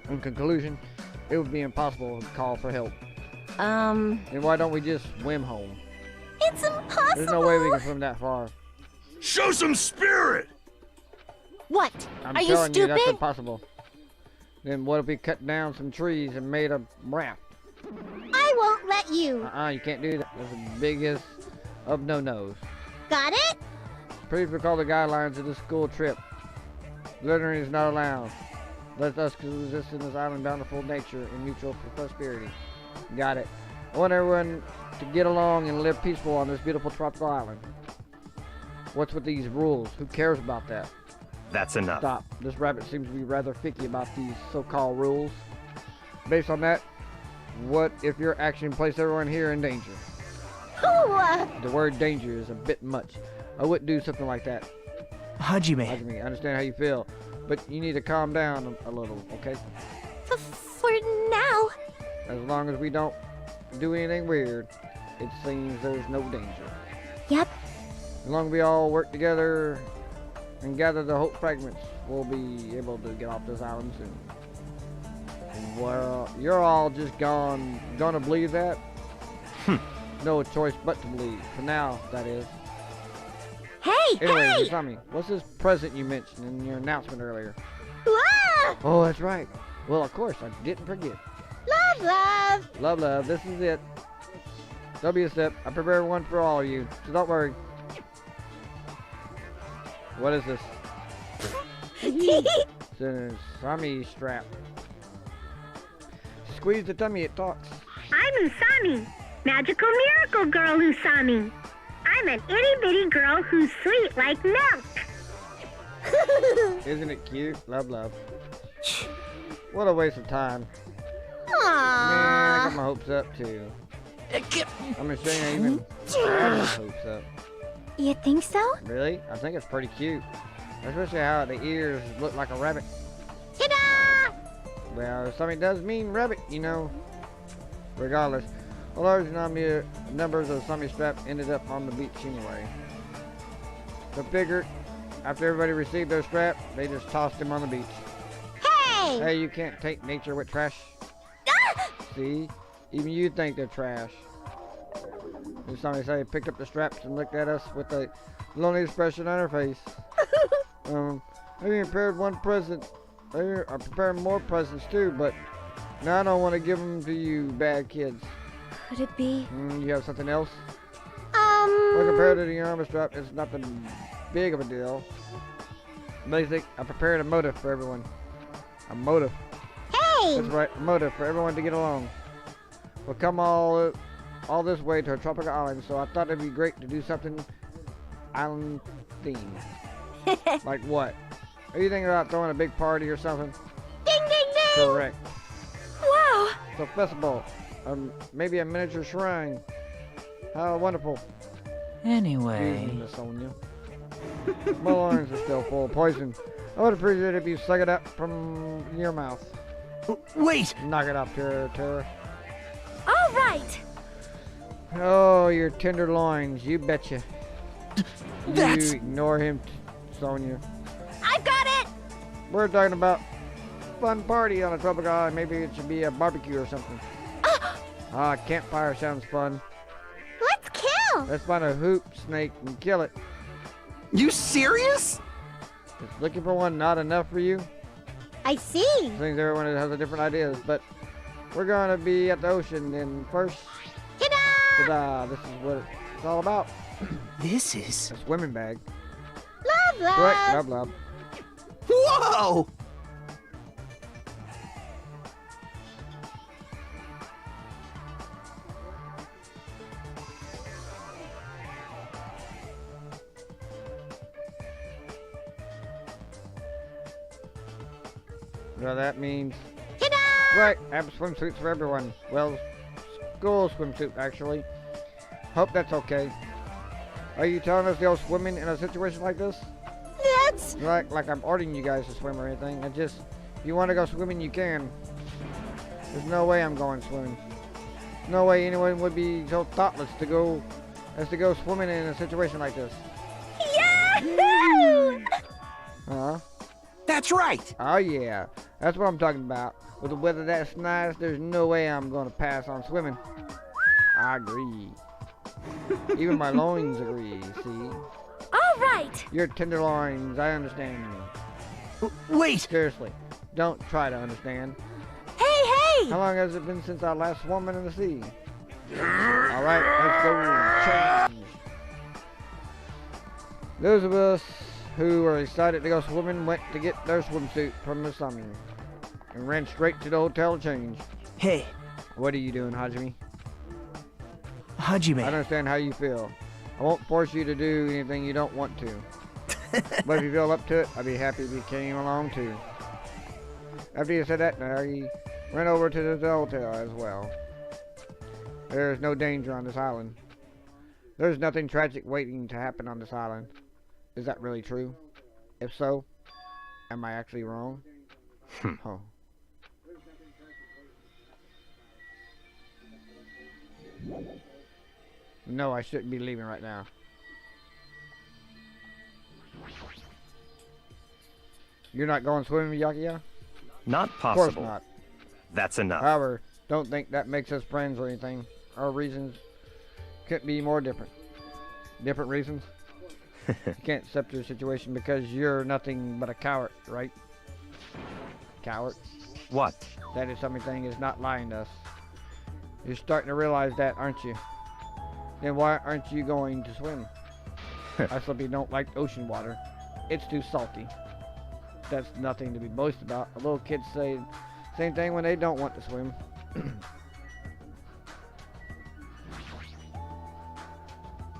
In conclusion, it would be impossible to call for help. And why don't we just swim home? It's impossible. There's no way we can swim that far. Show some spirit! What? I'm Are you telling you, that's stupid? impossible. Then what if we cut down some trees and made a raft? I won't let you. You can't do that. That's the biggest of no-nos. Got it? Please recall the guidelines of this school trip. Littering is not allowed. Let us resist in this island bountiful nature and mutual prosperity. Got it. I want everyone to get along and live peaceful on this beautiful tropical island. What's with these rules? Who cares about that? That's enough. Stop. This rabbit seems to be rather picky about these so-called rules. Based on that, what if your action placed everyone here in danger? Ooh, The word danger is a bit much. I wouldn't do something like that. Hajime. I understand how you feel, but you need to calm down a little, okay? for now. As long as we don't do anything weird, it seems there's no danger. Yep. As long as we all work together and gather the hope fragments, we'll be able to get off this island soon. Well, you're all just gonna believe that? No choice but to believe. For now, that is. Hey, Anyway, hey! Tommy, what's this present you mentioned in your announcement earlier? Ah! Oh, that's right. Well, of course, I didn't forget. Love, love. Love, love, this is it. Don't be a step. I prepared one for all of you, so don't worry. What is this? It's a Sami strap. Squeeze the tummy, it talks. I'm Usami, magical miracle girl Usami. I'm an itty bitty girl who's sweet like milk. Isn't it cute? Love, love. What a waste of time. Man, I got my hopes up too. I'm ashamed I even had my hopes up. You think so? Really? I think it's pretty cute. Especially how the ears look like a rabbit. Ta-da! Well, something does mean rabbit, you know. Regardless, a large numbers of Sami strap ended up on the beach anyway. So figured, after everybody received their strap, they just tossed him on the beach. Hey! Hey, you can't take nature with trash. See? Even you think they're trash. And somebody say picked up the straps and looked at us with a lonely expression on her face. I even prepared one present. I prepared more presents too, but now I don't want to give them to you bad kids. Could it be? You have something else? Well, compared to the armor strap, it's not that big of a deal. Basic, I prepared a motive for everyone. A motive. Hey! That's right, a motive for everyone to get along. We'll come all this way to a tropical island, so I thought it'd be great to do something island themed. Like what? Are you thinking about throwing a big party or something? Ding, ding, ding! Correct. Wow! So festival, maybe a miniature shrine. How wonderful. Anyway. Excuse me, Miss Sonia. My lungs are still full of poison. I would appreciate it if you suck it up from your mouth. Wait! Knock it off, Tara. All right! Oh, your tender loins, you betcha. That's... You ignore him, Sonia. I've got it! We're talking about fun party on a tropical island. Maybe it should be a barbecue or something. Campfire sounds fun. Let's kill! Let's find a hoop snake and kill it. You serious? Is looking for one not enough for you? I see. Things everyone has a different ideas, but we're gonna be at the ocean and first. Ta-da! Ta-da! This is what it's all about. This is... A swimming bag. Love, love! Correct. Love, love. Whoa! Well, that means. Ta-da! Right, have swimsuits for everyone. Well, school swimsuit, actually. Hope that's okay. Are you telling us to go swimming in a situation like this? That's... Right, like I'm ordering you guys to swim or anything. If you want to go swimming, you can. There's no way I'm going swimming. No way anyone would be so thoughtless to go swimming in a situation like this. Yahoo! Huh? That's right! Oh yeah, that's what I'm talking about. With the weather that's nice, there's no way I'm gonna pass on swimming. I agree. Even my loins agree, see? All right! Your tender loins, I understand you. Wait! Seriously, don't try to understand. Hey, hey! How long has it been since I last swum in the sea? Alright, let's go change. Those of us who were excited to go swimming went to get their swimsuit from the summer and ran straight to the hotel to change. Hey, What are you doing, Hajime? Hajime. I understand how you feel. I won't force you to do anything you don't want to. But if you feel up to it, I'd be happy if you came along too. After you said that, now he ran over to the hotel as well. There's no danger on this island. There's nothing tragic waiting to happen on this island. Is that really true? If so, am I actually wrong? Oh. No, I shouldn't be leaving right now. You're not going swimming, Yakuya? Not Of possible. course not. That's enough. However, don't think that makes us friends or anything. Our reasons couldn't be more different. Different reasons? You can't accept your situation because you're nothing but a coward, right? Coward? What? That is something is not lying to us. You're starting to realize that, aren't you? Then why aren't you going to swim? I simply don't like ocean water. It's too salty. That's nothing to be boasted about. Little kids say same thing when they don't want to swim.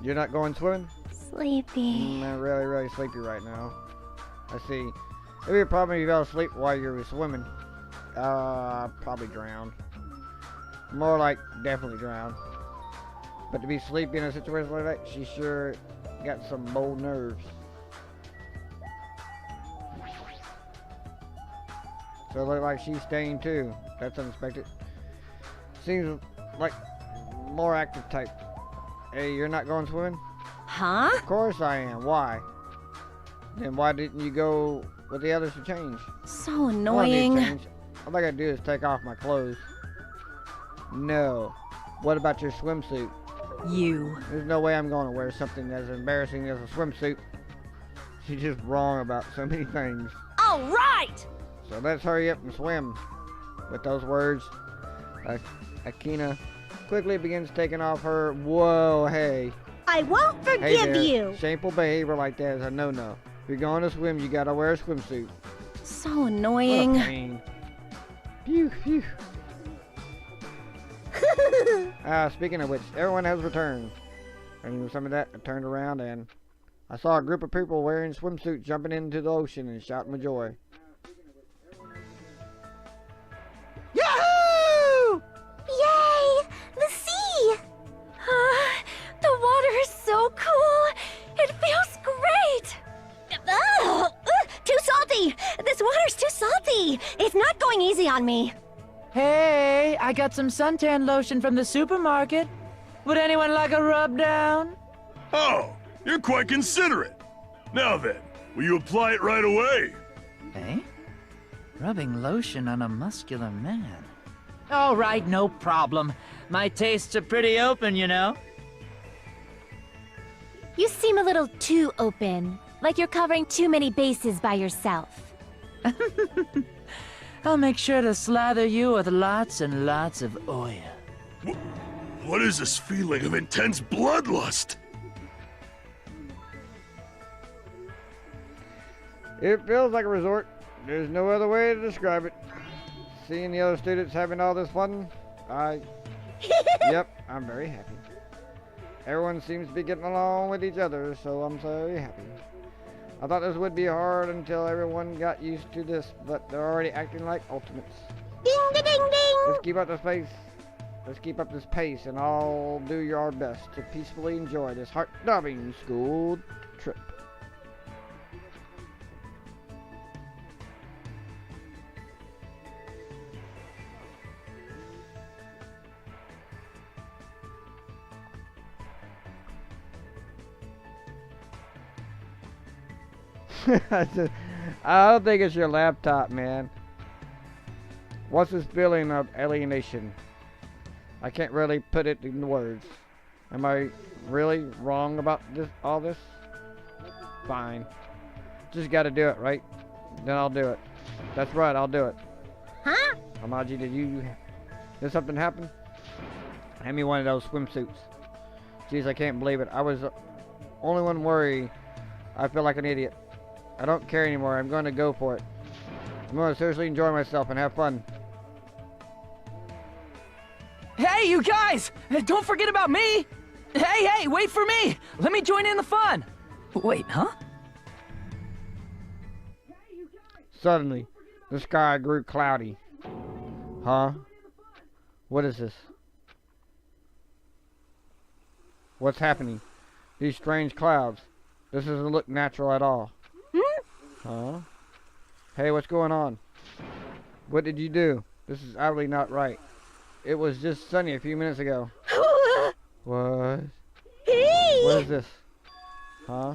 You're not going swimming? Sleepy. I'm really, really sleepy right now. I see. It'd be a problem if you fell asleep while you were swimming. Probably drowned. More like definitely drowned. But to be sleepy in a situation like that, she sure got some bold nerves. So it looked like she's staying too. That's unexpected. Seems like more active type. Hey, you're not going swimming? Huh? Of course I am. Why? Then why didn't you go with the others to change? So I don't need to annoying. change. All I gotta do is take off my clothes. No. What about your swimsuit? You. There's no way I'm going to wear something as embarrassing as a swimsuit. She's just wrong about so many things. All right! So let's hurry up and swim. With those words, Akina quickly begins taking off her... Whoa, hey. I won't Hey forgive there. you. Shameful behavior like that is a no-no. If you're going to swim, you gotta wear a swimsuit. So What a annoying. pain. Phew, phew. Speaking of which, everyone has returned. And with some of that, I turned around and I saw a group of people wearing swimsuits jumping into the ocean and shouting with joy. Yahoo! Yay! The sea! The water is so cool! It feels great! Too salty. This water's too salty. It's not going easy on me. Hey, I got some suntan lotion from the supermarket. Would anyone like a rub down? Oh, you're quite considerate. Now then, will you apply it right away? Eh? Rubbing lotion on a muscular man. All right, no problem. My tastes are pretty open, you know. You seem a little too open, like you're covering too many bases by yourself. I'll make sure to slather you with lots and lots of oil. What is this feeling of intense bloodlust? It feels like a resort. There's no other way to describe it. Seeing the other students having all this fun, yep, I'm very happy. Everyone seems to be getting along with each other, so I'm very happy. I thought this would be hard until everyone got used to this, but they're already acting like ultimates. Ding ding ding ding. Let's keep up this pace. Let's keep up this pace, and all do our best to peacefully enjoy this heart-throbbing school trip. I don't think it's your laptop, man. What's this feeling of alienation? I can't really put it in words. Am I really wrong about all this? Fine. Just gotta do it, right? Then I'll do it. That's right, I'll do it. Huh? Amaji, did something happen? Hand me one of those swimsuits. Jeez, I can't believe it. I was the only one worried. I feel like an idiot. I don't care anymore. I'm going to go for it. I'm going to seriously enjoy myself and have fun. Hey, you guys! Don't forget about me! Hey, wait for me! Let me join in the fun! Wait, huh? Suddenly, the sky grew cloudy. Huh? What is this? What's happening? These strange clouds. This doesn't look natural at all. Huh? Hey, what's going on? What did you do? This is obviously not right. It was just sunny a few minutes ago. What? What is this? Huh?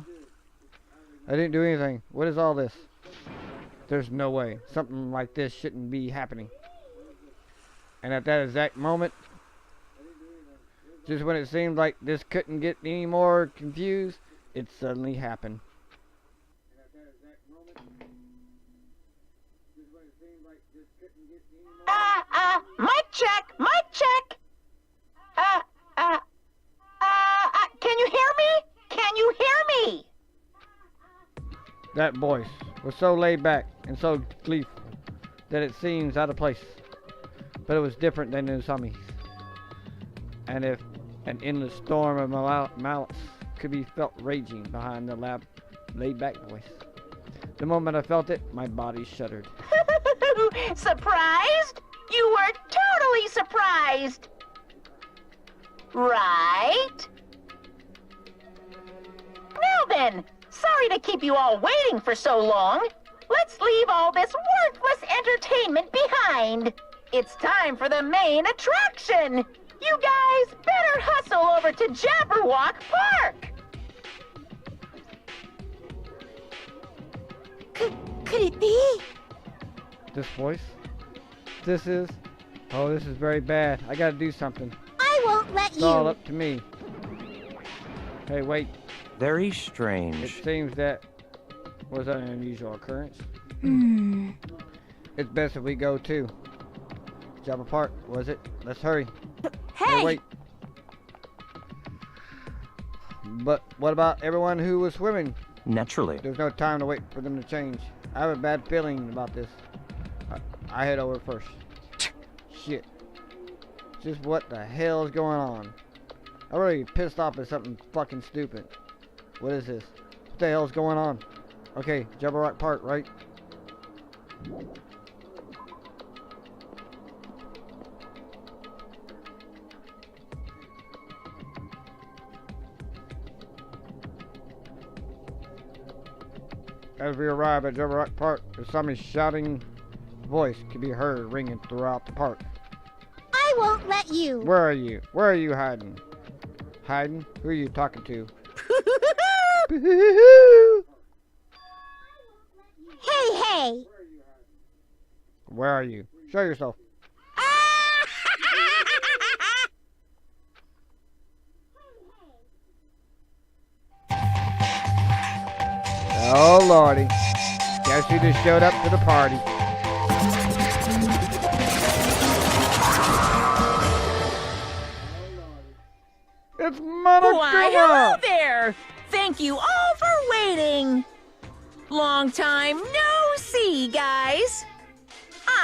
I didn't do anything. What is all this? There's no way. Something like this shouldn't be happening. And at that exact moment, just when it seemed like this couldn't get any more confused, it suddenly happened. Mic check, mic check. Can you hear me? Can you hear me? That voice was so laid back and so gleeful that it seems out of place. But it was different than Usami's. And if an endless storm of malice could be felt raging behind the laid back voice. The moment I felt it, my body shuddered. Surprised? You were totally surprised. Right? Now then, sorry to keep you all waiting for so long. Let's leave all this worthless entertainment behind. It's time for the main attraction. You guys better hustle over to Jabberwock Park. Could it be? This voice? This is... Oh, this is very bad. I gotta do something. I won't let It's all you. up to me. Hey, wait. Very It strange. seems that was an unusual occurrence. It's best if we go too. Jabba Park, was it? Let's hurry. Hey! Wait. But what about everyone who was swimming? Naturally. There's no time to wait for them to change. I have a bad feeling about this. I head over first. Shit. Just what the hell is going on? I'm really pissed off at something fucking stupid. What is this? What the hell's going on? Okay, Jabberwock Park, right? As we arrive at Jabberwock Park, somebody's shouting voice can be heard ringing throughout the park. I won't let you. Where are you? Where are you hiding? Hiding? Who are you talking to? Hey! Where are you? Show yourself. Oh lordy. Guess who just showed up to the party? It's Monokuma! Why, hello there! Thank you all for waiting! Long time no see, guys!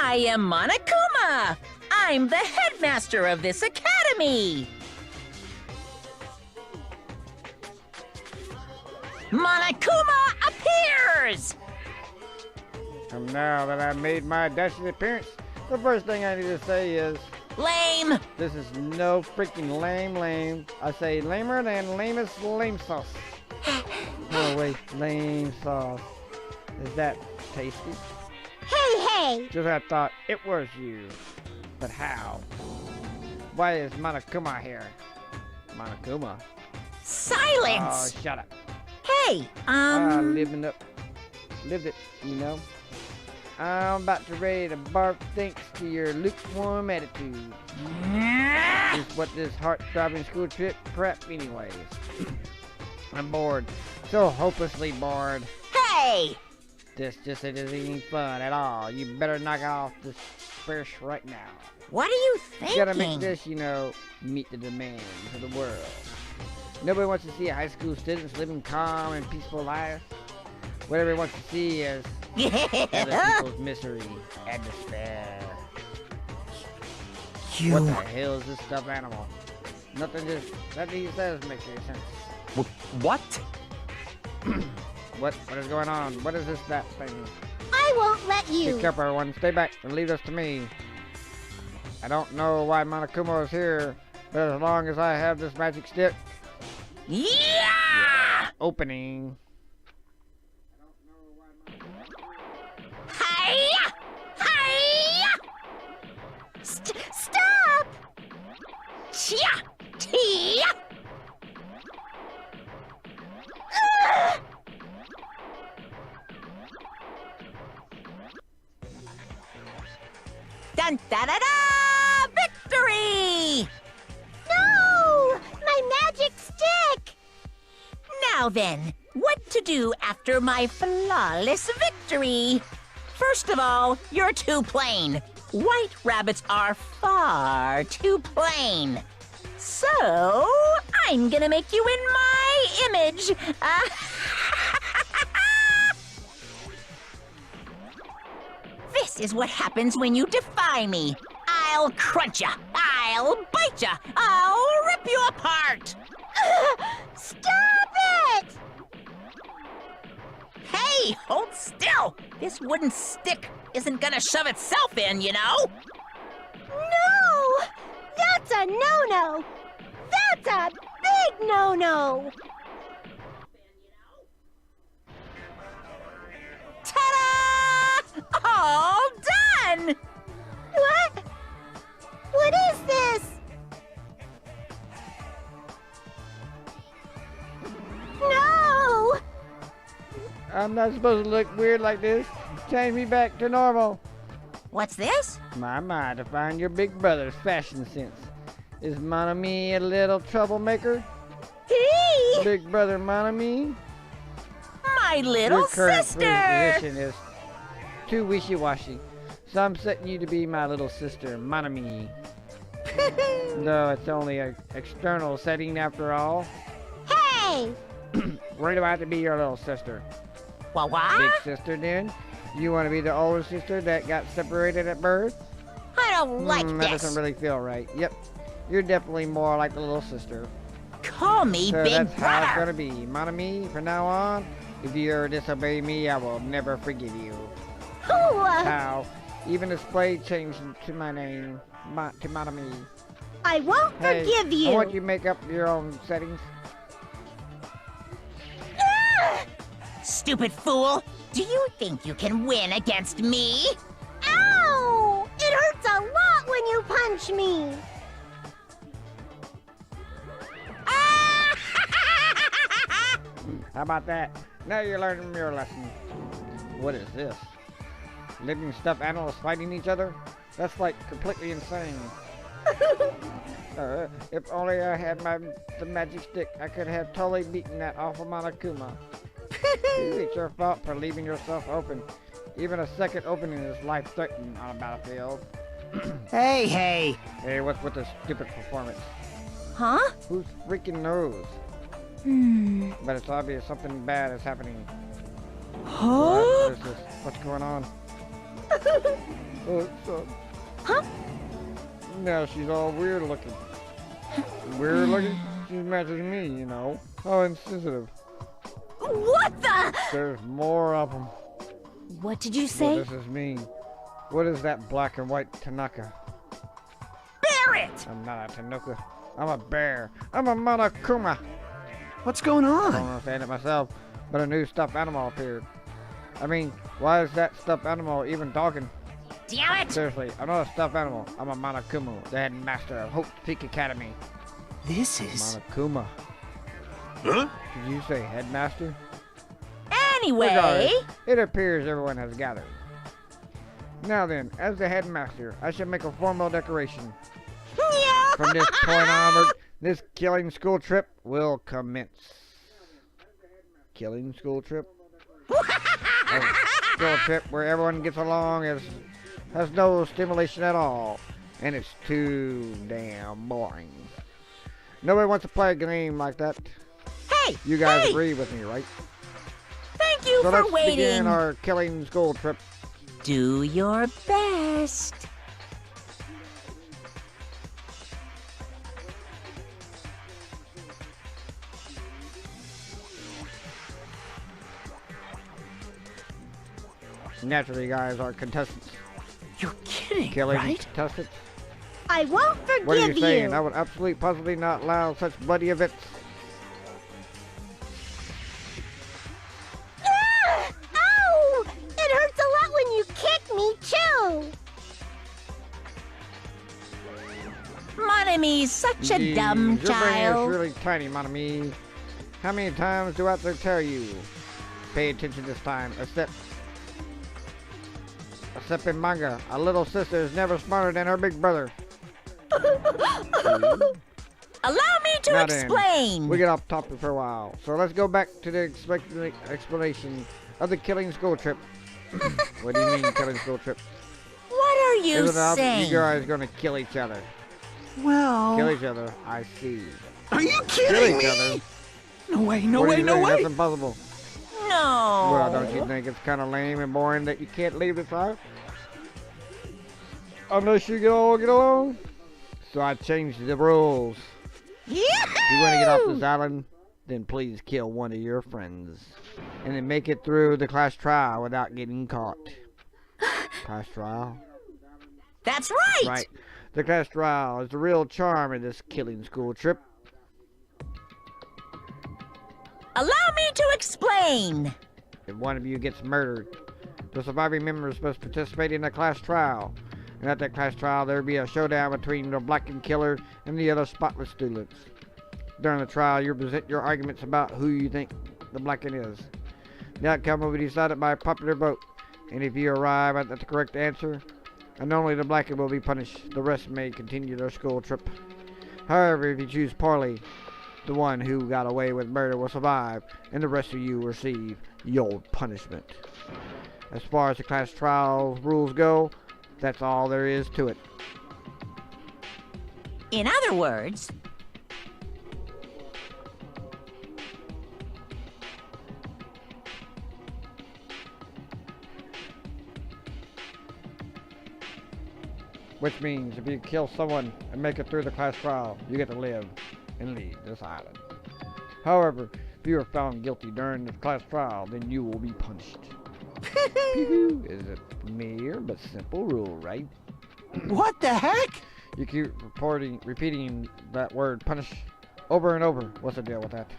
I am Monokuma! I'm the headmaster of this academy! Monokuma appears! And now that I've made my dashing appearance, the first thing I need to say is... Lame! This is no freaking lame. I say lamer than lamest lame sauce. Oh wait, lame sauce. Is that tasty? Hey! Just I thought it was you. But how? Why is Monokuma here? Monokuma? Oh, Silence! shut up. Hey, Lived it, you know. I'm about to ready to barf thanks to your lukewarm attitude. Is what this heart-throbbing school trip prep anyways. I'm bored. So hopelessly bored. Hey! This just isn't any fun at all. You better knock off this fish right now. What are you You thinking? gotta make this, you know, meet the demands of the world. Nobody wants to see high school students living calm and peaceful lives. What everyone wants to see is other people's misery and despair. What the hell is this stuffed animal? Nothing he says makes any sense. What? What is going on? What is that thing? I won't let you. Be careful, everyone. Stay back and leave this to me. I don't know why Monokuma is here, but as long as I have this magic stick, Yeah! opening. Hiya! Hiya! Stop! Chia! Tia! Dun da da da! Victory! No! My magic stick! Now then, what to do after my flawless victory? First of all, you're too plain. White rabbits are far too plain. So, I'm gonna make you in my image. This is what happens when you defy me. I'll crunch ya. I'll bite ya. I'll rip you apart. Stop it! Hey, Hey, hold still. This wooden stick isn't gonna shove itself in, you know? No! That's a no-no! That's a big no-no! Ta-da! All done! What? What is this? No! I'm not supposed to look weird like this. Change me back to normal. What's this? My, to find your big brother's fashion sense. Is Monami a little troublemaker? Hey! Big brother Monami? My little Your current sister! position is too wishy-washy. So I'm setting you to be my little sister, Monami. No, it's only an external setting after all. Hey! Where do I have to be your little sister? What? Big sister then? You want to be the older sister that got separated at birth? I don't like That this. doesn't really feel right. Yep. You're definitely more like the little sister. Call me So Big that's how it's Brother. gonna be. Monami, from now on, if you ever disobey me, I will never forgive you. Who? How? Even display changed to my name, to Monami. I won't Hey, forgive you. I want you to make up your own settings. Ah! Stupid fool! Do you think you can win against me? Ow! It hurts a lot when you punch me. Ah! How about that? Now you're learning your lesson. What is this? Living stuffed animals fighting each other? That's like completely insane. If only I had the magic stick, I could have totally beaten that awful Monokuma. It's your fault for leaving yourself open. Even a second opening is life-threatening on a battlefield. Hey! Hey, what's with this stupid performance? Huh? Who's freaking knows? But it's obvious something bad is happening. Huh? What is this? What's going on? Huh? Now she's all weird looking. Weird looking? She matches me, you know. How insensitive. What the? There's more of them. What did you What say? does this mean? What is that black and white Tanaka? Bear it! I'm not a Tanaka. I'm a bear. I'm a Monokuma. What's going I don't on? understand it myself, but a new stuffed animal appeared. I mean, why is that stuffed animal even talking? Damn it! Seriously, I'm not a stuffed animal. I'm a Monokuma, the headmaster of Hope Peak Academy. This is... Monokuma. Huh? Did you say headmaster? Anyway, Regardless, it appears everyone has gathered. Now then, as the headmaster, I should make a formal declaration. From this point onward, this killing school trip will commence. Killing school trip? A school trip where everyone gets along has no stimulation at all, and it's too damn boring. Nobody wants to play a game like that. hey! You guys hey! agree with me, right? Thank you So for let's waiting. begin our killing school trip. Do your best. Naturally, guys, our contestants. You're kidding, Killing right? contestants. I won't forgive What are you saying? you. I would absolutely positively not allow such bloody events. Ah! Ow! It hurts a lot when you kick me, too. Monami's such a Jeez, dumb your brain child. is really tiny, Monami. How many times do I have to tell you? Pay attention this time. Except in manga, a little sister is never smarter than her big brother. Allow me to Now then, explain. we get off topic for a while, so let's go back to the explanation of the killing school trip. What do you mean, killing school trip? What are you Isn't it obvious saying? you guys gonna kill each other? Well... Kill each other, I see. Are you Kill kidding each me? other? No way, no What do way, you no think? way! That's impossible. No. Well, don't you think it's kind of lame and boring that you can't leave this house? Unless you all get along? So I changed the rules. You want to get off this island? then please kill one of your friends. And then make it through the class trial without getting caught. Class trial? That's right! Right. The class trial is the real charm of this killing school trip. Allow me to explain. If one of you gets murdered, the surviving members must participate in a class trial. And at that class trial, there will be a showdown between the blackened killer and the other spotless students. During the trial, you present your arguments about who you think the blackened is. The outcome will be decided by popular vote. And if you arrive at the correct answer, and only the blackened will be punished, the rest may continue their school trip. However, if you choose poorly, the one who got away with murder will survive, and the rest of you will receive your punishment. As far as the class trial rules go, that's all there is to it. In other words, which means if you kill someone and make it through the class trial, you get to live and leave this island. However, if you are found guilty during the class trial, then you will be punished. Is it mere but simple rule, right? What the heck? You keep repeating that word punish over and over. What's the deal with that?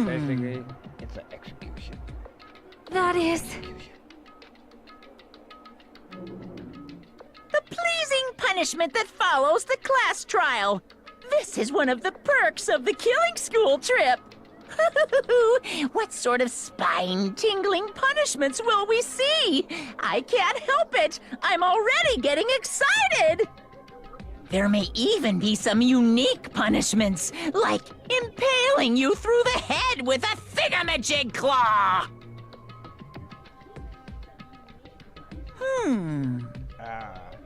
Basically, it's an execution. That is... the pleasing punishment that follows the class trial. This is one of the perks of the killing school trip. What sort of spine-tingling punishments will we see? I can't help it. I'm already getting excited. There may even be some unique punishments, like impaling you through the head with a thingamajig claw.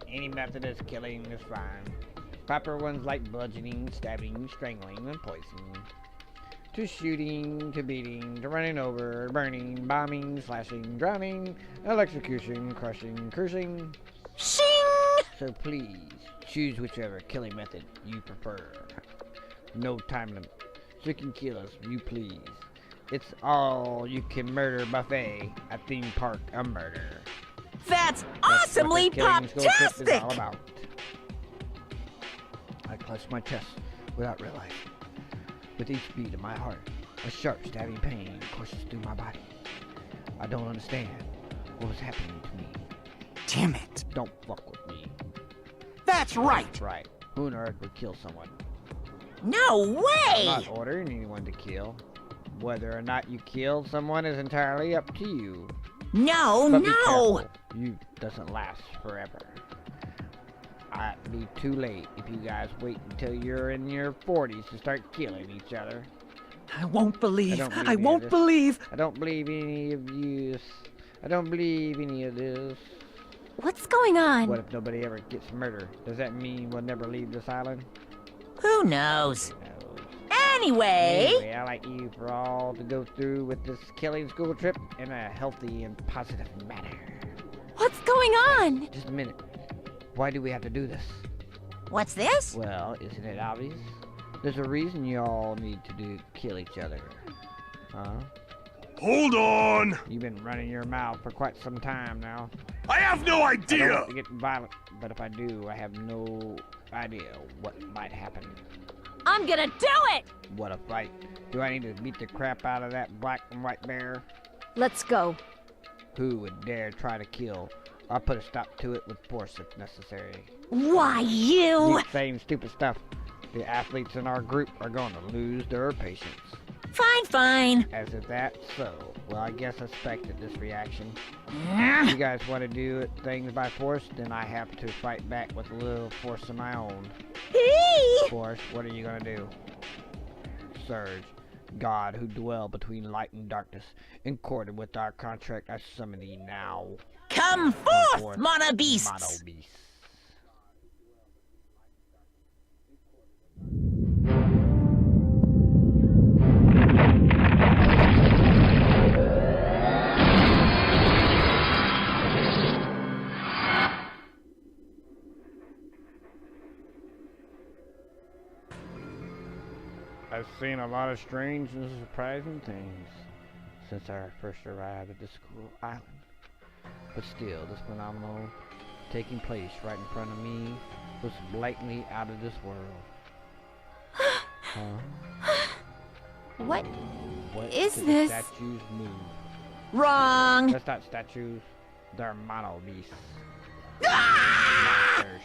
Any method of killing is fine. Proper ones like bludgeoning, stabbing, strangling, and poisoning. To shooting, to beating, to running over, burning, bombing, slashing, drowning, electrocution, crushing, cursing. Shing! So please, choose whichever killing method you prefer. No time limit. So you can kill us if you please. It's all you can murder buffet at theme park of murder. That's awesomely pop-tastic! I clutch my chest without realizing. With each beat of my heart, a sharp stabbing pain courses through my body. I don't understand what was happening to me. Damn it. Don't fuck with me. That's right. That's right. Who on earth would kill someone? No way! I'm not ordering anyone to kill. Whether or not you kill someone is entirely up to you. No, But be no! careful. You doesn't last forever. It'd be too late if you guys wait until you're in your 40s to start killing each other. I won't believe. I any won't of this. believe. I don't believe any of you. I don't believe any of this. What's going on? What if nobody ever gets murdered? Does that mean we'll never leave this island? Who knows? No. Anyway, I'd like you for all to go through with this killing school trip in a healthy and positive manner. What's going on? Just a minute. Why do we have to do this? what's this? Well, isn't it obvious? There's a reason you all need to kill each other. Huh? Hold on! You've been running your mouth for quite some time now. I have no I don't idea! want to get violent, but if I do, I have no idea what might happen. I'm gonna do it! What a fight. Do I need to beat the crap out of that black and white bear? Let's go. Who would dare try to kill? I'll put a stop to it with force if necessary. Why, you... Keep saying stupid stuff. The athletes in our group are going to lose their patience. Fine, fine. As if that's so, well, I guess I expected this reaction. You guys want to do things by force, then I have to fight back with a little force of my own. Force, what are you gonna do? Surge, God who dwell between light and darkness, in accordance with our contract, I summon thee now. Come forth, Mono Beasts! Mono Beasts. I've seen a lot of strange and surprising things since I first arrived at this cool island. But still, this phenomenon taking place right in front of me was blatantly out of this world. Huh? What is is this? Statues move. Wrong. That's not statues. They're mono beasts. Ah! Monsters.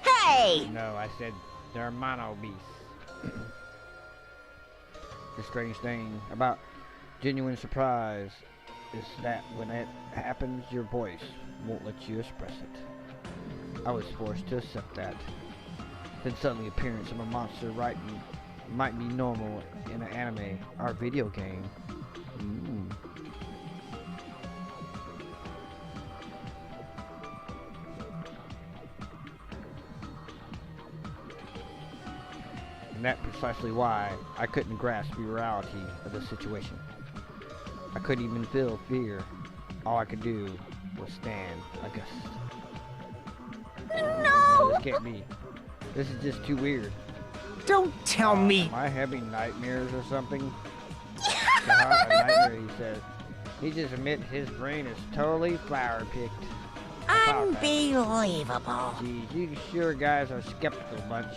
Hey! No, I said they're mono beasts. The strange thing about genuine surprise is that when it happens, your voice won't let you express it. I was forced to accept that. Then suddenly appearance of a monster might be normal in an anime or video game. And that's precisely why I couldn't grasp the reality of the situation. I couldn't even feel fear. All I could do was stand aghast. No! This can't be. This is just too weird. Don't tell me. Am I having nightmares or something? A nightmare, he says. He just admits his brain is totally flower-picked. Unbelievable. Geez, you sure guys are skeptical bunch.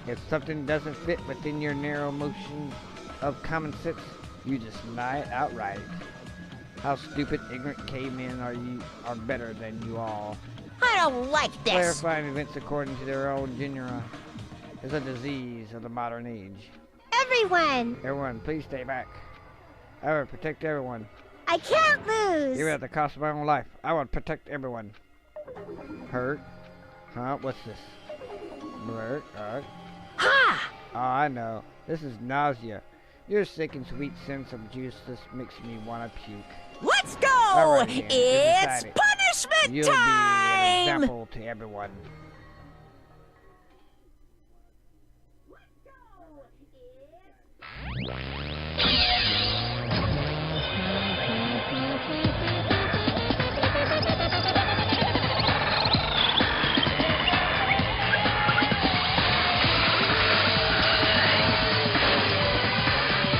If something doesn't fit within your narrow motion of common sense, you just deny it outright. How stupid, ignorant cavemen are better than you all. I don't like this. Clarifying events according to their own genera is a disease of the modern age. Everyone! Everyone, please stay back. I will protect everyone. I can't lose! Even at the cost of my own life, I will protect everyone. Hurt? Huh? What's this? Hurt? Ha! Oh, I know. This is nausea. Your sick and sweet sense of justice makes me want to puke. Let's go! Right, then. It's Decided. punishment You'll be an time! example to everyone.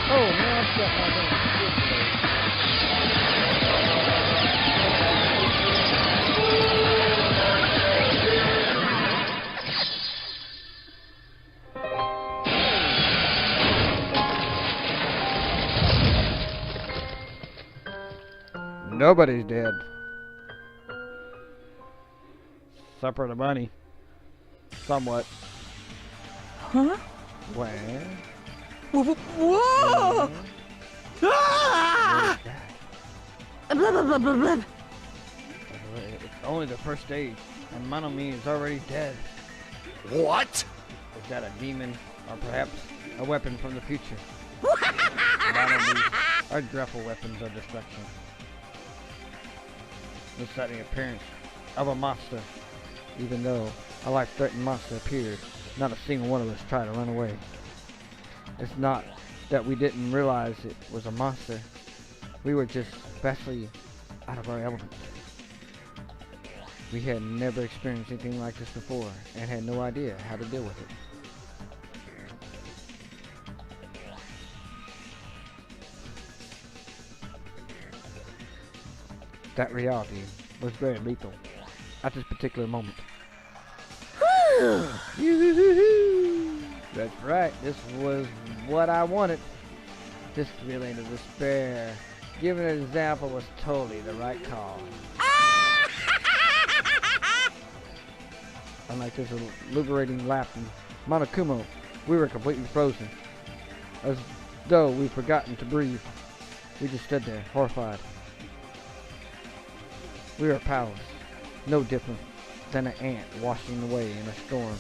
Oh, man, I've got my damn skills today. Nobody's dead. Supper of the bunny. Somewhat. Huh? Well. Whoa! Ah! Blah, blah, blah, blah, blah. It's only the first stage, and Monomi is already dead. What? Is that a demon, or perhaps a weapon from the future? Monomis are dreadful weapons of destruction. The sudden appearance of a monster. Even though a life-threatening monster appeared, not a single one of us tried to run away. It's not that we didn't realize it was a monster. We were just vastly out of our element. We had never experienced anything like this before and had no idea how to deal with it. That reality was very lethal at this particular moment. That's right, this was what I wanted. This feeling of despair, giving an example, was totally the right call. Unlike this liberating laugh from Monokumo, we were completely frozen, as though we'd forgotten to breathe. We just stood there, horrified. We were powerless, no different than an ant washing away in a storm.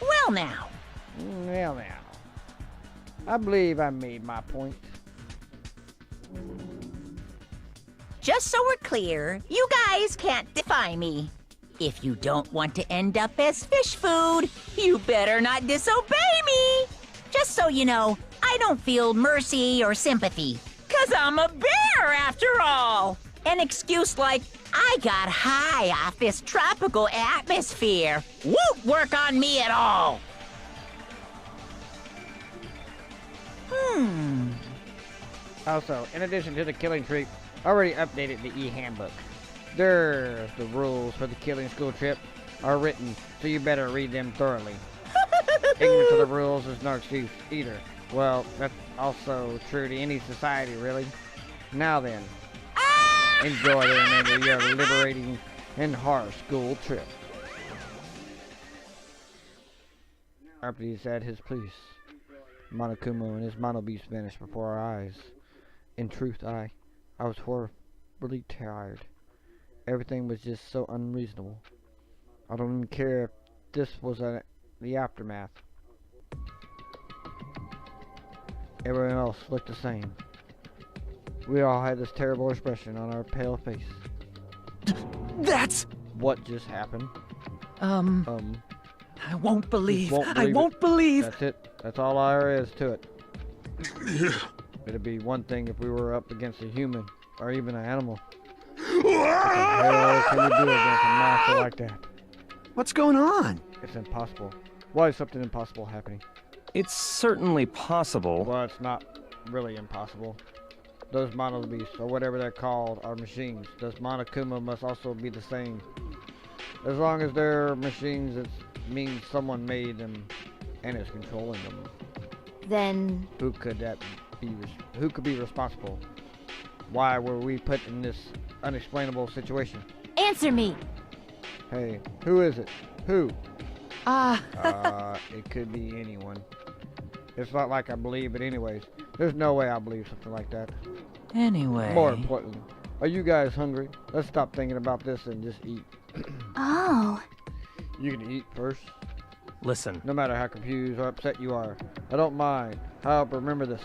Well now. Well now. I believe I made my point. Just so we're clear, you guys can't defy me. If you don't want to end up as fish food, you better not disobey me. Just so you know, I don't feel mercy or sympathy, 'cause I'm a bear after all. An excuse like, I got high off this tropical atmosphere, won't work on me at all. Also, in addition to the killing trip, I already updated the e-handbook. There, the rules for the killing school trip are written, so you better read them thoroughly. Ignorance of the rules is no excuse either. Well, that's also true to any society, really. Now then, enjoy the remainder of your liberating and horror school trip. After he said his piece, Monokuma and his mono beast vanished before our eyes. In truth, I was horribly tired. Everything was just so unreasonable. I don't even care if this was the aftermath. Everyone else looked the same. We all had this terrible expression on our pale face. That's... What just happened? I won't believe. I it. won't believe. That's it. That's all there is to it. It'd be one thing if we were up against a human, or even an animal. What the hell can we do against a monster like that? What's going on? It's impossible. Why is something impossible happening? It's certainly possible. Well, it's not really impossible. Those mono beasts, or whatever they're called, are machines. Those Monokuma must also be the same. As long as they're machines, it means someone made them and is controlling them. Then... Who could that be? Who could be responsible? Why were we put in this unexplainable situation? Answer me! Hey, who is it? Who? It could be anyone. It's not like I believe it anyways. There's no way I believe something like that. Anyway... More importantly, are you guys hungry? Let's stop thinking about this and just eat. Oh. You can eat first. Listen. No matter how confused or upset you are, I don't mind. However, remember this.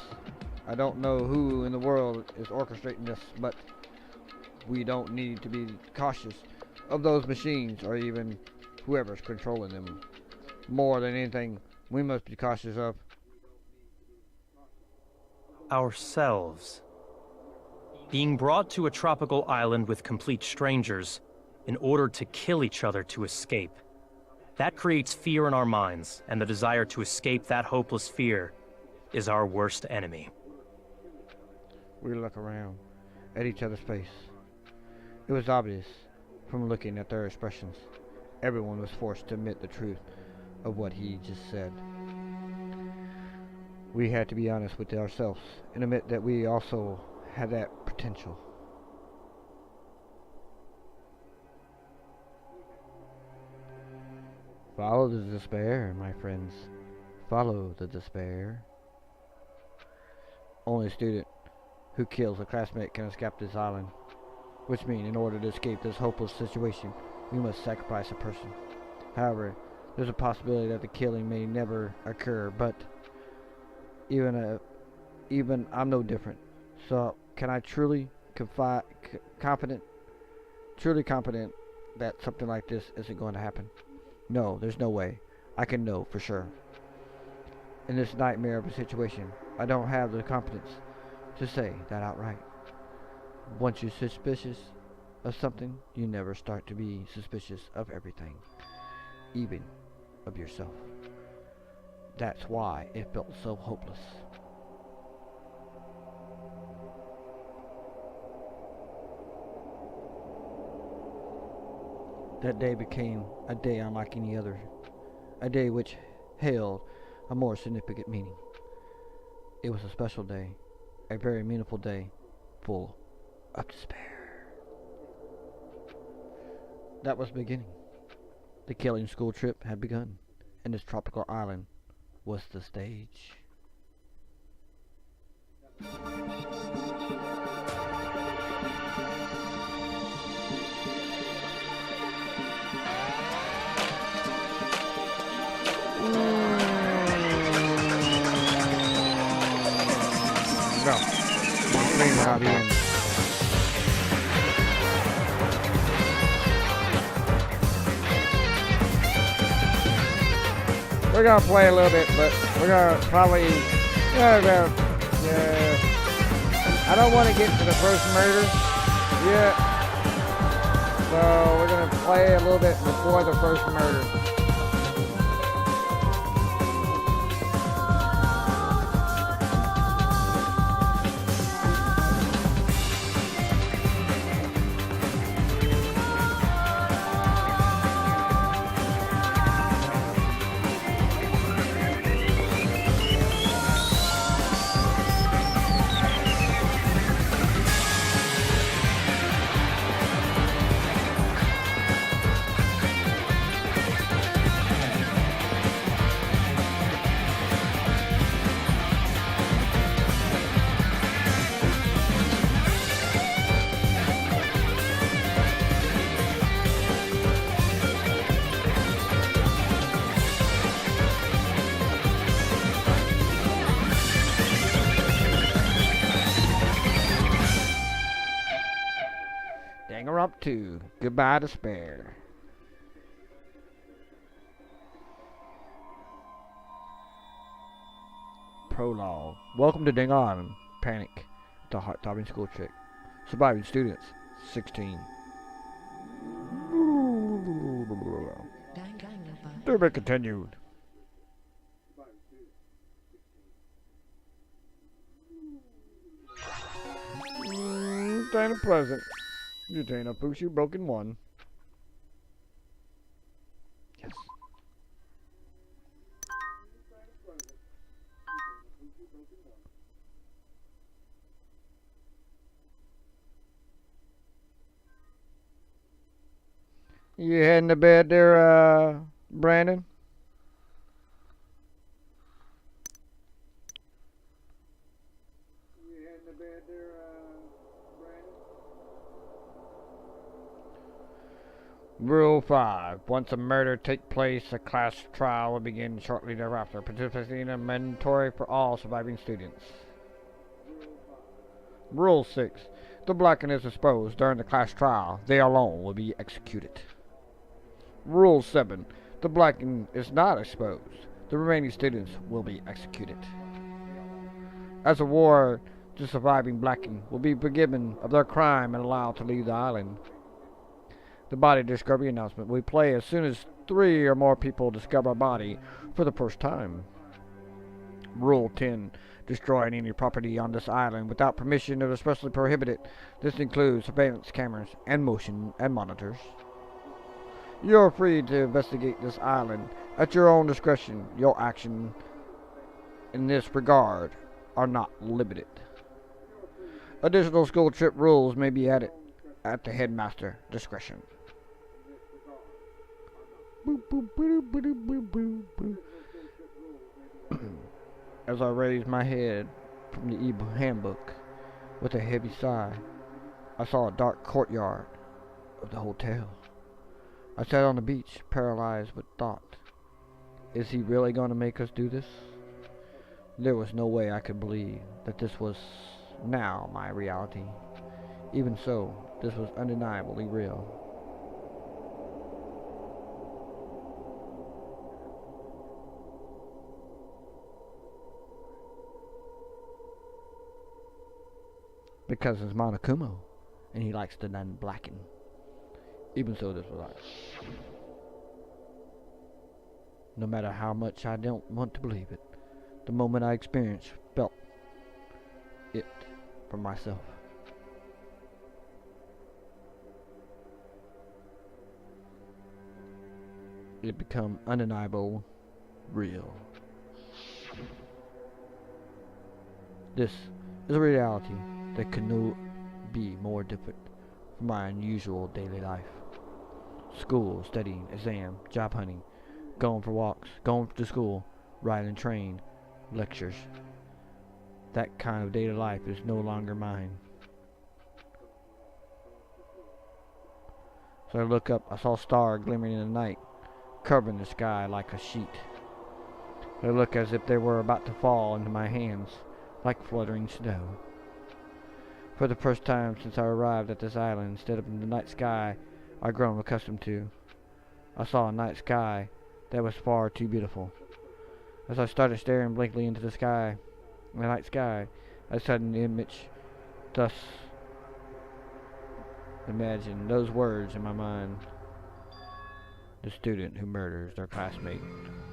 I don't know who in the world is orchestrating this, but we don't need to be cautious of those machines or even whoever's controlling them. More than anything, we must be cautious of ourselves. Being brought to a tropical island with complete strangers in order to kill each other to escape. That creates fear in our minds, and the desire to escape that hopeless fear is our worst enemy. We look around at each other's face. It was obvious from looking at their expressions. Everyone was forced to admit the truth of what he just said. We had to be honest with ourselves and admit that we also had that potential. Follow the despair, my friends. Follow the despair. Only a student who kills a classmate can escape this island. Which means, in order to escape this hopeless situation, we must sacrifice a person. However, there's a possibility that the killing may never occur, but even I'm no different. So, can I truly confident that something like this isn't going to happen? No, there's no way. I can know for sure. In this nightmare of a situation, I don't have the confidence to say that outright. Once you're suspicious of something, you never start to be suspicious of everything, even of yourself. That's why it felt so hopeless. That day became a day unlike any other, a day which held a more significant meaning. It was a special day, a very meaningful day, full of despair. That was the beginning. The killing school trip had begun, and this tropical island was the stage. No. Explain how the end. We're gonna play a little bit, but we're gonna probably, I don't want to get to the first murder yet, so we're gonna play a little bit before the first murder. 2. Goodbye, despair. Prologue. Welcome to Danganropa. Panic. The heart-throbbing school trick. Surviving students. 16. To be continued. Ain't a present. You ain't a push, you broken one. Yes. You heading to bed there, Brandon? Rule 5. Once a murder takes place, a class trial will begin shortly thereafter. Participating in mandatory for all surviving students. Rule 6. The blackened is exposed during the class trial. They alone will be executed. Rule 7. The blackened is not exposed. The remaining students will be executed. As a reward, the surviving blackened will be forgiven of their crime and allowed to leave the island. The body discovery announcement will play as soon as 3 or more people discover a body for the first time. Rule 10. Destroying any property on this island without permission is especially prohibited. This includes surveillance cameras and motion and monitors. You are free to investigate this island at your own discretion. Your action in this regard are not limited. Additional school trip rules may be added at the headmaster discretion. As I raised my head from the evil handbook with a heavy sigh, I saw a dark courtyard of the hotel. I sat on the beach, paralyzed with thought. Is he really going to make us do this? There was no way I could believe that this was now my reality. Even so, this was undeniably real. Because it's Monokuma, and he likes to non-blacken. Even so, this was like, no matter how much I don't want to believe it, the moment I experienced, felt it for myself. It become undeniable, real. This is a reality that could not be more different from my unusual daily life. School, studying, exam, job hunting, going for walks, going to school, riding train, lectures. That kind of daily life is no longer mine. So I look up, I saw a star glimmering in the night, covering the sky like a sheet. They look as if they were about to fall into my hands, like fluttering snow. For the first time since I arrived at this island, instead of the night sky I'd grown accustomed to, I saw a night sky that was far too beautiful. As I started staring blankly into the sky, the night sky, I suddenly image thus imagine those words in my mind. The student who murders their classmate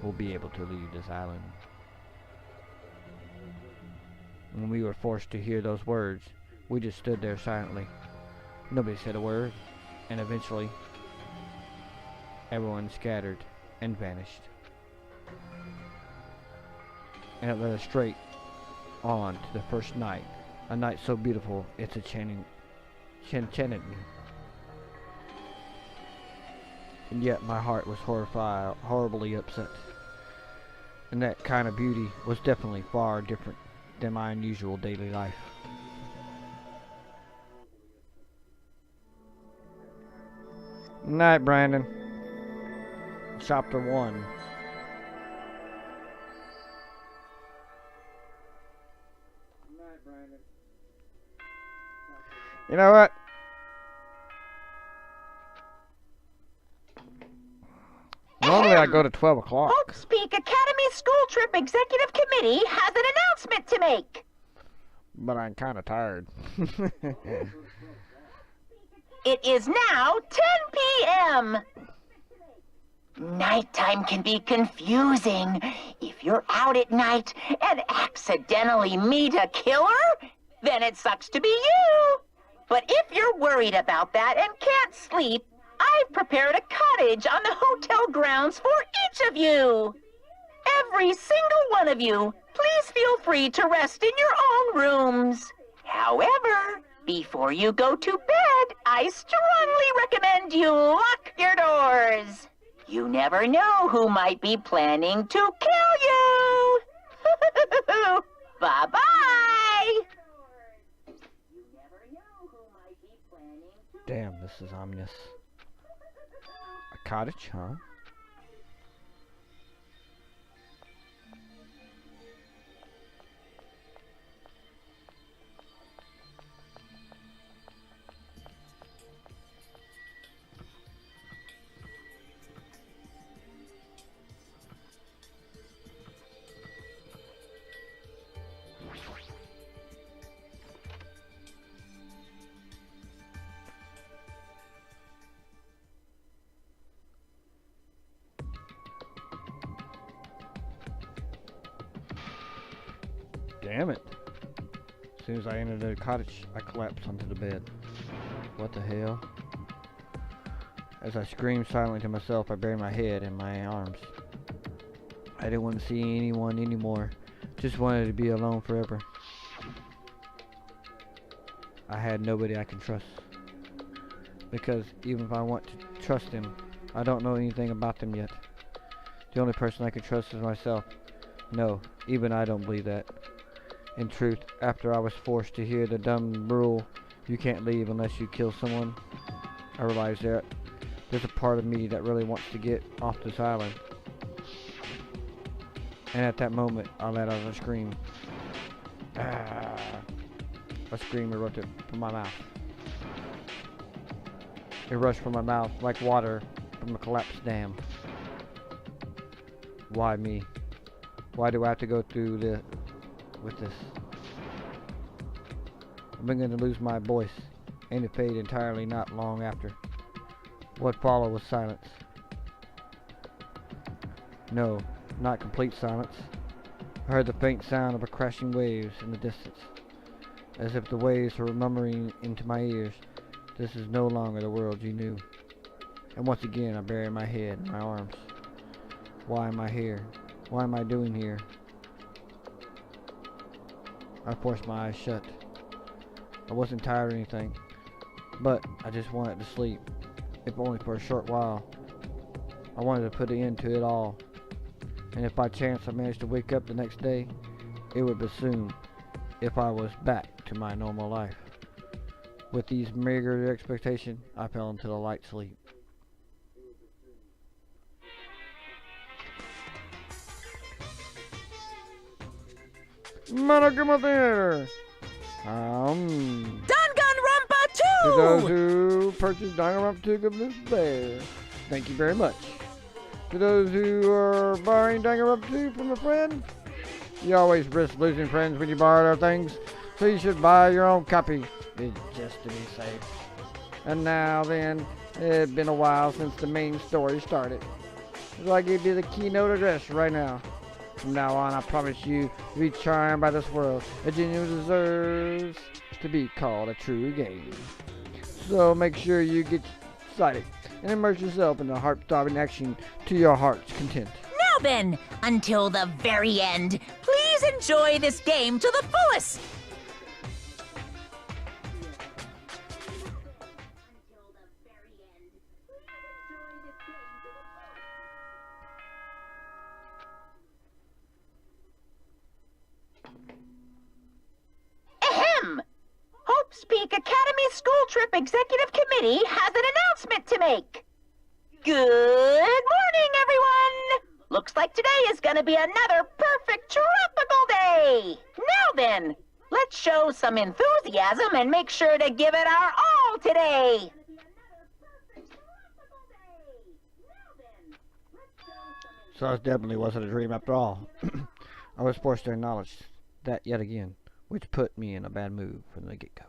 will be able to leave this island. When we were forced to hear those words, we just stood there silently. Nobody said a word, and eventually, everyone scattered and vanished. And it led us straight on to the first night, a night so beautiful it's enchanted me. And yet my heart was horribly upset. And that kind of beauty was definitely far different than my unusual daily life. Night, Brandon. Chapter 1. You know what? Normally I go to 12 o'clock. Hope's Peak Academy School Trip Executive Committee has an announcement to make. But I'm kind of tired. It is now 10 p.m. Nighttime can be confusing. If you're out at night and accidentally meet a killer, then it sucks to be you. But if you're worried about that and can't sleep, I've prepared a cottage on the hotel grounds for each of you. Every single one of you, please feel free to rest in your own rooms. However, before you go to bed, I strongly recommend you lock your doors. You never know who might be planning to kill you. Bye-bye. Damn, this is ominous. A cottage, huh? Damn it. As soon as I entered the cottage, I collapsed onto the bed. What the hell? As I screamed silently to myself, I buried my head in my arms. I didn't want to see anyone anymore. Just wanted to be alone forever. I had nobody I can trust. Because even if I want to trust them, I don't know anything about them yet. The only person I can trust is myself. No, even I don't believe that. In truth, after I was forced to hear the dumb rule, you can't leave unless you kill someone, I realized that there's a part of me that really wants to get off this island. And at that moment, I let out a scream. Ah. A scream erupted from my mouth. It rushed from my mouth like water from a collapsed dam. Why me? Why do I have to go through with this? I'm beginning to lose my voice, and it faded entirely not long after. What followed was silence. No, not complete silence. I heard the faint sound of a crashing waves in the distance, as if the waves were murmuring into my ears, "This is no longer the world you knew." And once again I buried my head in my arms. Why am I here? What am I doing here? I forced my eyes shut. I wasn't tired or anything, but I just wanted to sleep, if only for a short while. I wanted to put an end to it all, and if by chance I managed to wake up the next day, it would be soon, if I was back to my normal life. With these meager expectations, I fell into a light sleep. Monogama Theater! Danganropa 2! To those who purchased Danganropa 2 Goodness Bear, thank you very much. To those who are borrowing Danganropa 2 from a friend, you always risk losing friends when you borrow their things, so you should buy your own copy, just to be safe. And now then, it's been a while since the main story started, so I give you the keynote address right now. From now on, I promise you to be charmed by this world. It genuinely deserves to be called a true game. So make sure you get excited and immerse yourself in the heart-throbbing action to your heart's content. Now then, until the very end, please enjoy this game to the fullest! Ahem! Hope's Peak Academy School Trip Executive Committee has an announcement to make. Good morning, everyone! Looks like today is gonna be another perfect tropical day! Now then, let's show some enthusiasm and make sure to give it our all today! So it definitely wasn't a dream after all. I was forced to acknowledge that yet again, which put me in a bad mood from the get-go.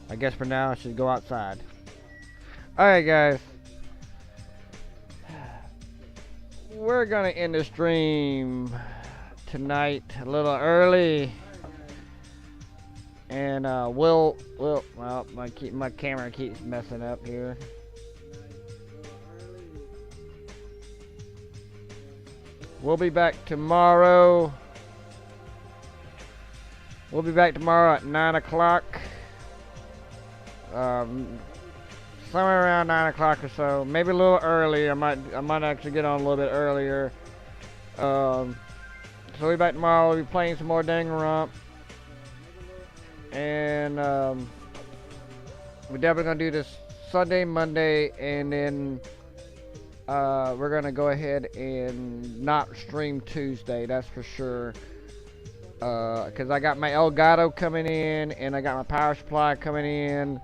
I guess for now I should go outside. Alright guys. We're gonna end the stream tonight a little early. And well, my camera keeps messing up here. We'll be back tomorrow. We'll be back tomorrow at 9 o'clock. Somewhere around 9 o'clock or so. Maybe a little early. I might actually get on a little bit earlier. So we'll be back tomorrow. We'll be playing some more Danganropa. And we're definitely gonna do this Sunday, Monday, and then we're gonna go ahead and not stream Tuesday. That's for sure. Because I got my Elgato coming in, and I got my power supply coming in,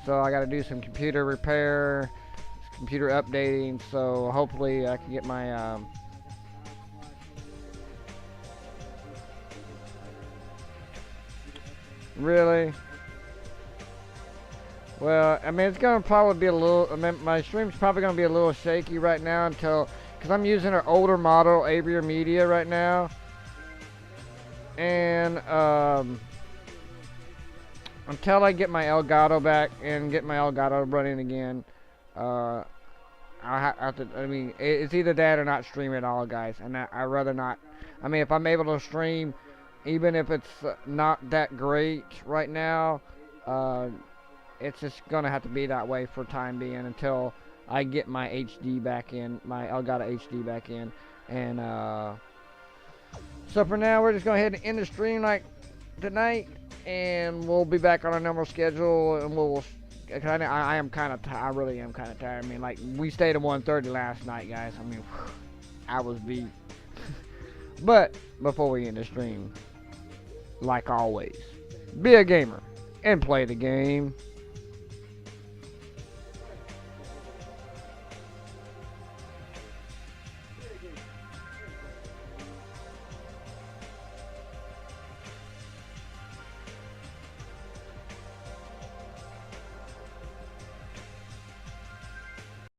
so I got to do some computer repair, computer updating. So hopefully I can get my Really? Well, I mean, it's gonna probably be a little. I mean, my stream's probably gonna be a little shaky right now until, because I'm using an older model Avier Media right now, and until I get my Elgato back and get my Elgato running again, I'll have to. I mean, it's either that or not stream at all, guys. And I'd rather not. I mean, if I'm able to stream, even if it's not that great right now, it's just gonna have to be that way for time being until I get my HD back in, my Elgato HD back in. And so for now, we're just going ahead and end the stream like tonight, and we'll be back on our normal schedule. And we'll. I am kind of. I really am kind of tired. I mean, like, we stayed at 1:30 last night, guys. I mean, I was beat. But before we end the stream, like always, be a gamer and play the game.